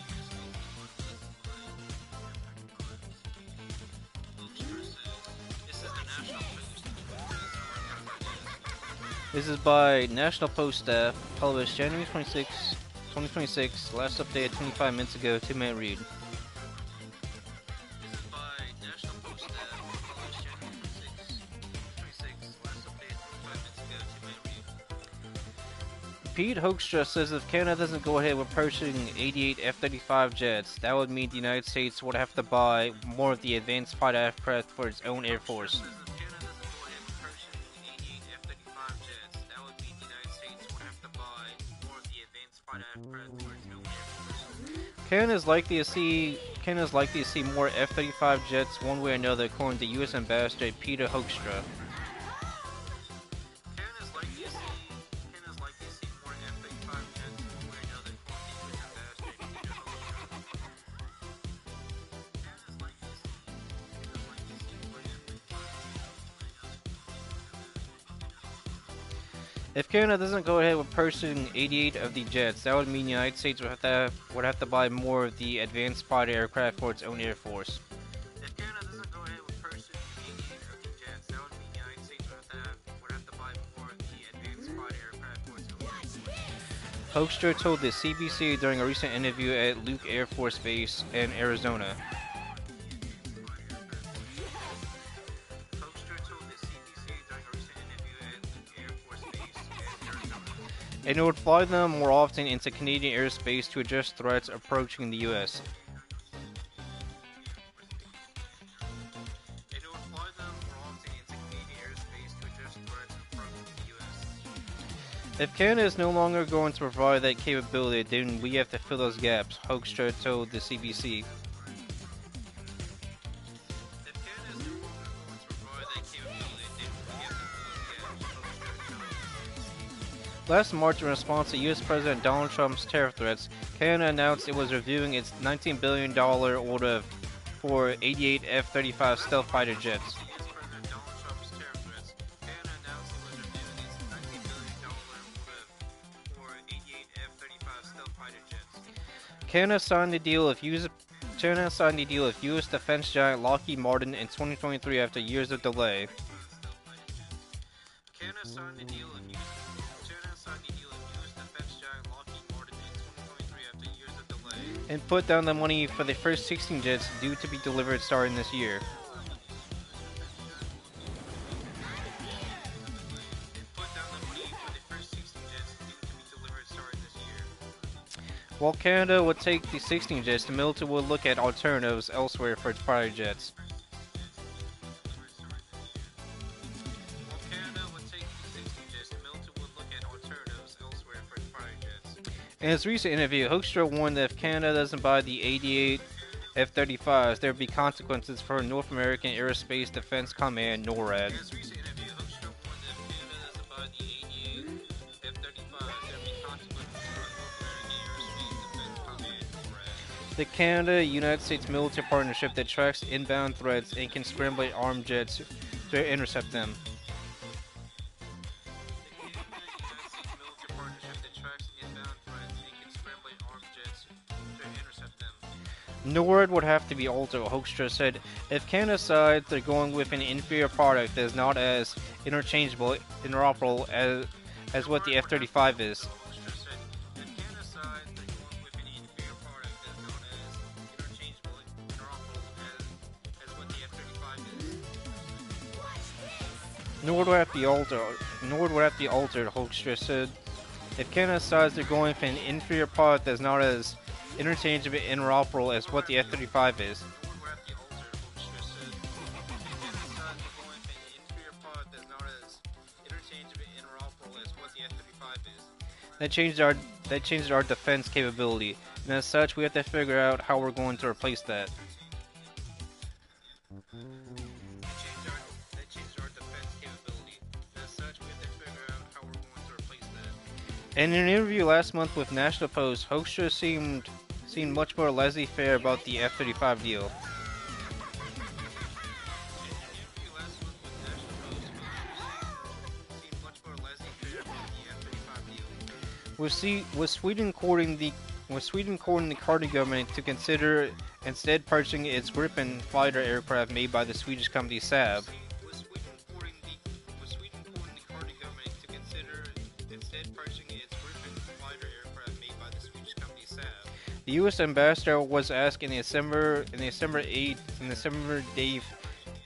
This is by National Post staff, published January 26, 2026, last updated 25 minutes ago, 2-minute read. Pete Hoekstra says if Canada doesn't go ahead with purchasing 88 F-35 jets, that would mean the United States would have to buy more of the advanced fighter aircraft for its own Air Force. Canada is likely to see more F-35 jets one way or another, according to U.S. Ambassador Peter Hoekstra. If Canada doesn't go ahead with purchasing 88 of the jets, that would mean the United States would have to buy more of the advanced fighter aircraft for its own Air Force. If Canada doesn't go ahead with purchasing 88 of the jets, that would mean the United States would have to buy more of the advanced fighter aircraft for its own Air Force. Hoekstra told the CBC during a recent interview at Luke Air Force Base in Arizona. And it would fly them more often into Canadian airspace to address threats approaching the U.S. If Canada is no longer going to provide that capability, then we have to fill those gaps, Hoekstra told the CBC. Last March, in response to U.S. President Donald Trump's tariff threats, Canada announced it was reviewing its $19 billion order for 88 F-35 stealth fighter jets. Canada signed the deal with U.S. defense giant Lockheed Martin in 2023 after years of delay. And put down the money for the first 16 jets due to be delivered starting this year. While Canada would take the 16 jets, the military would look at alternatives elsewhere for its fighter jets. In his recent interview, Hoekstra warned that if Canada doesn't buy the 88 F-35s, there would be consequences for North American Aerospace Defense Command, NORAD. The Canada-United States military partnership that tracks inbound threats and can scramble armed jets to intercept them. NORAD would have to be altered, Hoekstra said. If Canada decides they're going with an inferior product that is not as interoperable as what the F-35 is. NORAD would have to be altered, Hoekstra said. If Canada decides they're going for an inferior product that's not as interchangeable and interoperable as what the F-35 is. That changed our defense capability, and as such, we have to figure out how we're going to replace that. In an interview last month with National Post, Hoekstra seemed much more laissez-faire about the F-35 deal. Was Sweden courting the Carter government to consider instead purchasing its Gripen fighter aircraft made by the Swedish company Saab? The U.S. ambassador was asked in the December 8th,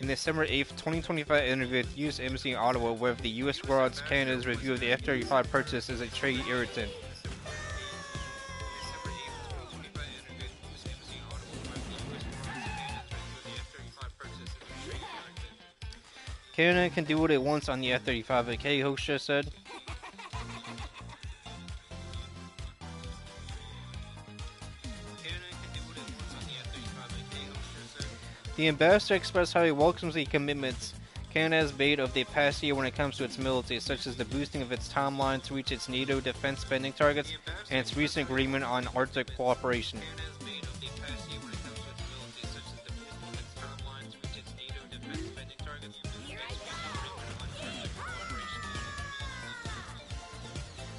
2025 interview with U.S. Embassy in Ottawa whether the U.S. regards Canada's review of the F-35 purchase as a trade irritant. Canada can do what it wants on the F-35, okay, Hosha said. The ambassador expressed how he welcomes the commitments Canada has made of the past year when it comes to its military, such as the boosting of its timeline to reach its NATO defense spending targets and its recent agreement on Arctic cooperation.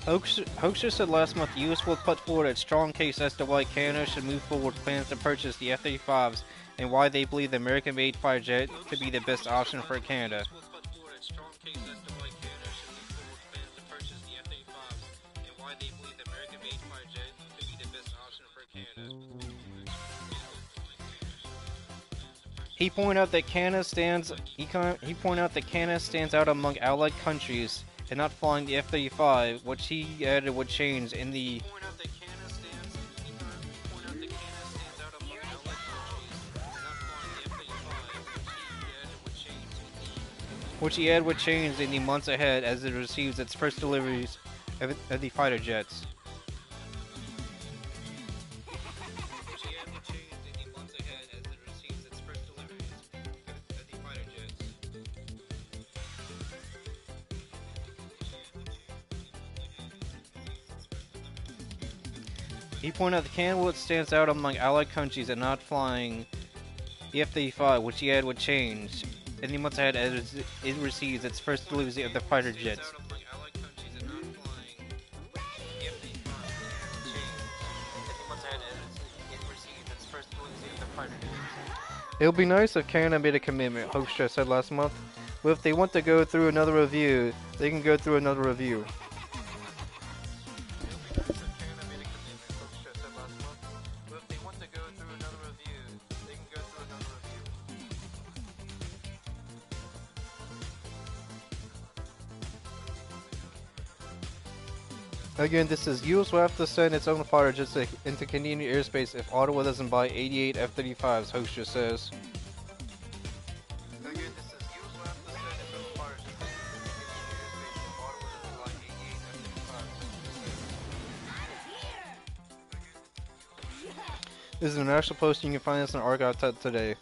Hoekstra said last month the U.S. will put forward a strong case as to why Canada should move forward with plans to purchase the F-35s and why they believe the American-made fighter jet to be the best option for Canada. He pointed out that Canada stands out among allied countries and not flying the F-35, which he added would change in the months ahead as it receives its first deliveries of the fighter jets. He pointed out that Canada stands out among allied countries and not flying the F-35, which he added would change in the months ahead as it receives its first delivery of the fighter jets. It would be nice if Canada made a commitment, Hoekstra said last month. But if they want to go through another review, they can go through another review. Again, this is U.S. will have to send its own fighter jets into Canadian airspace if Ottawa doesn't buy 88 F-35s, Hoekstra says. This is a national post. You can find this on Archive today.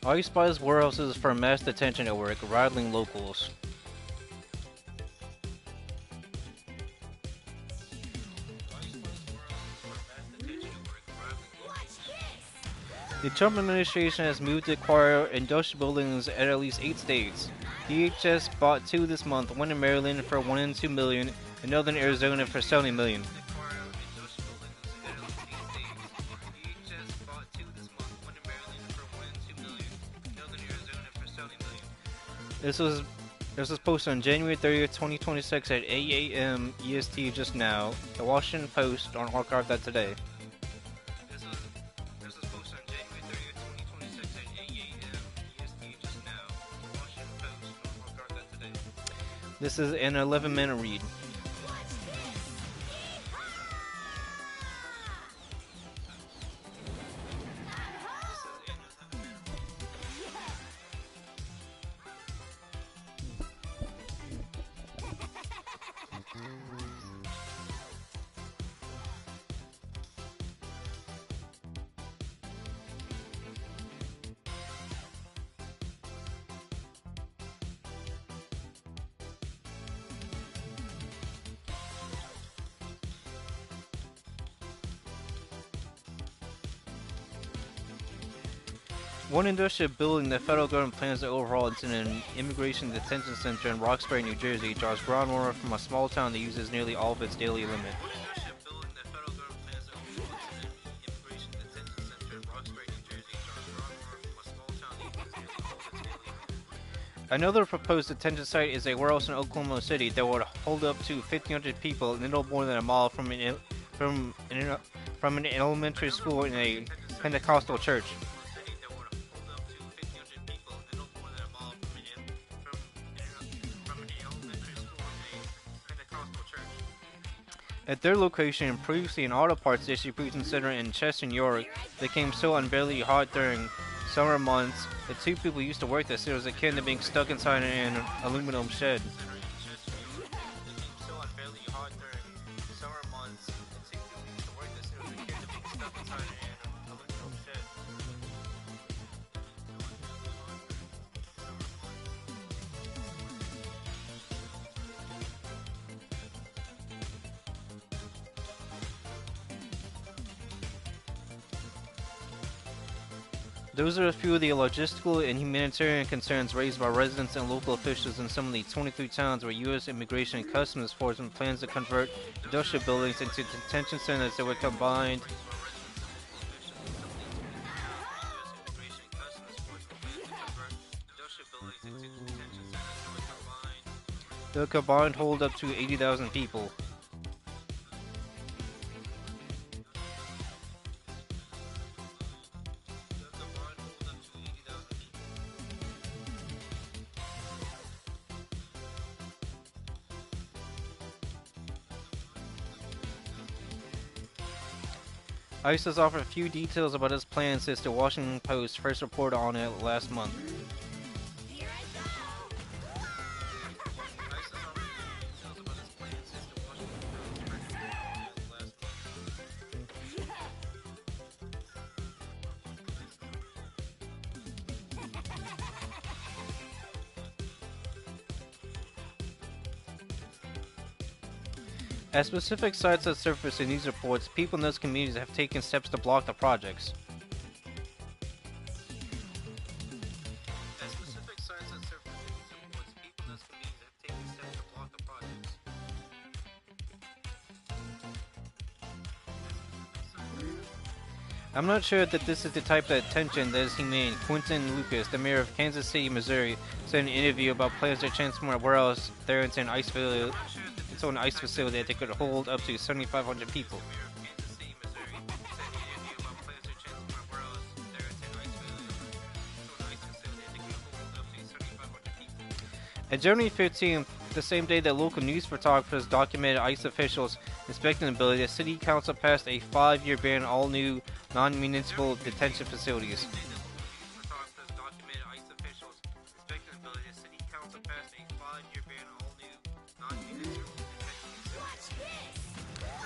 ICE buys warehouses for mass detention network, rattling locals. The Trump administration has moved to acquire industrial buildings at least 8 states. DHS bought 2 this month, one in Maryland for $1 and $2 million, and another in Arizona for $70 million. This was posted on January 30th, 2026 at 8 a.m. EST just now. The Washington Post on archive that today. This was posted on January 30th, 2026 at 8 a.m. EST just now. The Washington Post on archive that today. This is an 11-minute read. One industrial building the federal government plans to overhaul into an immigration detention center in Roxbury, New Jersey, draws groundwater from a small town that uses nearly all of its daily limit. Another proposed detention site is a warehouse in Oklahoma City that would hold up to 1,500 people, little more than a mile from an elementary school and a Pentecostal church. At their location, previously an auto parts distribution center in Chester, New York, became so unbearably hot during summer months that two people used to work there, so it was akin to being stuck inside an aluminum shed. Those are a few of the logistical and humanitarian concerns raised by residents and local officials in some of the 23 towns where U.S. Immigration and Customs Enforcement plans to convert industrial buildings into detention centers that would combine the combined hold up to 80,000 people. ICE has offered a few details about its plans since the Washington Post first reported on it last month. As specific sites have surfaced in these reports, people in those communities have taken steps to block the projects. I'm not sure that this is the type of attention that is humane. Quentin Lucas, the mayor of Kansas City, Missouri, said in an interview about plans to transform a warehouse there into an ice facility that they could hold up to 7,500 people. On January 15th, the same day that local news photographers documented ICE officials inspecting the building, the city council passed a 5-year ban on all new non-municipal detention facilities.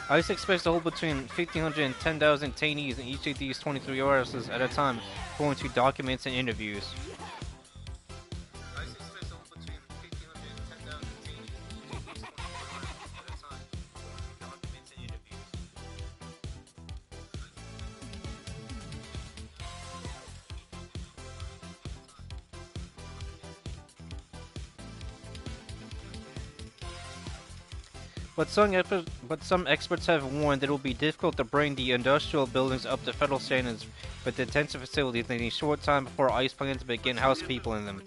ICE expects to hold between 1,500 and 10,000 detainees in each of these 23 warehouses at a time, according to documents and interviews. But some experts have warned that it will be difficult to bring the industrial buildings up to federal standards for detention facilities in a short time before ICE plans to begin house people in them.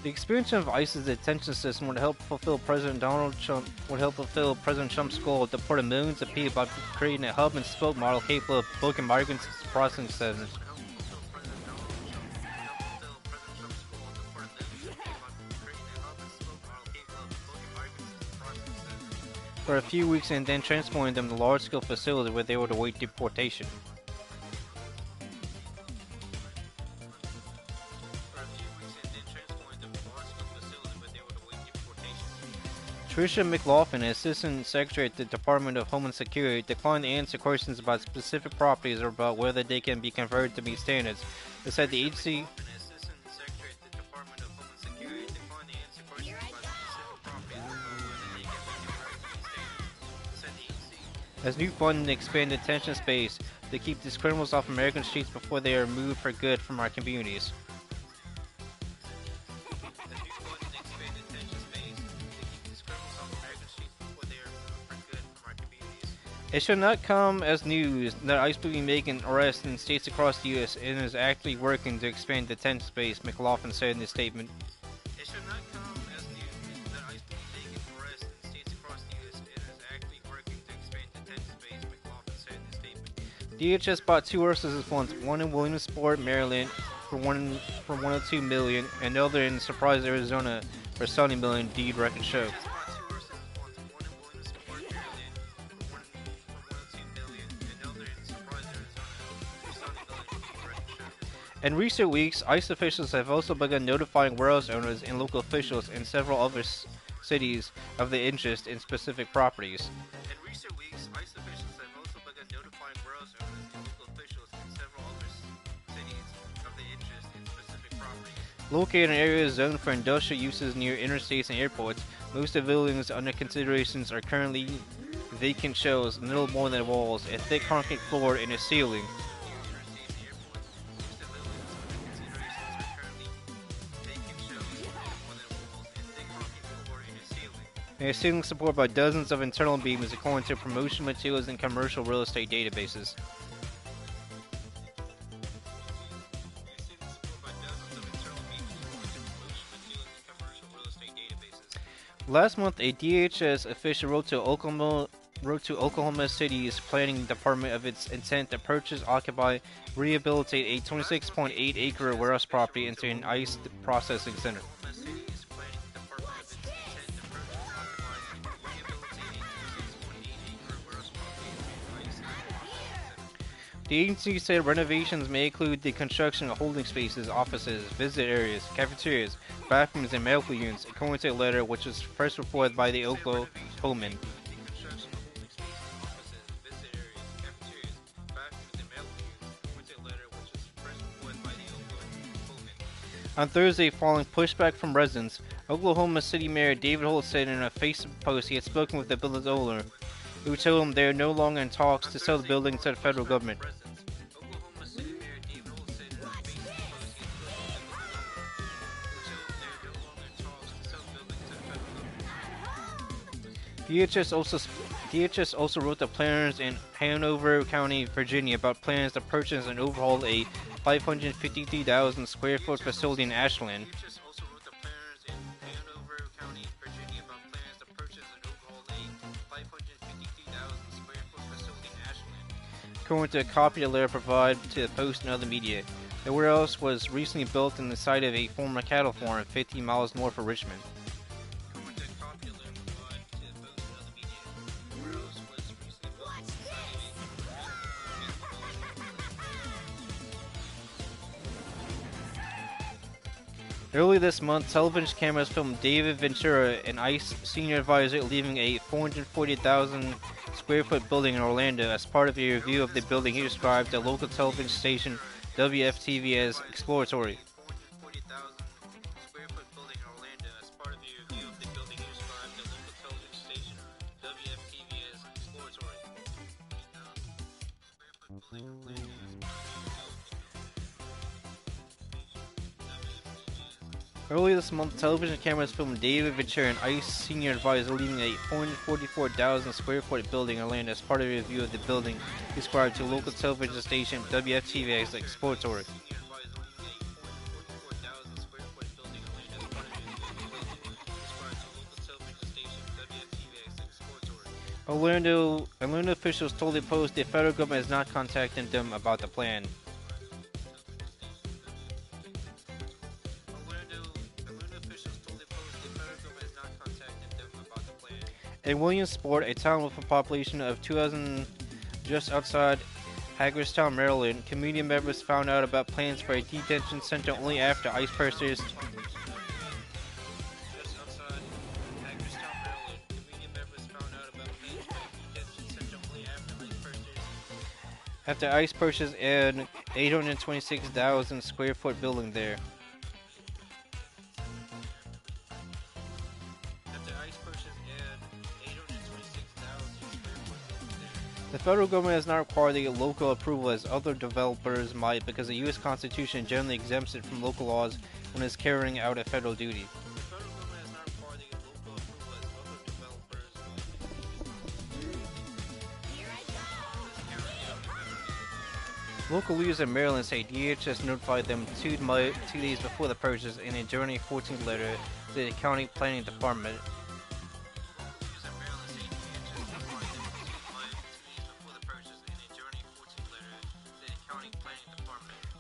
The expansion of ICE's detention system would help fulfill President Trump's goal to deport millions of people by creating a hub and spoke model capable of booking migrants to processing centers. For a few weeks and then transporting them to large-scale facilities where they would await deportation. Tricia McLaughlin, Assistant Secretary at the Department of Homeland Security, declined to answer questions about specific properties or about whether they can be converted to meet standards. It said the agency has new funding to expand detention space to keep these criminals off American streets before they are removed for good from our communities. It should not come as news that ICE will be making arrests in states across the U.S. and is actively working to expand detention space, McLaughlin said in his statement. It should not come as news that ICE will be making arrests in states across the U.S. and is actively working to expand detention space, McLaughlin said in his statement. DHS bought 2 horses this month, one in Williamsport, Maryland for $102 million, and the other in Surprise, Arizona for $70 million, deed records show. In recent weeks, ICE officials have also begun notifying warehouse owners and local officials in several other cities of the interest in specific properties. Located in areas zoned for industrial uses near interstates and airports, most of the buildings under considerations are currently vacant shells, little more than walls, a thick concrete floor, and a ceiling. And a ceiling supported by dozens of internal beams according to promotion materials and commercial real estate databases. Last month, a DHS official wrote to Oklahoma City's planning department of its intent to purchase, occupy, rehabilitate a 26.8-acre warehouse property into an ICE processing center. The agency said renovations may include the construction of holding spaces, offices, visit areas, cafeterias, bathrooms, and medical units, according to a letter which was first reported by the Oklahoman. On Thursday, following pushback from residents, Oklahoma City Mayor David Holt said in a Facebook post he had spoken with the building's owner, who told him they are no longer in talks to sell the building to the federal government. DHS also wrote to planners in Hanover County, Virginia about plans to purchase and overhaul a 553,000 square foot facility in Ashland. According to a copy of the letter provided to the Post and other media, the warehouse was recently built in the site of a former cattle farm 50 miles north of Richmond. Early this month, television cameras filmed David Ventura, an ICE senior advisor, leaving a 440,000 square foot building in Orlando. As part of a review of the building, he described the local television station WFTV as exploratory. Earlier this month, television cameras filmed David Ventura, an ICE senior advisor, leaving a 444,000 square foot building in Orlando as part of a review of the building, described to local television station WFTV as exploratory. Orlando officials told the Post the federal government is not contacting them about the plan. In Williamsport, a town with a population of 2,000 just outside Hagerstown, Maryland, community members found out about plans for a detention center only after ICE persons purchased an 826,000 square foot building there. The federal government has not required the local approval as other developers might because the U.S. Constitution generally exempts it from local laws when it's carrying out a federal duty. Local leaders in Maryland say DHS notified them 2 days before the purchase in a January 14th letter to the county planning department.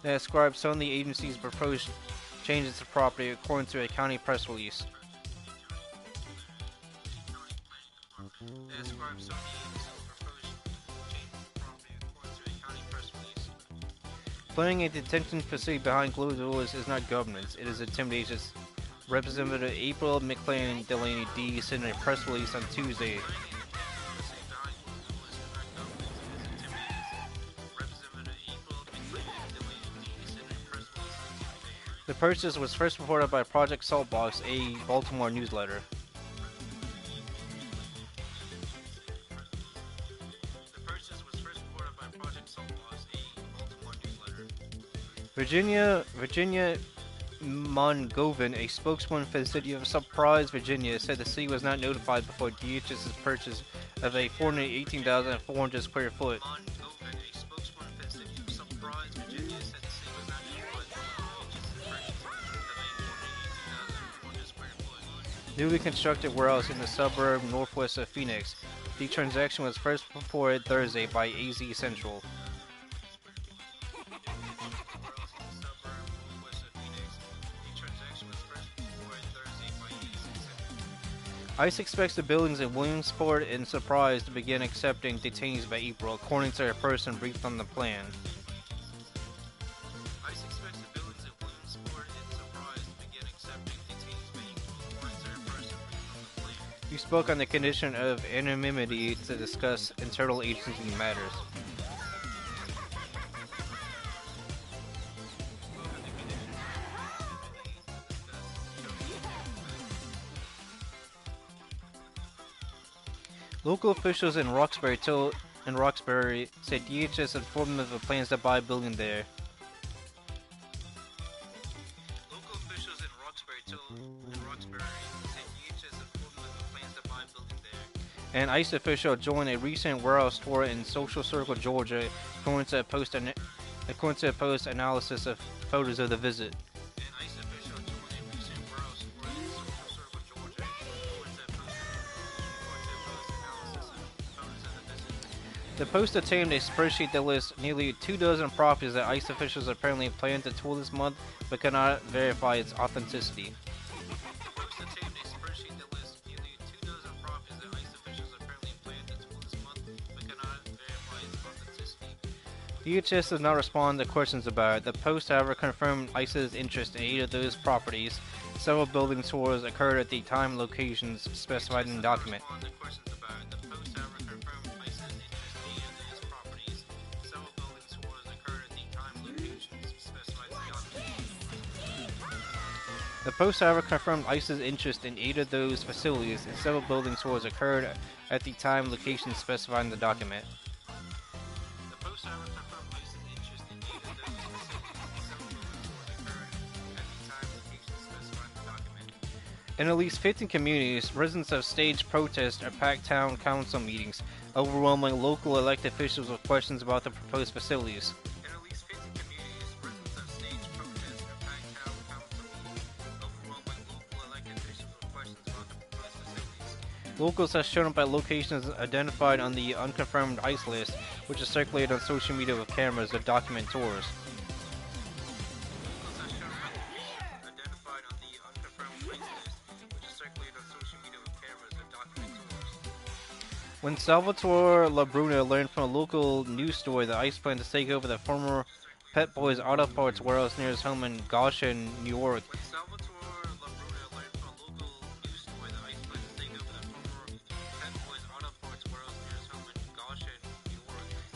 That describes some of the agency's proposed changes to property according to a county press release. Planning a detention facility behind closed doors is not governance, it is intimidation. Representative April McLean Delaney D sent a press release on Tuesday. The purchase was first reported by Project Saltbox, a Baltimore newsletter. Virginia Mongovin, a spokesman for the city of Surprise, Virginia, said the city was not notified before DHS's purchase of a 418,400 square foot. Newly constructed warehouse in the suburb northwest of Phoenix. The transaction was first reported Thursday by AZ Central. ICE expects the buildings in Williamsport and Surprise to begin accepting detainees by April, according to a person briefed on the plan. We spoke on the condition of anonymity to discuss internal agency matters. Local officials in Roxbury said DHS informed them of the plans to buy a building there. Local officials in Roxbury said DHS informed them of the plans to buy a building there. An ICE official joined a recent warehouse tour in Social Circle, Georgia, according to a post analysis of photos of the visit. The Post obtained a spreadsheet that lists nearly 24 properties that ICE officials apparently plan to tour this month, but cannot verify its authenticity. DHS does not respond to questions about it. The Post, however, confirmed ICE's interest in 8 of those properties. Several building tours occurred at the time and locations specified in the document. The Post, however, confirmed ICE's interest in 8 of those facilities, and several building tours occurred at the time and locations specified in the document. In at least 15 communities, residents have staged protests or packed town council meetings, overwhelming local elected officials with questions about the proposed facilities. In at least 50 communities, residents have staged protests or packed town council meetings, overwhelming local elected officials with questions about the proposed facilities. Locals have shown up at locations identified on the unconfirmed ICE list, which is circulated on social media with cameras that document tours. When Salvatore Labruna learned from a local news story that ICE planned to take over the former Pet Boys auto parts warehouse near his home in Goshen, New York,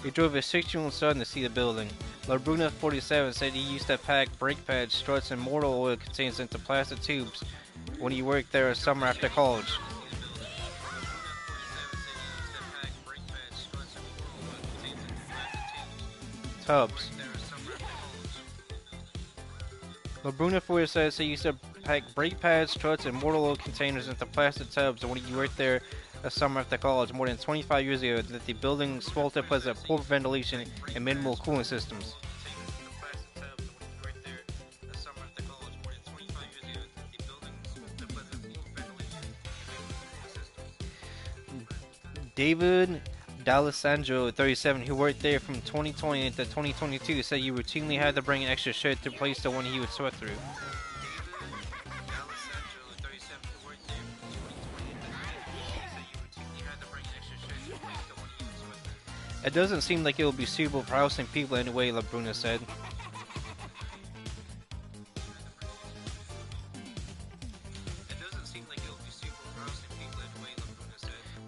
he drove his 6-year-old son to see the building. Labruna, 47, said he used to pack brake pads, struts, and motor oil containers into plastic tubes when he worked there a summer after college. Tubs. Labruna, 47, says he used to pack brake pads, struts, and motor oil containers into plastic tubs when he worked there a summer after college more than 25 years ago. That the building sweltered because of poor ventilation and minimal cooling systems. David D'Alessandro, 37, who worked there from 2020 to 2022, said you routinely had to bring an extra shed to replace the one he would sweat through. It doesn't seem like it will be suitable for housing people anyway, Labruna said.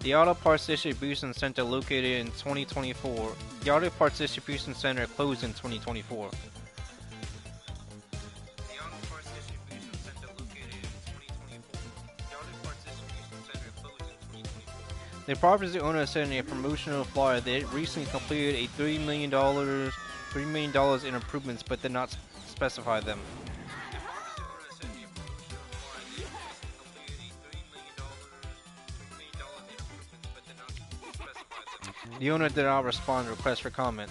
The Auto Parts Distribution Center located in 2024. The Auto Parts Distribution Center closed in 2024. The property owner said in a promotional flyer that it recently completed a $3 million in improvements, but did not specify them. The owner did not respond to requests for comment.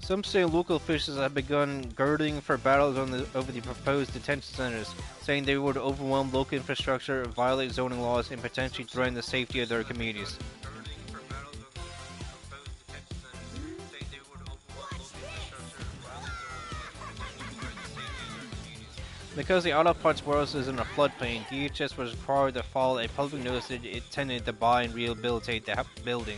Some say local officials have begun girding for battles over the proposed detention centers, saying they would overwhelm local infrastructure, violate zoning laws, and potentially threaten the safety of their communities. Because the auto parts warehouse is in a floodplain, DHS was required to file a public notice that it intended to buy and rehabilitate the building.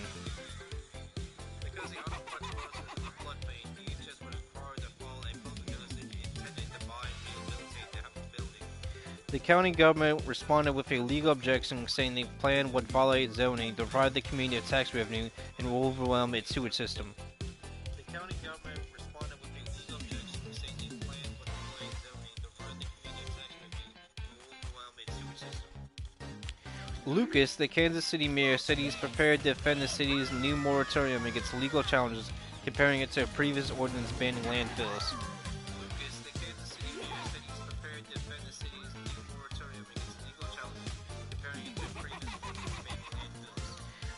The county government responded with a legal objection, saying the plan would violate zoning, deprive the community of tax revenue, and will overwhelm its sewage system. The county government responded with a legal objection, saying the plan would violate zoning, deprive the community of tax revenue, and will overwhelm its sewage system. Lucas, the Kansas City mayor, said he's prepared to defend the city's new moratorium against legal challenges, comparing it to a previous ordinance banning landfills.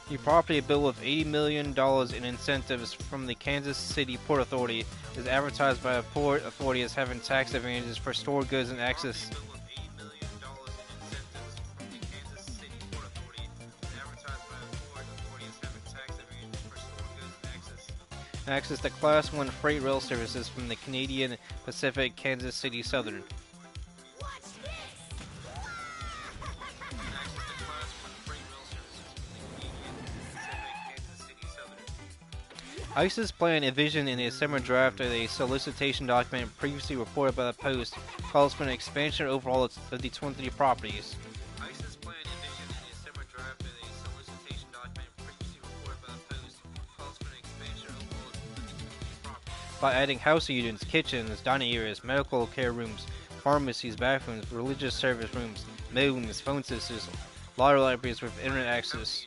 The property bill with $80 million in incentives from the Kansas City Port Authority is advertised by the Port Authority as having tax advantages for stored goods and access. Access to Class 1 freight rail services from the Canadian Pacific Kansas City Southern. ICE's plan, envisioned in a summer draft of a solicitation document previously reported by the Post, calls for an expansion overhaul of the 23 properties. ICE's plan, envisioned in a summer draft of a solicitation document previously reported by the Post, calls for an expansion overhaul of the 23 properties. By adding house units, kitchens, dining areas, medical care rooms, pharmacies, bathrooms, religious service rooms, modems, phone systems, libraries with internet access.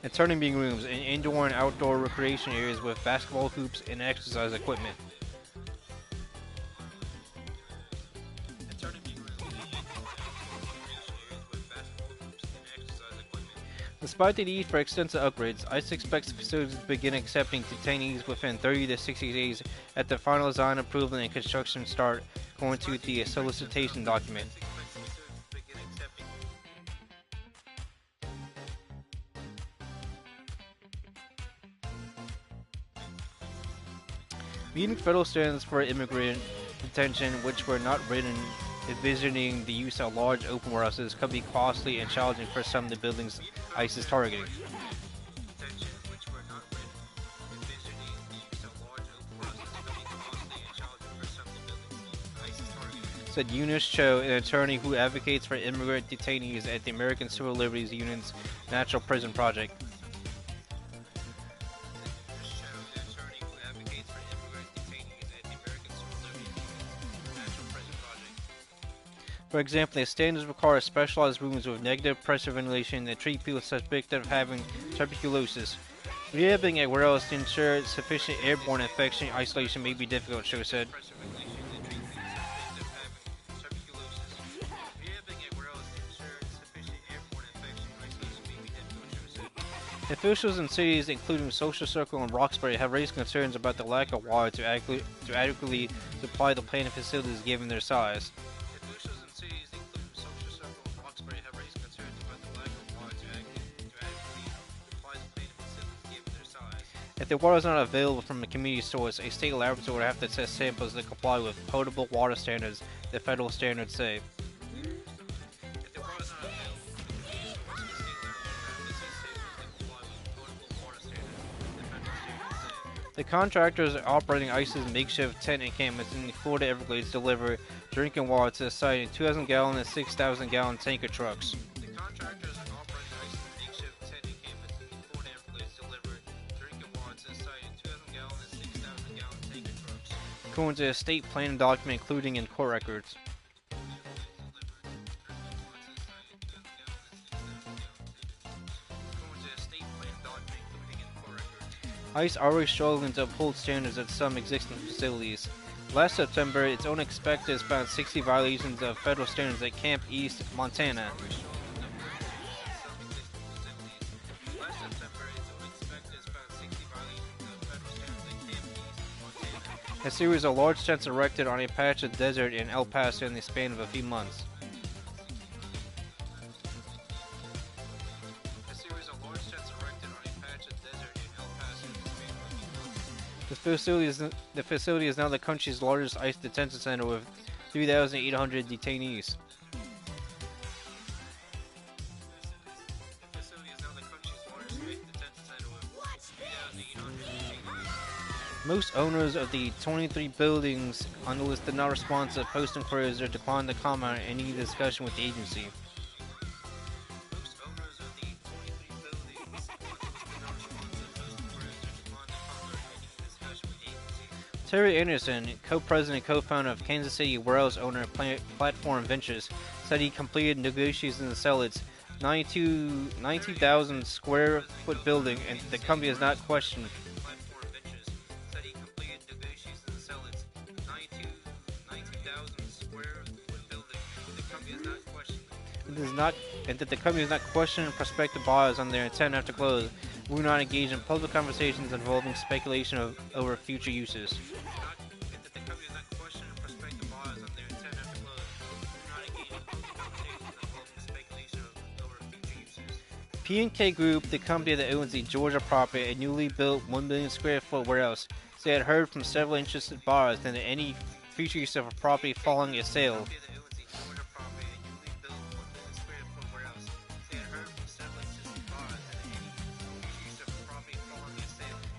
and turning rooms, and indoor and outdoor recreation areas with basketball hoops and exercise equipment. Despite the need for extensive upgrades, ICE expects facilities to begin accepting detainees within 30 to 60 days at the final design approval and construction start, according to the solicitation document. Meeting federal standards for immigrant detention, which were not written, envisioning the use of large open warehouses, could be costly and challenging for some of the buildings ICE is targeting. Said Eunice Cho, an attorney who advocates for immigrant detainees at the American Civil Liberties Union's Natural Prison Project. For example, the standards require specialized rooms with negative pressure ventilation that treat people suspected of having tuberculosis. Rehabbing a warehouse to ensure sufficient airborne infection isolation may be difficult, Cho said. Officials in cities including Social Circle and Roxbury have raised concerns about the lack of water to adequately supply the planted facilities given their size. If the water is not available from a community source, a state laboratory would have to test samples that comply with potable water standards, the federal standards say. The contractors operating ICE's makeshift tent encampments in the Florida Everglades deliver drinking water to the site in 2,000-gallon and 6,000-gallon tanker trucks. According to a state planning document including in court records. ICE already struggling to uphold standards at some existing facilities. Last September, its own inspectors found 60 violations of federal standards at Camp East, Montana. A series of large tents erected on a patch of desert in El Paso in the span of a few months. The facility is now the country's largest ICE detention center with 3,800 detainees. Most owners of the 23 buildings on the list did not respond to post inquiries or declined to comment on any discussion with the agency. Terry Anderson, co-president and co-founder of Kansas City warehouse owner Platform Ventures, said he completed negotiations to sell its 92,000 square foot building, and the company has not questioned. And that the company is not questioning prospective buyers on their intent after close. We will not engage in public conversations involving speculation over future uses. P&K Group, the company that owns the Georgia property, a newly built 1 million square foot warehouse, said it had heard from several interested buyers that any future use of a property following a sale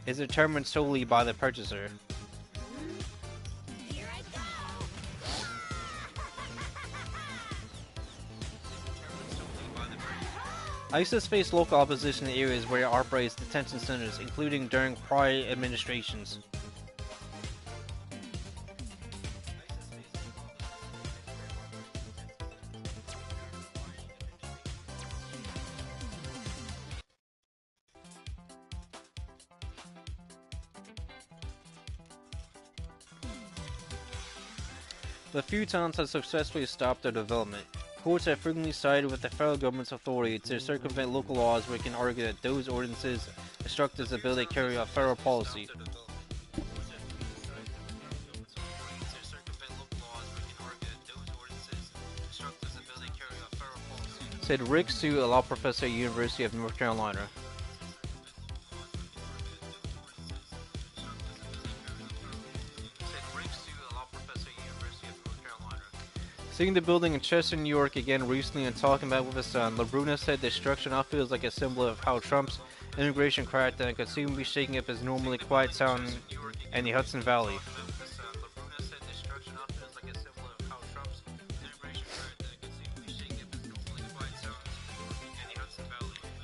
is determined solely by the purchaser. ICE has faced local opposition in areas where it operates detention centers, including during prior administrations. The few towns have successfully stopped their development. Courts have frequently sided with the federal government's authority to circumvent local laws where it can argue that those ordinances obstruct its ability to carry out federal policy. Said Rick Sue, a law professor at University of North Carolina. Seeing the building in Chester, New York again recently and talking about it with his son, LaBruna said destruction now feels like a symbol of how Trump's immigration crackdown could soon be shaking up his normally quiet town in the Hudson Valley.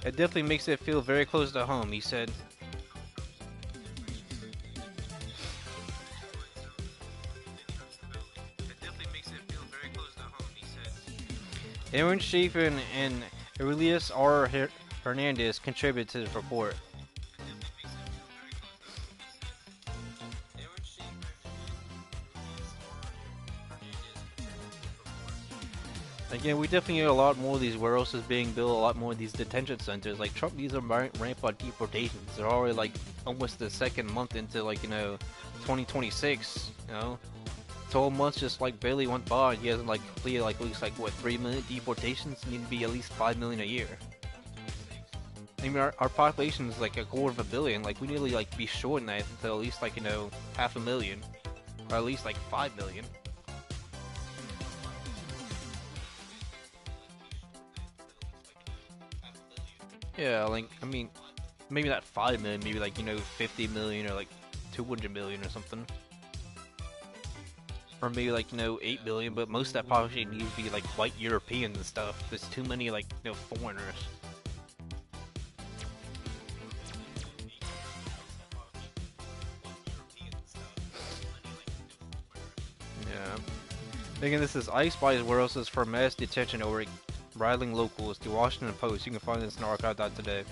It definitely makes it feel very close to home, he said. Aaron Schaefer and Aurelius R. Hernandez contributed to the report. Again, we definitely need a lot more of these warehouses being built, a lot more of these detention centers. Like, Trump needs to ramp up deportations. They're already, like, almost the second month into, like, 2026, 12 months just, like, barely went by. He hasn't, like, completed, like, at least, like, what, 3 million deportations? Need to be at least 5 million a year. I mean, our population is, like, 250 million. Like, we need to, like, be shorting that to at least, like, 500,000. Or at least, like, 5 million. Yeah, like, I mean, maybe not 5 million, maybe like, 50 million or like 200 million or something. Or maybe like, 8 billion, but most of that population needs to be like white Europeans and stuff. There's too many like, foreigners. Yeah. Again, this is Ice buys warehouses for mass detention over riling locals. The Washington Post. You can find this in archive.today.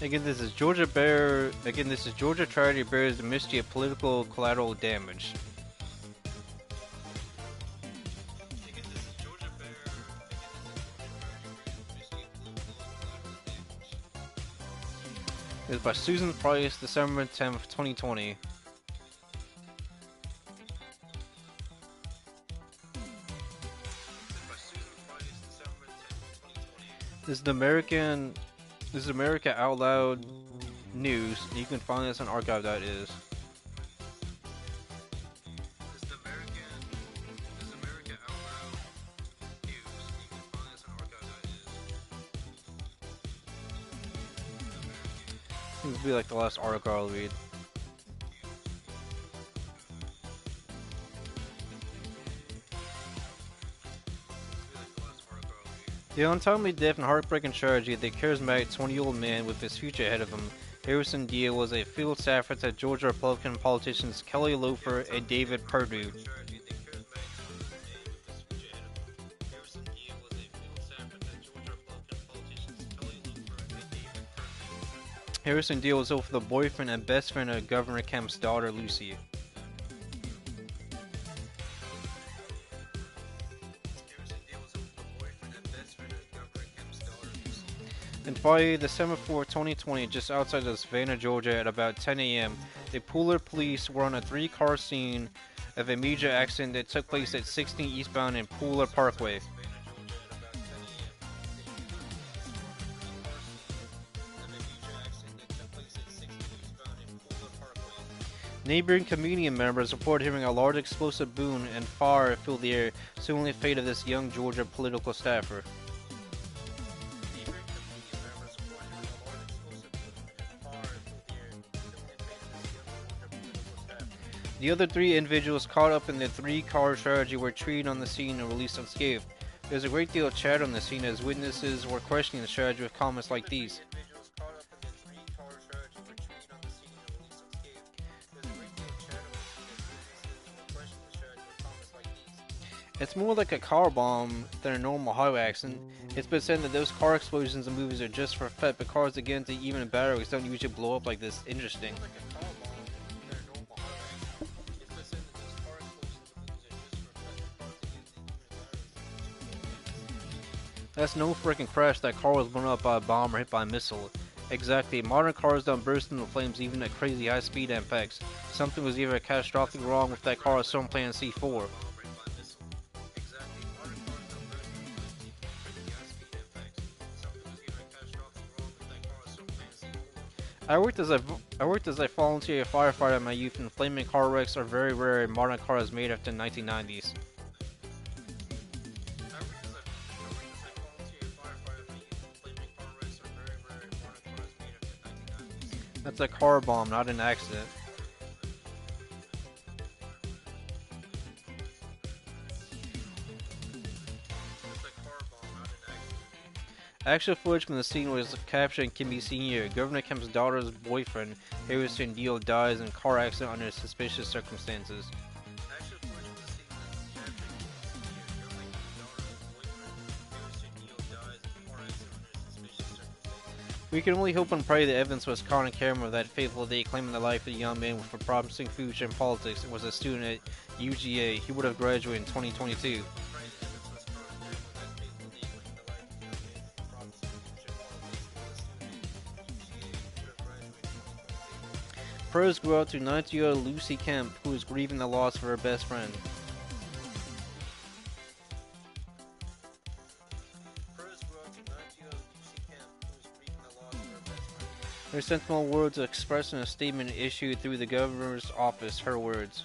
Again, this is Georgia tragedy bears the mystery of political collateral damage. It is by Susan Price, December 10th, 2020. This is America Out Loud News. You can find this on archive.is. This will be like the last article I'll read. The untimely death and heartbreaking tragedy of the charismatic 20-year-old man with his future ahead of him, Harrison Dia, was a field staffer to Georgia Republican politicians Kelly Loeffler and David Perdue. Harrison Dia was also the boyfriend and best friend of Governor Kemp's daughter, Lucy. And Friday, December 4, 2020, just outside of Savannah, Georgia, at about 10 a.m., the Pooler police were on a 3-car scene of a major accident that took place at 16 eastbound and Pooler Parkway. Neighboring community members reported hearing a large explosive boom and fire fill the air, sealing the fate of this young Georgia political staffer. The other 3 individuals caught up in the 3-car tragedy were treated on the scene and released unscathed. There was a great deal of chatter on the scene as witnesses were questioning the tragedy with comments like these. It's more like a car bomb than a normal highway accident. It's been said that those car explosions in movies are just for effect, but cars that get into even batteries don't usually blow up like this. Interesting. That's no freaking crash. That car was blown up by a bomb or hit by a missile. Exactly. Modern cars don't burst into flames even at crazy high speed impacts. Something was either catastrophically wrong with that car or someone playing C4. I worked as a volunteer firefighter in my youth, and flaming car wrecks are very rare in modern cars made after the 1990s. That's a car bomb, not an accident. Actual footage from the scene was captured and can be seen here. Governor Kemp's daughter's boyfriend, Harrison Deal, dies in a car accident under suspicious circumstances. We can only hope and pray that evidence was caught on camera that fateful day claiming the life of the young man with a promising future in politics and was a student at UGA. He would have graduated in 2022. Prayers go out to 90-year-old Lucy Kemp, who is grieving the loss of her best friend. Her sentimental words expressed in a statement issued through the governor's office. Her words.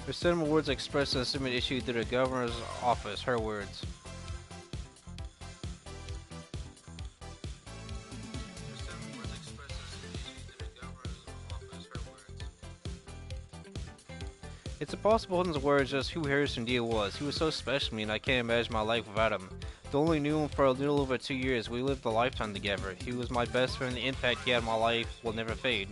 Her sentimental words expressed in a statement issued through the governor's office. Her words. It's impossible in his words just who Harrison Deal was. He was so special to me and I can't imagine my life without him. Though I only knew him for a little over 2 years, we lived a lifetime together. He was my best friend. The impact he had on my life will never fade.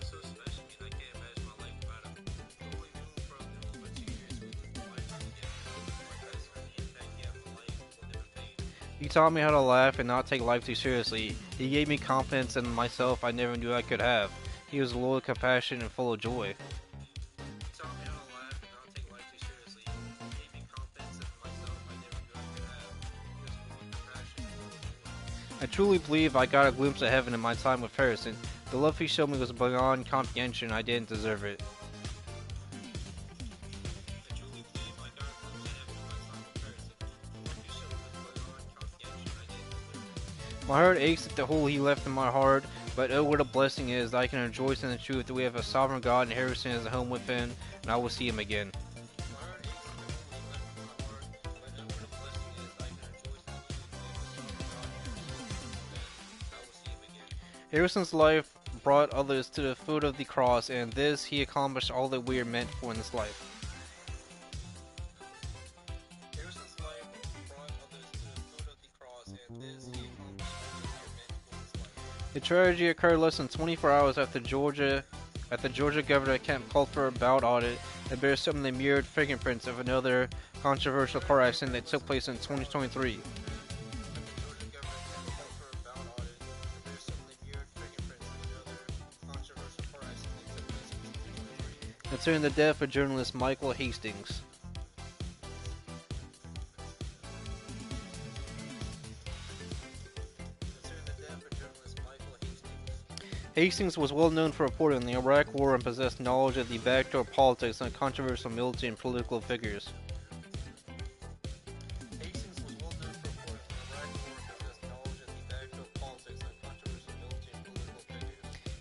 He taught me how to laugh and not take life too seriously. He gave me confidence in myself I never knew I could have. He was loyal, compassionate, and full of joy. I truly believe I got a glimpse of heaven in my time with Harrison. The love he showed me was beyond comprehension. I didn't deserve it. My heart aches at the hole he left in my heart, but oh, what a blessing it is that I can rejoice in the truth that we have a sovereign God and Harrison is a home within, and I will see him again. Harrison's life brought others to the foot of the cross, and this he accomplished all that we are meant for in this life. The tragedy occurred less than 24 hours after Georgia Governor Kemp called for a ballot audit that bears some of the mirrored fingerprints of another controversial car accident that took place in 2023. concerning the death of journalist Michael Hastings. Hastings was well known for reporting on the Iraq War and possessed knowledge of the backdoor politics and controversial military and political figures.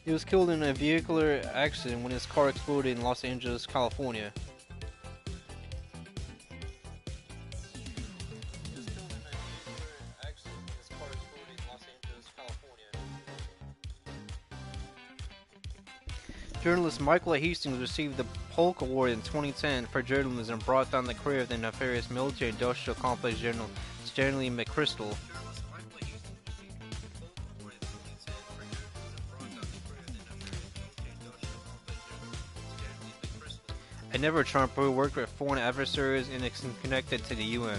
He was killed in a vehicular accident when his car exploded in Los Angeles, California. Journalist Michael Hastings received the Polk Award in 2010 for journalism and brought down the career of the nefarious military-industrial complex General Stanley McChrystal. A never Trumper who worked with foreign adversaries and is connected to the UN.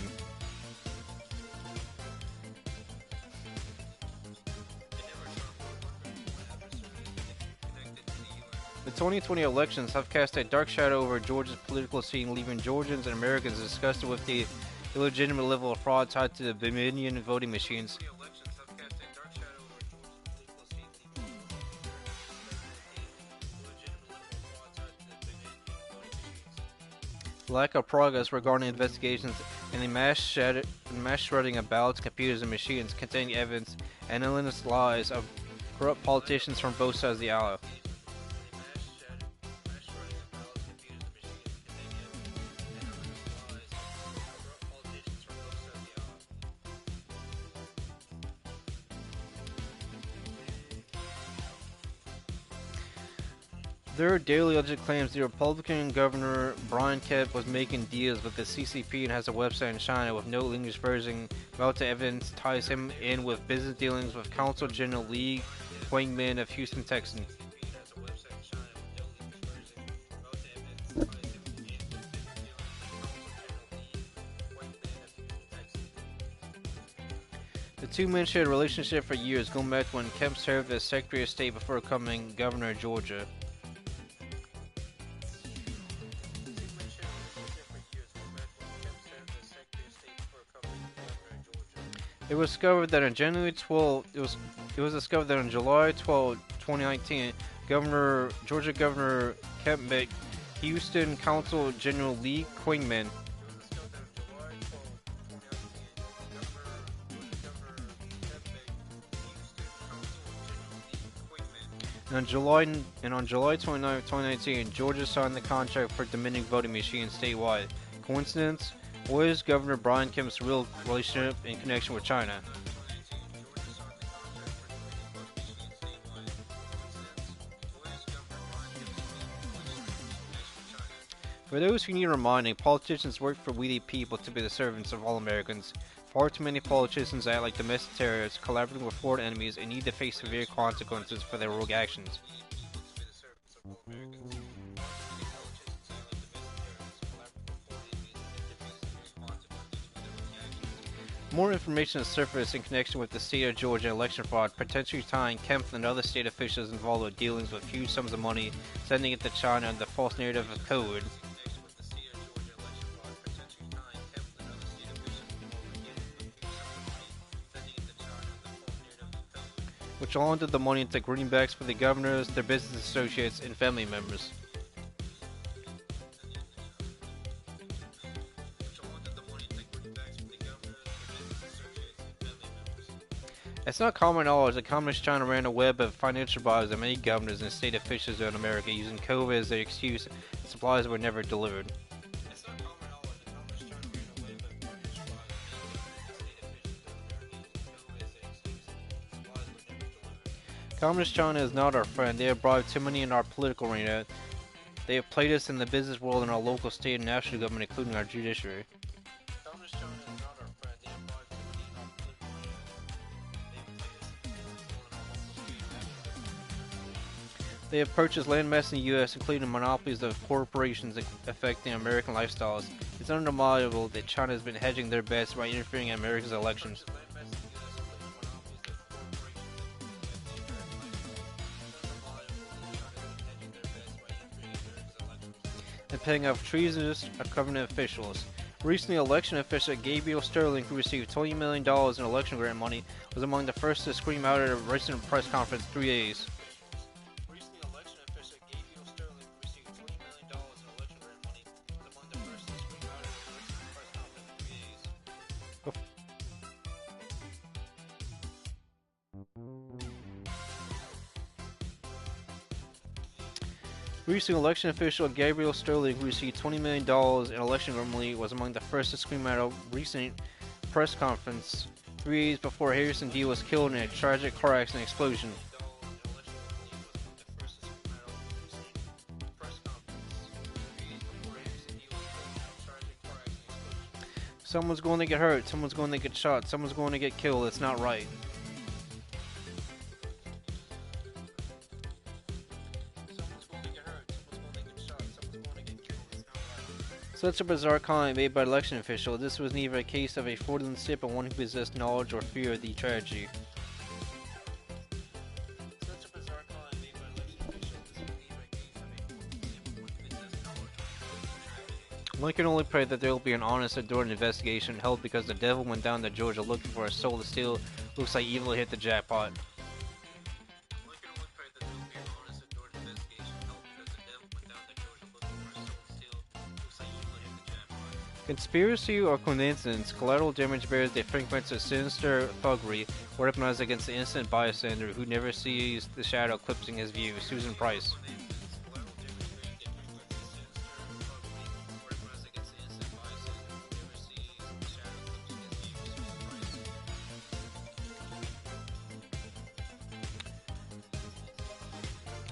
The 2020 elections have cast a dark shadow over Georgia's political scene, leaving Georgians and Americans disgusted with the illegitimate level of fraud tied to the Dominion voting machines. Lack of progress regarding investigations and the mass shredding of ballots, computers, and machines containing evidence and endless lies of corrupt politicians from both sides of the aisle. There are daily alleged claims the Republican Governor Brian Kemp was making deals with the CCP and has a website in China with no English version. About the evidence ties him in with business dealings with Consul General Lee Quangmin of Houston, Texas. The two men shared a relationship for years, going back to when Kemp served as Secretary of State before becoming Governor of Georgia. It was discovered that on January 12, it was discovered that on July 12, 2019, Georgia Governor Kemp met Houston Consul General Lee Quangmin. And on July 29, 2019, Georgia signed the contract for Dominion voting machines statewide. Coincidence? What is Governor Brian Kemp's real relationship in connection with China? For those who need reminding, politicians work for we the people to be the servants of all Americans. Far too many politicians act like domestic terrorists, collaborating with foreign enemies, and need to face severe consequences for their rogue actions. More information has surfaced in connection with the state of Georgia election fraud, potentially tying Kemp and other state officials involved with dealings with huge sums of money, sending it to China under the false narrative of code. Which laundered the money into greenbacks for the governors, their business associates, and family members. It's not common knowledge that Communist China ran a web of financial bribes that many governors and state officials in America, using COVID as their excuse and supplies were never delivered. Communist China is not our friend. They have bribed too many in our political arena. They have played us in the business world and our local, state, and national government, including our judiciary. They have purchased land mass in the U.S., including monopolies of corporations affecting American lifestyles. It's undeniable that China has been hedging their bets by interfering in America's elections. and paying off treasonous government officials. Recently, election official Gabriel Sterling, who received $20 million in election grant money, was among the first to scream out at a recent press conference 3 days. Recently, election official Gabriel Sterling, who received $20 million in election grant money, was among the first to scream out at a recent press conference 3 days. Recent election official Gabriel Sterling, who received $20 million in election money, was among the first to scream at a recent press conference 3 days before Harrison D was killed in a tragic car accident explosion. Someone's going to get hurt, someone's going to get shot, someone's going to get killed. It's not right. Such a bizarre comment made by an election official. This was neither a case of a fraudulent sip but one who possessed knowledge or fear of the tragedy. One can only pray that there will be an honest and thorough investigation held, because the devil went down to Georgia looking for a soul to steal. Looks like evil hit the jackpot. Conspiracy or coincidence, collateral damage bears the fingerprints of sinister thuggery, weaponized against the innocent bystander who never sees the shadow eclipsing his view. Susan Price.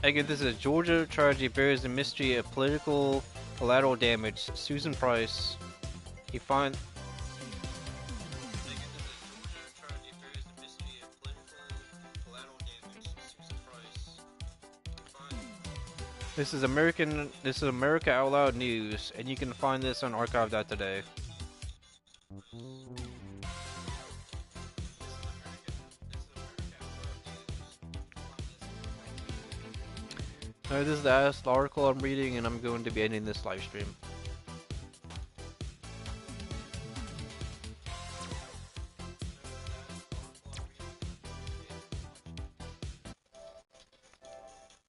Again, this is a Georgia tragedy bears the mystery of political collateral damage. Susan Price. He finds. This is America Out Loud News, and you can find this on archive.today. Alright, this is the last article I'm reading, and I'm going to be ending this live stream.